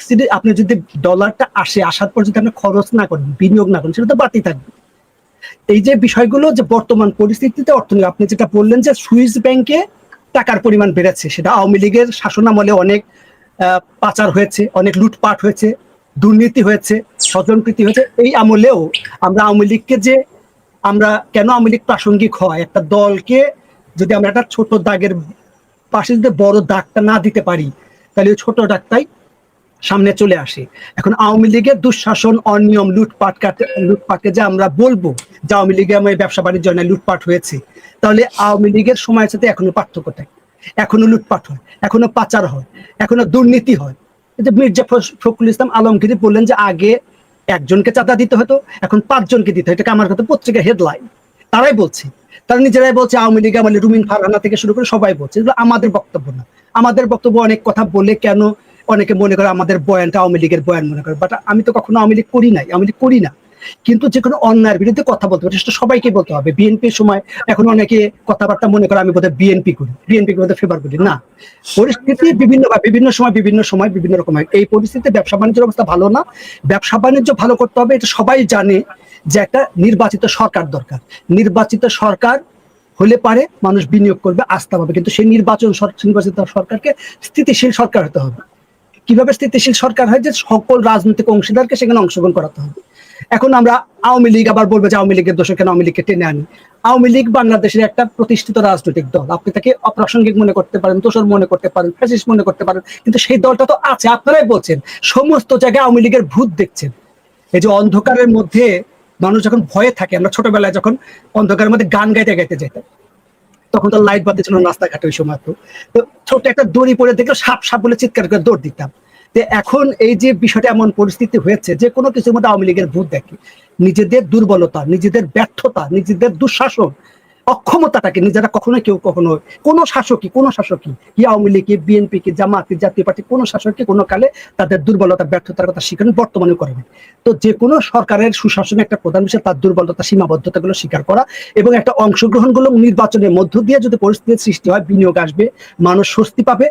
কিন্তু আপনি যদি ডলারটা আসার পর যদি আপনি খরচ না করেন, বিনিয়োগ না করেন, সেটা তো বাড়তি থাকবে। এই যে বিষয়গুলো, যে বর্তমান পরিস্থিতিতে অর্থনীতি, আপনি যেটা বললেন যে সুইস ব্যাংকে টাকার পরিমাণ বেড়েছে, সেটা আওয়ামী লীগের শাসনামলে অনেক পাচার হয়েছে, অনেক লুটপাট হয়েছে, দুর্নীতি হয়েছে, স্বজনপ্রীতি হয়েছে। এই আমলেও আমরা আওয়ামী লীগকে যে আমরা কেন আওয়ামী লীগ প্রাসঙ্গিক হয়, একটা দলকে যদি আমরা একটা ছোট দাগের পাশে যদি বড় দাগটা না দিতে পারি, তাহলে ওই ছোট দাগটাই সামনে চলে আসে। এখন আওয়ামী লীগের দুঃশাসন, অনিয়ম, লুটপাটকে যে আমরা বলবো যে আওয়ামী লীগে আমার ব্যবসা বাণিজ্য না লুটপাট হয়েছে, তাহলে আওয়ামী লীগের সময়ের সাথে এখনো পার্থক্য থাকে, এখনো লুটপাট হয়, এখনো পাচার হয়, এখনো দুর্নীতি হয়। মির্জা ফখরুল ইসলাম আলমগীর বললেন যে আগে একজনকে চাঁদা দিতে হতো, এখন 5 জনকে দিতে হয়। এটাকে আমার কথা পত্রিকা হেডলাইন, তারাই বলছে, তারা নিজেরাই বলছে। আওয়ামী লীগ, আমাদের রুমিন ফারহানা থেকে শুরু করে সবাই বলছে, এগুলো আমাদের বক্তব্য না। আমাদের বক্তব্য অনেক কথা বলে কেন অনেকে মনে করে আমাদের বয়ানটা আওয়ামী লীগের বয়ান মনে করে, বাট আমি তো কখনো আওয়ামী লীগ করি নাই, আওয়ামী লীগ করি না। কিন্তু যে কোনো অন্যায়ের বিরুদ্ধে কথা বলতে পারে, সেটা সবাইকে বলতে হবে। বিএনপির সময় এখন অনেকে কথাবার্তা মনে করে আমি বোধহয় বিএনপি করি, বিএনপি বোধহয় ফেভার করি না। পরিস্থিতি বিভিন্ন সময় বিভিন্ন রকম হয়। এই পরিস্থিতিতে ব্যবসা বাণিজ্যের অবস্থা ভালো না। ব্যবসা বাণিজ্য ভালো করতে হবে, এটা সবাই জানে যে একটা নির্বাচিত সরকার দরকার। নির্বাচিত সরকার হলে পারে মানুষ বিনিয়োগ করবে, আস্থা পাবে। কিন্তু সেই নির্বাচিত সরকারকে স্থিতিশীল সরকার হতে হবে। কিভাবে স্থিতিশীল সরকার হয়? যে সকল রাজনৈতিক অংশীদারকে সেখানে অংশগ্রহণ করাতে হবে। এখন আমরা আওয়ামী লীগ আবার বলবো যে আওয়ামী লীগের দোষে কেন আওয়ামী লীগকে টেনে আনি। আওয়ামী লীগ বাংলাদেশের একটা প্রতিষ্ঠিত রাজনৈতিক দল। আপনি তাকে অপ্রাসঙ্গিক মনে করতে পারেন, দোষর মনে করতে পারেন, ফ্যাসিস্ট মনে করতে পারেন, কিন্তু সেই দলটা তো আছে। আপনারাই বলছেন সমস্ত জায়গায় আওয়ামী লীগের ভূত দেখছেন। এই যে অন্ধকারের মধ্যে মানুষ যখন ভয়ে থাকে, আমরা ছোটবেলায় যখন অন্ধকারের মধ্যে গান গাইতে গাইতে যেতাম, তখন তো লাইট বাতি ছিল রাস্তাঘাটে ওই সময়। তো ছোট একটা দড়ি পরে দেখলে সাপ সাপ বলে চিৎকার করে দৌড় দিতাম। এখন এই যে বিষয়টা এমন পরিস্থিতি হয়েছে যে কোনো কিছুর মধ্যে আওয়ামী লীগের ভূত দেখে। নিজেদের দুর্বলতা, নিজেদের ব্যর্থতা, নিজেদের দুঃশাসন, অক্ষমতাটাকে নিজেরা কেউ কখনো কোন শাসকই কি আওয়ামী লীগ, কি বিএনপি, কি জামাত, কি জাতীয় পার্টি, কোন শাসককে কোনো কালে তাদের দুর্বলতা, ব্যর্থতার কথা স্বীকার বর্তমানেও করেনি। তো যে কোনো সরকারের সুশাসনের একটা প্রধান বিষয় তার দুর্বলতা, সীমাবদ্ধতাগুলো স্বীকার করা এবং একটা অংশগ্রহণগুলো নির্বাচনের মধ্য দিয়ে যদি পরিস্থিতির সৃষ্টি হয়, বিনিয়োগ আসবে, মানুষ স্বস্তি পাবে।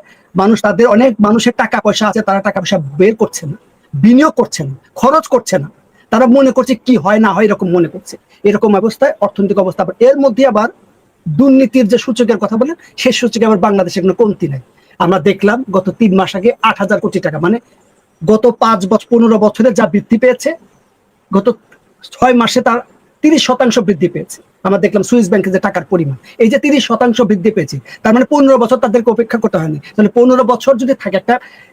তাদের অনেক মানুষের টাকা পয়সা আছে, তারা টাকা পয়সা বের করছে না, বিনিয়োগ করছে না, খরচ করছে না, তারা মনে করছে কি হয় না হয় এরকম মনে করছে। এরকম অবস্থায় অর্থনৈতিক অবস্থা, এর মধ্যে আবার দুর্নীতির যে সূচকের কথা বলেন, সেই সূচকে আবার বাংলাদেশে কোনো কমতি নাই। আমরা দেখলাম গত 3 মাস আগে 8,000 কোটি টাকা, মানে গত 15 বছরে যা বৃদ্ধি পেয়েছে, গত 6 মাসে তার 30% বৃদ্ধি পেয়েছে। আমরা দেখলাম সুইস ব্যাংকে যে টাকার পরিমাণ, এই যে 30% বৃদ্ধি পেয়েছে, তার মানে 15 বছর তাদেরকে অপেক্ষা করতে হয়নি। তাহলে 15 বছর যদি থাকে,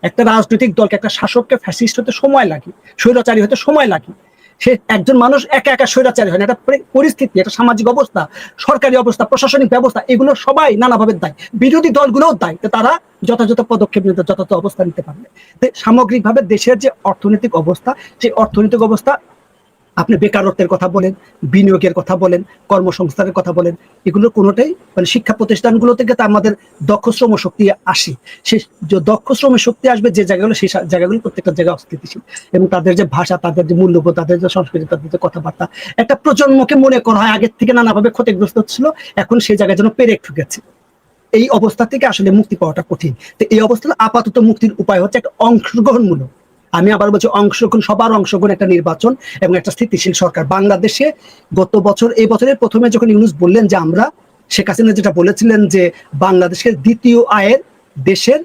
একটা রাজনৈতিক দলকে, একটা শাসককে ফ্যাসিস্ট হতে সময় লাগে, স্বৈরাচারী হতে সময় লাগে। সে একজন মানুষ একা একা স্বৈরাচারী হয় না, একটা পরিস্থিতি, একটা সামাজিক অবস্থা, সরকারি অবস্থা, প্রশাসনিক ব্যবস্থা, এগুলো সবাই নানাভাবে দায়ী। বিরোধী দলগুলোও দায়ী, তারা যথাযথ পদক্ষেপ নিতে, যথাযথ অবস্থা নিতে পারবে। সামগ্রিকভাবে দেশের যে অর্থনৈতিক অবস্থা, সেই অর্থনৈতিক অবস্থা, আপনি বেকারত্বের কথা বলেন, বিনিয়োগের কথা বলেন, কর্মসংস্থানের কথা বলেন, এগুলোর কোনোটাই মানে শিক্ষা প্রতিষ্ঠানগুলো থেকে তা আমাদের দক্ষ শ্রম শক্তি আসে। সেই দক্ষ শ্রম শক্তি আসবে যে জায়গাগুলো, সেই জায়গাগুলো প্রত্যেকটা জায়গায় অস্থিতিশীল, এবং তাদের যে ভাষা, তাদের যে মূল্যবোধ, তাদের যে সংস্কৃতি, তাদের যে কথাবার্তা, একটা প্রজন্মকে মনে করা হয় আগের থেকে নানাভাবে ক্ষতিগ্রস্ত হচ্ছিল, এখন সেই জায়গায় যেন পেরেক ঠুকেছে। এই অবস্থা থেকে আসলে মুক্তি পাওয়াটা কঠিন। তো এই অবস্থায় আপাতত মুক্তির উপায় হচ্ছে একটা অংশগ্রহণমূলক, আমি আবার বলছি অংশগ্রহণ, সবার অংশগ্রহণ, একটা নির্বাচন এবং একটা স্থিতিশীল সরকার। বাংলাদেশে গত বছর, এই বছরের প্রথমে যখন ইউনূস বললেন যে আমরা, শেখ হাসিনা যেটা বলেছিলেন যে বাংলাদেশের দ্বিতীয় আয়ের দেশের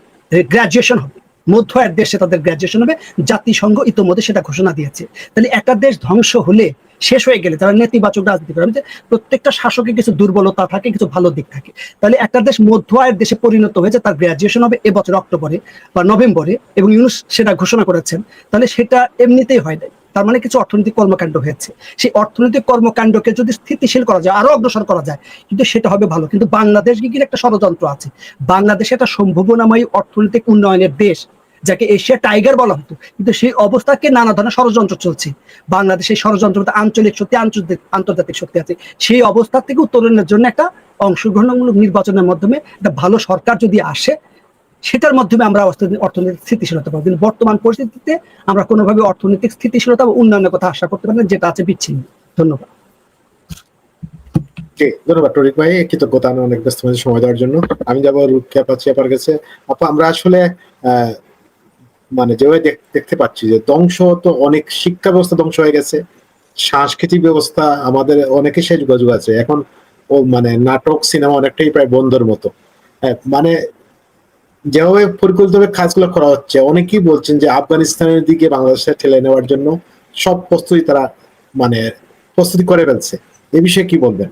গ্রাজুয়েশন হবে, মধ্য আয়ের দেশে তাদের গ্রাজুয়েশন হবে, জাতিসংঘ ইতোমধ্যে সেটা ঘোষণা দিয়েছে। তাহলে একটা দেশ ধ্বংস হলে, শেষ হয়ে গেলে, তারা নেতিবাচক রাজনীতি করে। প্রত্যেকটা শাসকের কিছু দুর্বলতা থাকে, কিছু ভালো দিক থাকে। তাহলে একটা দেশ মধ্য আয়ের দেশে পরিণত হয়েছে, তার গ্রাজুয়েশন হবে এবছর অক্টোবরে বা নভেম্বরে, এবং ইউনূস সেটা ঘোষণা করেছেন। তাহলে সেটা এমনিতেই হয় নাই, তার মানে কিছু অর্থনৈতিক কর্মকাণ্ড হয়েছে। সেই অর্থনৈতিক কর্মকাণ্ডকে যদি স্থিতিশীল করা যায়, আরো অগ্রসর করা যায়, কিন্তু সেটা হবে ভালো। কিন্তু বাংলাদেশ কিন্তু একটা ষড়যন্ত্র আছে। বাংলাদেশ একটা সম্ভাবনাময়ী অর্থনৈতিক উন্নয়নের দেশ, যাকে এশিয়া টাইগার বলা হতো, কিন্তু সেই অবস্থাকে নানা ধরনের ষড়যন্ত্র চলছে। বাংলাদেশের ষড়যন্ত্র আঞ্চলিক শক্তি, আন্তর্জাতিক শক্তি আছে। সেই অবস্থা থেকে উত্তরণের জন্য একটা অংশগ্রহণমূলক নির্বাচনের মাধ্যমে একটা ভালো সরকার যদি আসে, সেটার মাধ্যমে আমরা অর্থনৈতিক স্থিতিশীলতা পাবো। কিন্তু বর্তমান পরিস্থিতিতে আমরা কোনোভাবে অর্থনৈতিক স্থিতিশীলতা বা উন্নয়নের কথা আশা করতে পারি না, যেটা আছে বিচ্ছিন্ন। ধন্যবাদ। ধন্যবাদ টরিক ভাই, কৃতজ্ঞতা অনেক ব্যস্ত সময় দেওয়ার জন্য। আমি যাবো রুকেয়া পাচ্ছি আপনার কাছে। আপা, আমরা আসলে মানে যেভাবে দেখতে পাচ্ছি যে ধ্বংস তো অনেক, শিক্ষা ব্যবস্থা ধ্বংস হয়ে গেছে, সাংস্কৃতিক ব্যবস্থা আমাদের অনেকে সে যোগাযোগ আছে এখন, ও মানে নাটক সিনেমা অনেকটাই প্রায় বন্ধের মতো। মানে যেভাবে পরিকল্পিতভাবে কাজগুলো করা হচ্ছে, অনেকেই বলছেন যে আফগানিস্তানের দিকে বাংলাদেশে ঠেলে নেওয়ার জন্য সব প্রস্তুতি তারা মানে প্রস্তুতি করে ফেলছে। এ বিষয়ে কি বলবেন?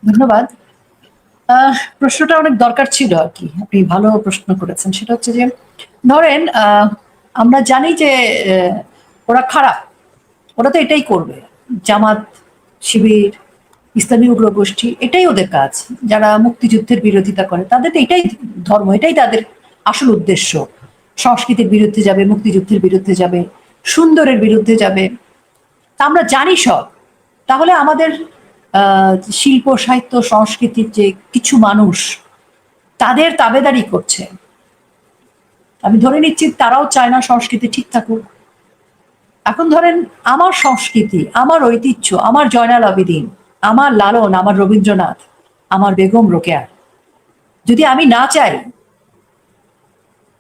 ধন্যবাদ। প্রশ্নটা অনেক দরকার ছিল আর কি, আপনি ভালো প্রশ্ন করেছেন। সেটা হচ্ছে যে ধরেন আমরা জানি যে ওরা খারাপ, ওরা তো এটাই করবে। জামাত, শিবির, ইসলামী উগ্রগোষ্ঠী, এটাই ওদের কাজ। যারা মুক্তিযুদ্ধের বিরোধিতা করে তাদের তো এটাই ধর্ম, এটাই তাদের আসল উদ্দেশ্য। সংস্কৃতির বিরুদ্ধে যাবে, মুক্তিযুদ্ধের বিরুদ্ধে যাবে, সুন্দরের বিরুদ্ধে যাবে, তা আমরা জানি সব। তাহলে আমাদের শিল্প, সাহিত্য, সংস্কৃতির যে কিছু মানুষ তাদের তাবেদারি করছে, আমি ধরে নিচ্ছি তারাও চায় না সংস্কৃতি ঠিক থাকুক। এখন ধরেন আমার সংস্কৃতি, আমার ঐতিহ্য, আমার জয়নাল আবেদিন, আমার লালন, আমার রবীন্দ্রনাথ, আমার বেগম রোকেয়া, যদি আমি না চাই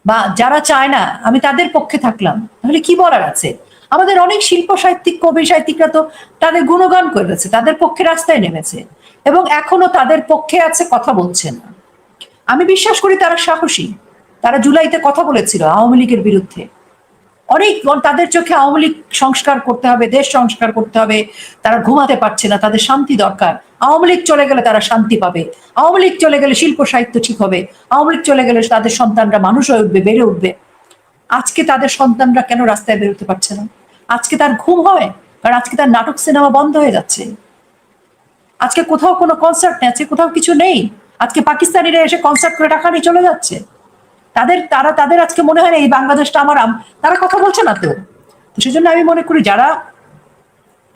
বা যারা চায় না আমি তাদের পক্ষে থাকলাম, তাহলে কি বলার আছে? আমাদের অনেক শিল্প সাহিত্যিক, কবি সাহিত্যিকরা তো তাদের গুণগান করেছে, তাদের পক্ষে রাস্তায় নেমেছে এবং এখনো তাদের পক্ষে আছে, কথা বলছে না। আমি বিশ্বাস করি তারা সাহসী। তারা জুলাইতে কথা বলেছিল আওয়ামী লীগের বিরুদ্ধে। অনেক, তাদের চোখে আওয়ামী লীগ সংস্কার করতে হবে, দেশ সংস্কার করতে হবে, তারা ঘুমাতে পারছে না, তাদের শান্তি দরকার। আওয়ামী লীগ চলে গেলে তারা শান্তি পাবে, আওয়ামী লীগ চলে গেলে শিল্প সাহিত্য ঠিক হবে, আওয়ামী লীগ চলে গেলে তাদের সন্তানরা মানুষ হয়ে উঠবে, বেড়ে উঠবে। আজকে তাদের সন্তানরা কেন রাস্তায় বেরোতে পারছে না? আজকে তার ঘুম হয়, কারণ আজকে তার নাটক সিনেমা বন্ধ হয়ে যাচ্ছে। আজকে কোথাও কোনো কনসার্ট নেই, আজকে কোথাও কিছু নেই। আজকে পাকিস্তানিরা এসে কনসার্ট করে টাকা নিয়ে চলে যাচ্ছে। তাদের আজকে মনে হয় না এই বাংলাদেশটা আমার, তারা কথা বলছে না। তো সেজন্য আমি মনে করি যারা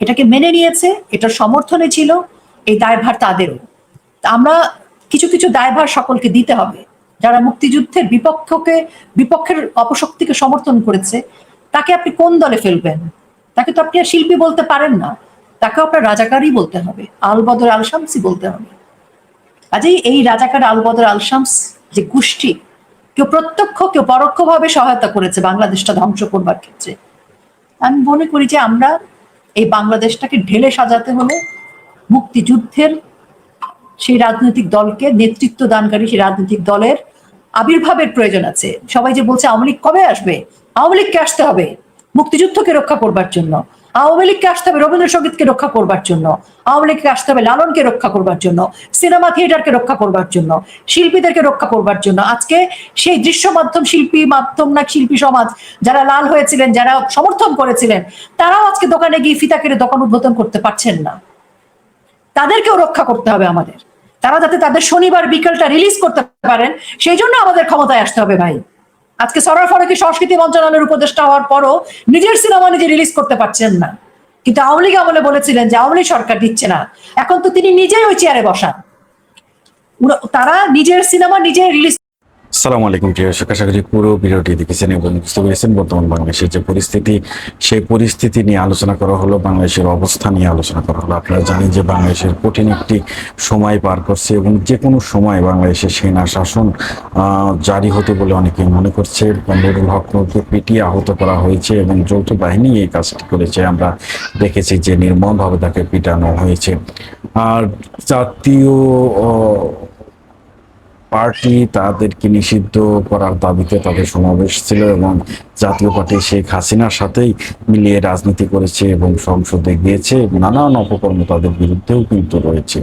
এটাকে মেনে নিয়েছে, এটার সমর্থনে ছিল, এই দায়ভার তাদেরও। আমরা কিছু কিছু দায়ভার সকলকে দিতে হবে। যারা মুক্তিযুদ্ধের বিপক্ষের অপশক্তিকে সমর্থন করেছে, তাকে আপনি কোন দলে ফেলবেন? তাকে তো আপনি আর শিল্পী বলতে পারেন না, তাকে আপনার রাজাকারই বলতে হবে, আলবদর আল শামসি বলতে হবে। কাজেই এই রাজাকার আলবদর আল শামস যে গোষ্ঠী, কেউ প্রত্যক্ষ কেউ পরোক্ষভাবে সহায়তা করেছে বাংলাদেশটা ধ্বংস করবার ক্ষেত্রে। আমি মনে করি যে আমরা এই বাংলাদেশটাকে ঢেলে সাজাতে হলে মুক্তিযুদ্ধের সেই রাজনৈতিক দলকে নেতৃত্ব দানকারী সেই রাজনৈতিক দলের আবির্ভাবের প্রয়োজন আছে। সবাই যে বলছে আওয়ামী লীগ কবে আসবে, আওয়ামী লীগকে আসতে হবে মুক্তিযুদ্ধকে রক্ষা করবার জন্য, আওয়ামী লীগকে আসতে হবে রবীন্দ্রসঙ্গীতকে রক্ষা করবার জন্য, আওয়ামী লীগকে আসতে হবে লালনকে রক্ষা করবার জন্য, সিনেমা থিয়েটারকে রক্ষা করবার জন্য, শিল্পীদেরকে রক্ষা করবার জন্য। আজকে সেই দৃশ্য মাধ্যম শিল্পী মাধ্যম না শিল্পী সমাজ যারা লাল হয়েছিলেন, যারা সমর্থন করেছিলেন, তারাও আজকে দোকানে গিয়ে ফিতা কেটে দোকান উদ্বোধন করতে পারছেন না। তাদেরকেও রক্ষা করতে হবে আমাদের, তারা যাতে তাদের শনিবার বিকেলটা রিলিজ করতে পারেন, সেই জন্য আমাদের ক্ষমতায় আসতে হবে ভাই। আজকে সরার ফারুকী সংস্কৃতি মন্ত্রণালয়ের উপদেষ্টা হওয়ার পরও নিজের সিনেমা নিজে রিলিজ করতে পারছেন না। কিন্তু আওয়ামী লীগ আমলে বলেছিলেন যে আওয়ামী লীগ সরকার দিচ্ছে না, এখন তো তিনি নিজেই ওই চেয়ারে বসা। তারা নিজের সিনেমা নিজে রিলিজ। আসসালামু আলাইকুম প্রিয় দর্শক, আশা করি পুরো ভিডিওটি দেখেছেন এবং বুঝতে পেরেছেন বর্তমান বাংলাদেশের যে পরিস্থিতি, সেই পরিস্থিতি নিয়ে আলোচনা করা হলো, বাংলাদেশের অবস্থা নিয়ে আলোচনা করা হলো। আপনারা জানেন যে বাংলাদেশের কঠিন একটি সময় পার করছে এবং যে কোনো সময় বাংলাদেশের সেনা শাসন জারি হতে বলে অনেকে মনে করছে। নুরুল হক নূরকে পিটিয়ে আহত করা হয়েছে এবং যৌথ বাহিনী এই কাজটি করেছে। আমরা দেখেছি যে নির্মমভাবে তাকে পিটানো হয়েছে। আর জাতীয় পার্টি তাদেরকে নিষিদ্ধ করার দাবিতে তাদের সমাবেশ ছিল এবং জাতীয় পার্টি শেখ হাসিনার সাথেই মিলিয়ে রাজনীতি করেছে এবং সংসদে গিয়েছে। নানান অপকর্ম তাদের বিরুদ্ধেও কিন্তু রয়েছে।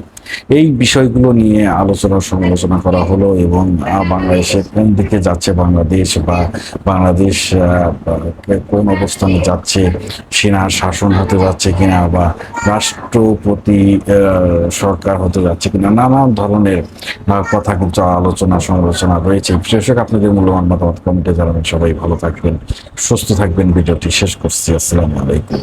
এই বিষয়গুলো নিয়ে আলোচনা সমালোচনা করা হলো এবং বাংলাদেশে কোন দিকে যাচ্ছে বাংলাদেশ, বা বাংলাদেশ কোন অবস্থানে যাচ্ছে, সেনা শাসন হতে যাচ্ছে কিনা, বা রাষ্ট্রপতি সরকার হতে যাচ্ছে কিনা, নানান ধরনের কথা কিন্তু আলোচনা সমালোচনা রয়েছে। বিশেষক আপনাদের মূল্যবান মতামত কমেন্টে জানাবেন। সবাই ভালো থাকবেন, সুস্থ থাকবেন। ভিডিওটি শেষ করছি। আসসালামু আলাইকুম।